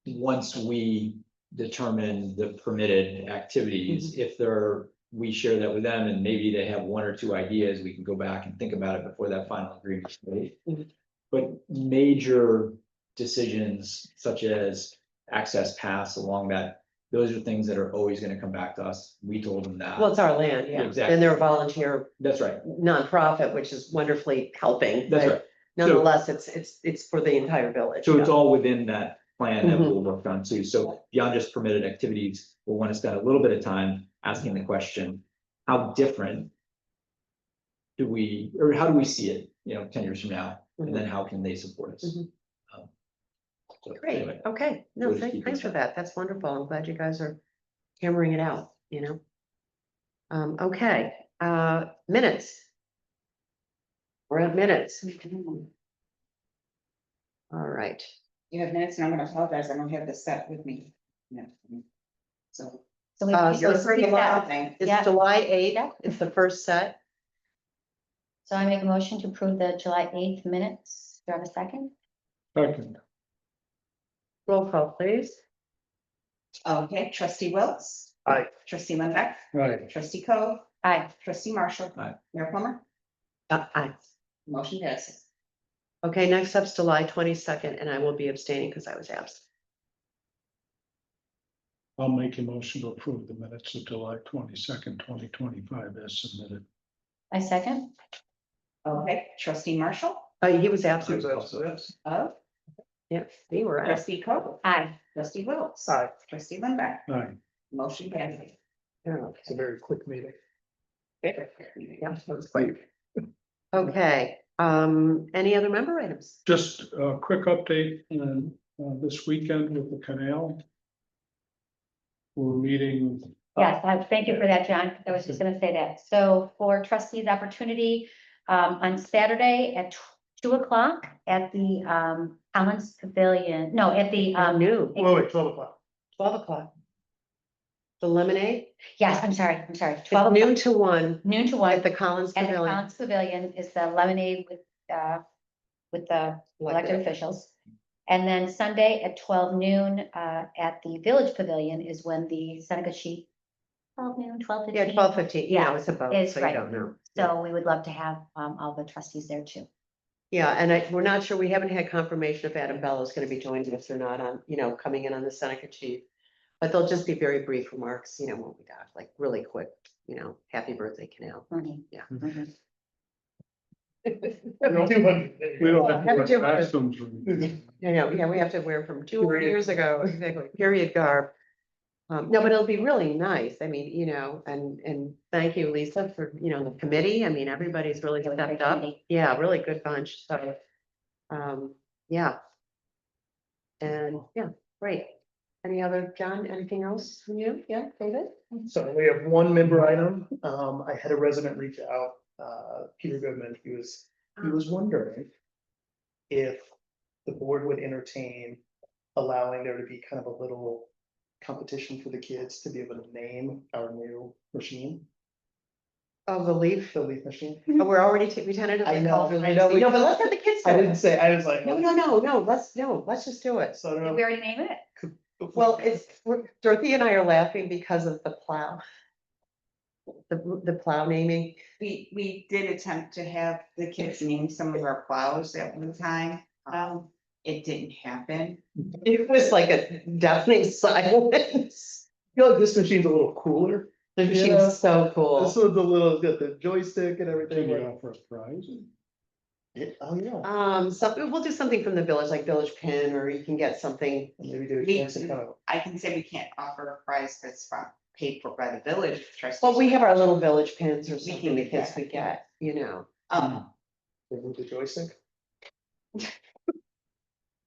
once we determine the permitted activities, if we share that with them and maybe they have 1 or 2 ideas, we can go back and think about it before that final agreement is made. But major decisions such as access paths along that those are things that are always gonna come back to us. We told them that. Well, it's our land, yeah. Exactly. And they're a volunteer That's right. nonprofit, which is wonderfully helping. That's but right. Nonetheless, it's for the entire village. So it's yeah. all within that plan that Mhm. we'll work on too. So beyond just permitted activities, we'll want to spend a little bit of time asking the question, how different do we, or how do we see it, 10 years from now? And then how can they support us? Mhm. So Great, anyway, okay, no, we'll just keep thanks it for up. that, that's wonderful, I'm glad you guys are hammering it out, Okay, minutes. We're at minutes. All right, You have minutes, and I'm gonna apologize, I don't have this set with me. No. So. So we. so so for we- the law thing. it's Yeah. July 8th, it's the first set, So I make a motion to approve the July 8th minutes. Do I have a second? Second, roll call, please. Okay, trustee Wilkes. Aye. Trustee Limbeck, right, trustee Coe, Aye. trustee Marshall. Aye. Mayor Plummer, Aye. motion passes. Okay, next up's July 22nd, and I will be abstaining because I was absent. I'll make a motion to approve the minutes of July 22nd, 2025 as submitted. I second. Okay, trustee Marshall, He was absent. Yes. Yeah, we were absent. trustee Coe, Aye. trustee Wilkes. Aye. Trustee Limbeck, Aye. motion passes. It's a very quick meeting. Yeah, that was quick. Okay, any other member items? Just a quick update on this weekend with the canal. We're meeting. Yes, thank you for that, John. I was just gonna say that. So for trustees opportunity, on Saturday at 2 o'clock at the, Collins Pavilion, no, at the, Noon, Wait, 12 o'clock. 12 o'clock. The lemonade, yes, I'm sorry, it's 12 noon o'clock, to 1 noon to 1. at the Collins At the Pavilion. Collins Pavilion is the lemonade with the elected officials. And then Sunday at 12 noon, at the Village Pavilion is when the Seneca Sheep. 12 noon, 12:15. Yeah, 12:15, Yeah, it's about, is so you right. don't know. So we would love to have, all the trustees there too. Yeah, and we're not sure, we haven't had confirmation if Adam Bell is gonna be joining us or not on, coming in on the Seneca Chief. But they'll just be very brief remarks, when we got, like, really quick, happy birthday, Canal. Mhm. Yeah. Mhm. We don't have Happy to to- wear costumes. Yeah, we have to wear from 2 years ago, exactly, period garb. No, but it'll be really nice, I mean, and thank you, Lisa, for, the committee, I mean, everybody's really Really stepped great up. committee. Yeah, really good bunch, so, yeah. And, yeah, great. Any other, John, anything else from you? Yeah, David? So we have one member item. I had a resident reach out, Peter Goodman, he was wondering if the board would entertain allowing there to be kind of a little competition for the kids to be able to name our new machine, Oh, the leaf. the leaf machine. Oh, we're already, we I tentatively know, called. I know, we- No, but let's have the kids do I didn't it. say, I was like. No, let's just do it. So I don't Did know. we already name it? Well, Dorothy and I are laughing because of the plow. The plow naming. We did attempt to have the kids name some of our plows at one time. It didn't happen. It was like a deafening silence. I feel like this machine's a little cooler. The Yeah. machine's so This cool. one's a little, it's got the joystick and Can everything. you like- offer a prize? Oh, yeah. Something, we'll do something from the village, like Village Pin, or you can get something. Maybe do a We- chance to kind of. I can say we can't offer a prize that's paid for by the village trustees. Well, we have our little village pins or We something can the do kids that. could get, With the joystick.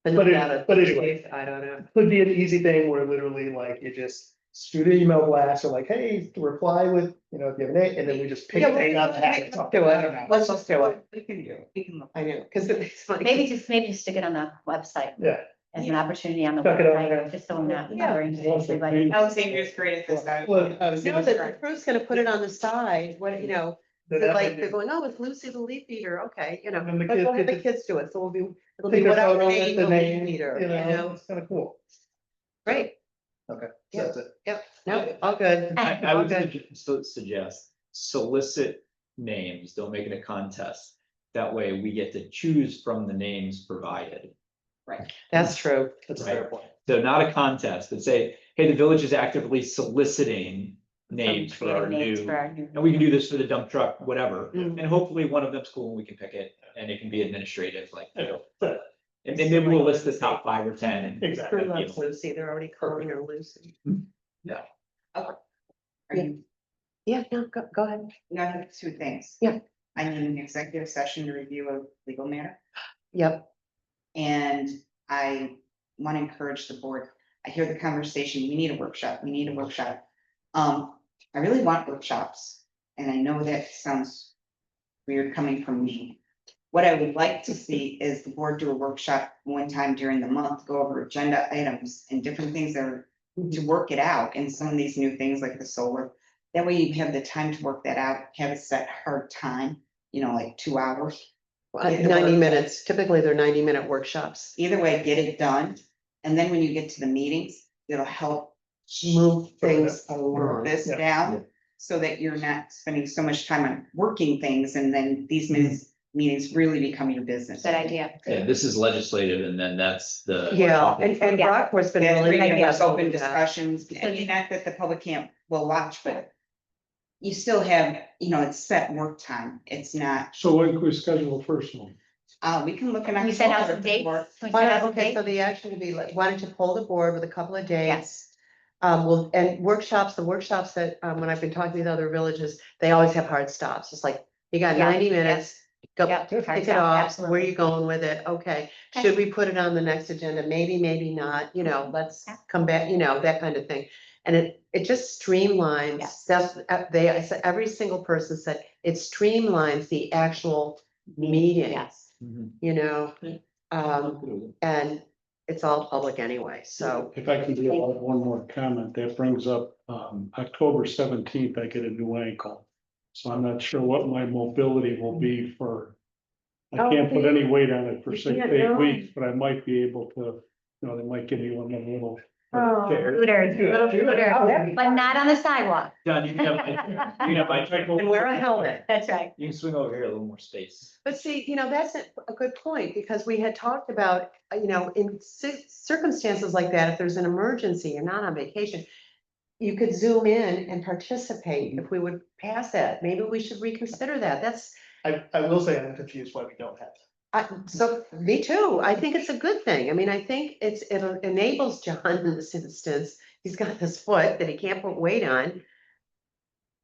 But But not a- anyway. I don't know. Could be an easy thing where literally like you just shoot an email blast or like, hey, reply with, if you have a name, and then we just pick Yeah, a name out of the hat. let's do it. Let's just do it. We can do, we can look. I know, because it's funny. Maybe just stick it on the website Yeah. as an opportunity on the Stuck it on there. website, just so we're not Yeah. bothering everybody. Alexander's great at this. Well, I was No, gonna the say, crew's gonna put it on the side, what, then they're that like, might they're be- going, oh, it's Lucy the leaf eater, okay, And then the but we'll have kids the get to kids do it, so it'll take be a whatever photo with name the the leaf name, eater, it's kind of cool. Great, Okay, so Yeah. that's it. yep, no, all good. I All would good. suggest solicit names, don't make it a contest. That way we get to choose from the names provided. That's true. That's a Right. fair point. So not a contest, but say, hey, the village is actively soliciting names for our Names new, for our new- and we can do this for the dump truck, whatever. Mm. And hopefully one of them's cool and we can pick it and it can be administrative, like, you know. But- And then maybe we'll list the top 5 or 10 and. Exactly. Screw up Lucy, they're already calling her Lucy. Are Yeah. you, Yeah, no, go ahead. no, I have two things. Yeah. I need an executive session to review a legal matter. Yep, And I want to encourage the board. I hear the conversation, we need a workshop, we need a workshop. I really want workshops, and I know that sounds weird coming from me. What I would like to see is the board do a workshop one time during the month, go over agenda items and different things that are to work it out, and some of these new things like the solar. That way you have the time to work that out, have a set hard time, like 2 hours. Get the 90 work minutes, typically they're 90-minute workshops. Either way, get it done, and then when you get to the meetings, it'll help Move things along. this Yeah. down. So that you're not spending so much time on working things, and then these meetings really become your business. Good idea. Yeah, this is legislative and then that's the. Yeah, and Yeah. Brockport's been That's really. where you have good open at that. discussions, and not that the public will watch, but. You still have, it's set work time, it's not, So when can we schedule the first one? we can look at. Can we set out some dates? Can we set out some Okay, so dates? the action would be like, why don't you poll the board with a couple of days? Yes. Well, and workshops, the workshops that, when I've been talking with other villages, they always have hard stops. It's like, you got Yeah, 90 minutes. Go, Yeah, pick hard it stop, off. Where absolutely. are you going with it? Okay. Okay. Should we put it on the next agenda? Maybe, maybe not, let's Yeah. come back, that kind of thing. And it just streamlines, Yes. that's, I said, every single person said, it streamlines the actual meeting, Yes. Mhm. And it's all public anyway, so. If I can do one more comment, that brings up, October 17th, I get a new ankle. So I'm not sure what my mobility will be for. I can't put any weight on it for You 6 can't, to 8 no. weeks, but I might be able to, they might give me one of them little. Scooters, little scooter, but not on the sidewalk. John, you can have, you can have my. And wear a helmet. That's right. You can swing over here a little more space. But see, that's a good point, because we had talked about, in circumstances like that, if there's an emergency, you're not on vacation. You could zoom in and participate if we would pass that. Maybe we should reconsider that. That's, I will say I'm confused why we don't have. so me too. I think it's a good thing. I mean, I think it enables John in this instance. He's got this foot that he can't put weight on.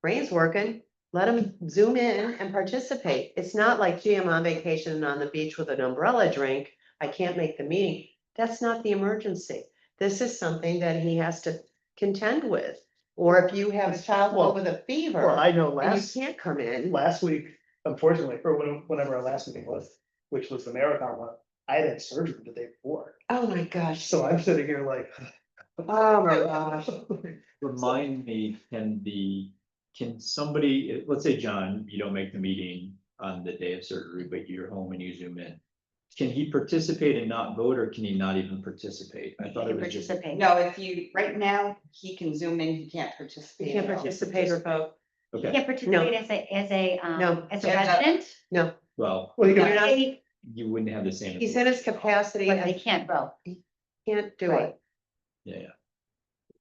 Brain's working. Let him zoom in and participate. It's not like, gee, I'm on vacation and on the beach with an umbrella drink. I can't make the meeting. That's not the emergency. This is something that he has to contend with. Or if you have a child Well, with a Well, fever I know and you can't come in. last week, unfortunately, or whenever our last meeting was, which was the marathon one, I had surgery the day before. Oh my gosh. So I'm sitting here like. Oh my gosh. Remind me, can somebody, let's say, John, you don't make the meeting on the day of surgery, but you're home and you zoom in. Can he participate and not vote, or can he not even participate? I thought it was just. Participate. No, right now, he can zoom in, he can't participate. You can't at all. participate or vote. You Okay, can't participate No. as a Yeah. resident, No, well, Well, you You're can, not- they- you wouldn't have the same. he's in his capacity. but they I can't vote. can't do Right. it. Yeah,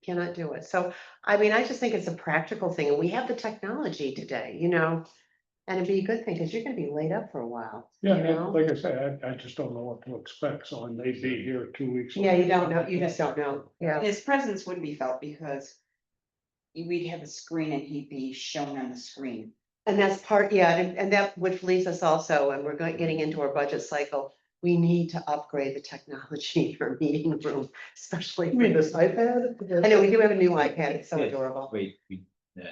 Cannot do it. So, I mean, I just think it's a practical thing, and we have the technology today, and it'd be a good thing, because you're gonna be laid up for a while. Yeah, you know? like I say, I just don't know what to expect, so I may be here 2 weeks. Yeah, you don't know, you just don't know, yeah. His presence would be felt because we'd have a screen and he'd be shown on the screen. And that's part, yeah, and that, which leads us also, and we're getting into our budget cycle, we need to upgrade the technology in our meeting room, especially. you mean this iPad? I know, we do have a new iPad, it's so Yeah. adorable. wait, yeah.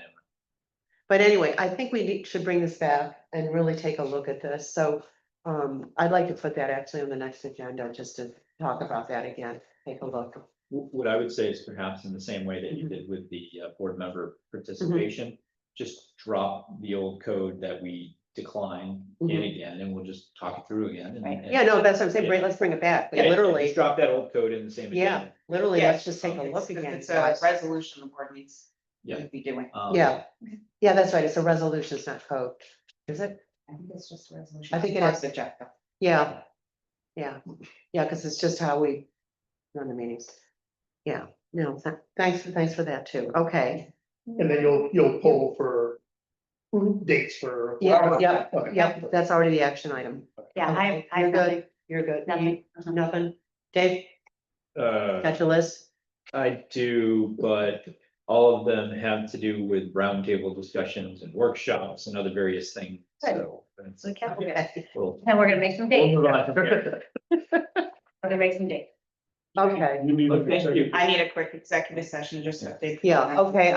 But anyway, I think we should bring this back and really take a look at this, so I'd like to put that actually on the next agenda, just to talk about that again, take a look. What I would say is perhaps in the same way that you did with the board member participation, just drop the old code that we decline in Mhm. again, and we'll just talk it through again. Right. Yeah, no, that's what I'm saying, great, let's bring it back, but Yeah, literally, just drop that old code in the same. yeah, agenda. literally, Yeah, let's just take a look If again. it's a guys. resolution the board needs Yeah. to be doing. Yeah, yeah, that's right, it's a resolution, it's not code, is it? I think it's just a resolution. I think it Plus is. the check, though. Yeah, because it's just how we run the meetings. Yeah, No, thanks for that too. Okay. And then you'll poll for dates for. Yeah, yep, Okay. yep, that's already the action item. Yeah, Okay, I You're nothing. good, you're good. Nothing. Nothing. Dave, got your list? I do, but all of them have to do with roundtable discussions and workshops and other various things, so. it's- So Kevin, Okay. We'll and we're gonna make some we'll dates. move on from here. We're gonna make some dates. Okay, You need Well, thank you. I need a quick executive session, just to update. yeah, okay,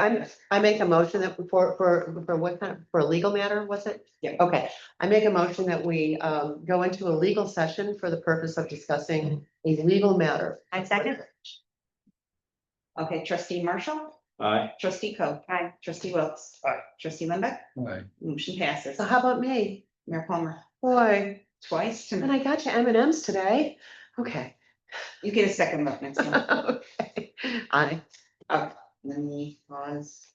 I make a motion that for what kind of, for a legal matter, was it? Yeah. Okay, I make a motion that we go into a legal session for the purpose of discussing a legal matter. I second. Okay, trustee Marshall, Aye. trustee Coe. Aye. Trustee Wilkes. Aye. Trustee Limbeck, Aye. motion passes. So how about me? Mayor Palmer, Boy, twice and tonight. I got you M&Ms today. Okay. You get a second look next time. Okay. Aye. Okay, let me pause.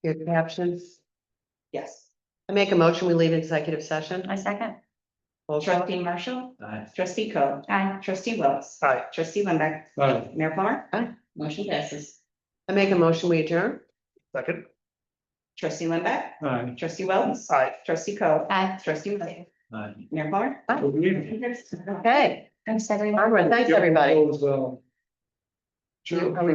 Your captions. Yes. I make a motion, we leave executive session. I second. Roll call. Trustee Marshall, Aye. trustee Coe, Aye. trustee Wills. Aye. Trustee Limbeck, Aye. Mayor Plummer. Aye. Motion passes. I make a motion, we adjourn. Second. Trustee Limbeck, Aye. trustee Wills. Aye. Trustee Coe, Aye. trustee Wills. Aye. Mayor Plummer. Good evening. Okay, Thanks, everyone. onward, thanks, everybody. Those, Are we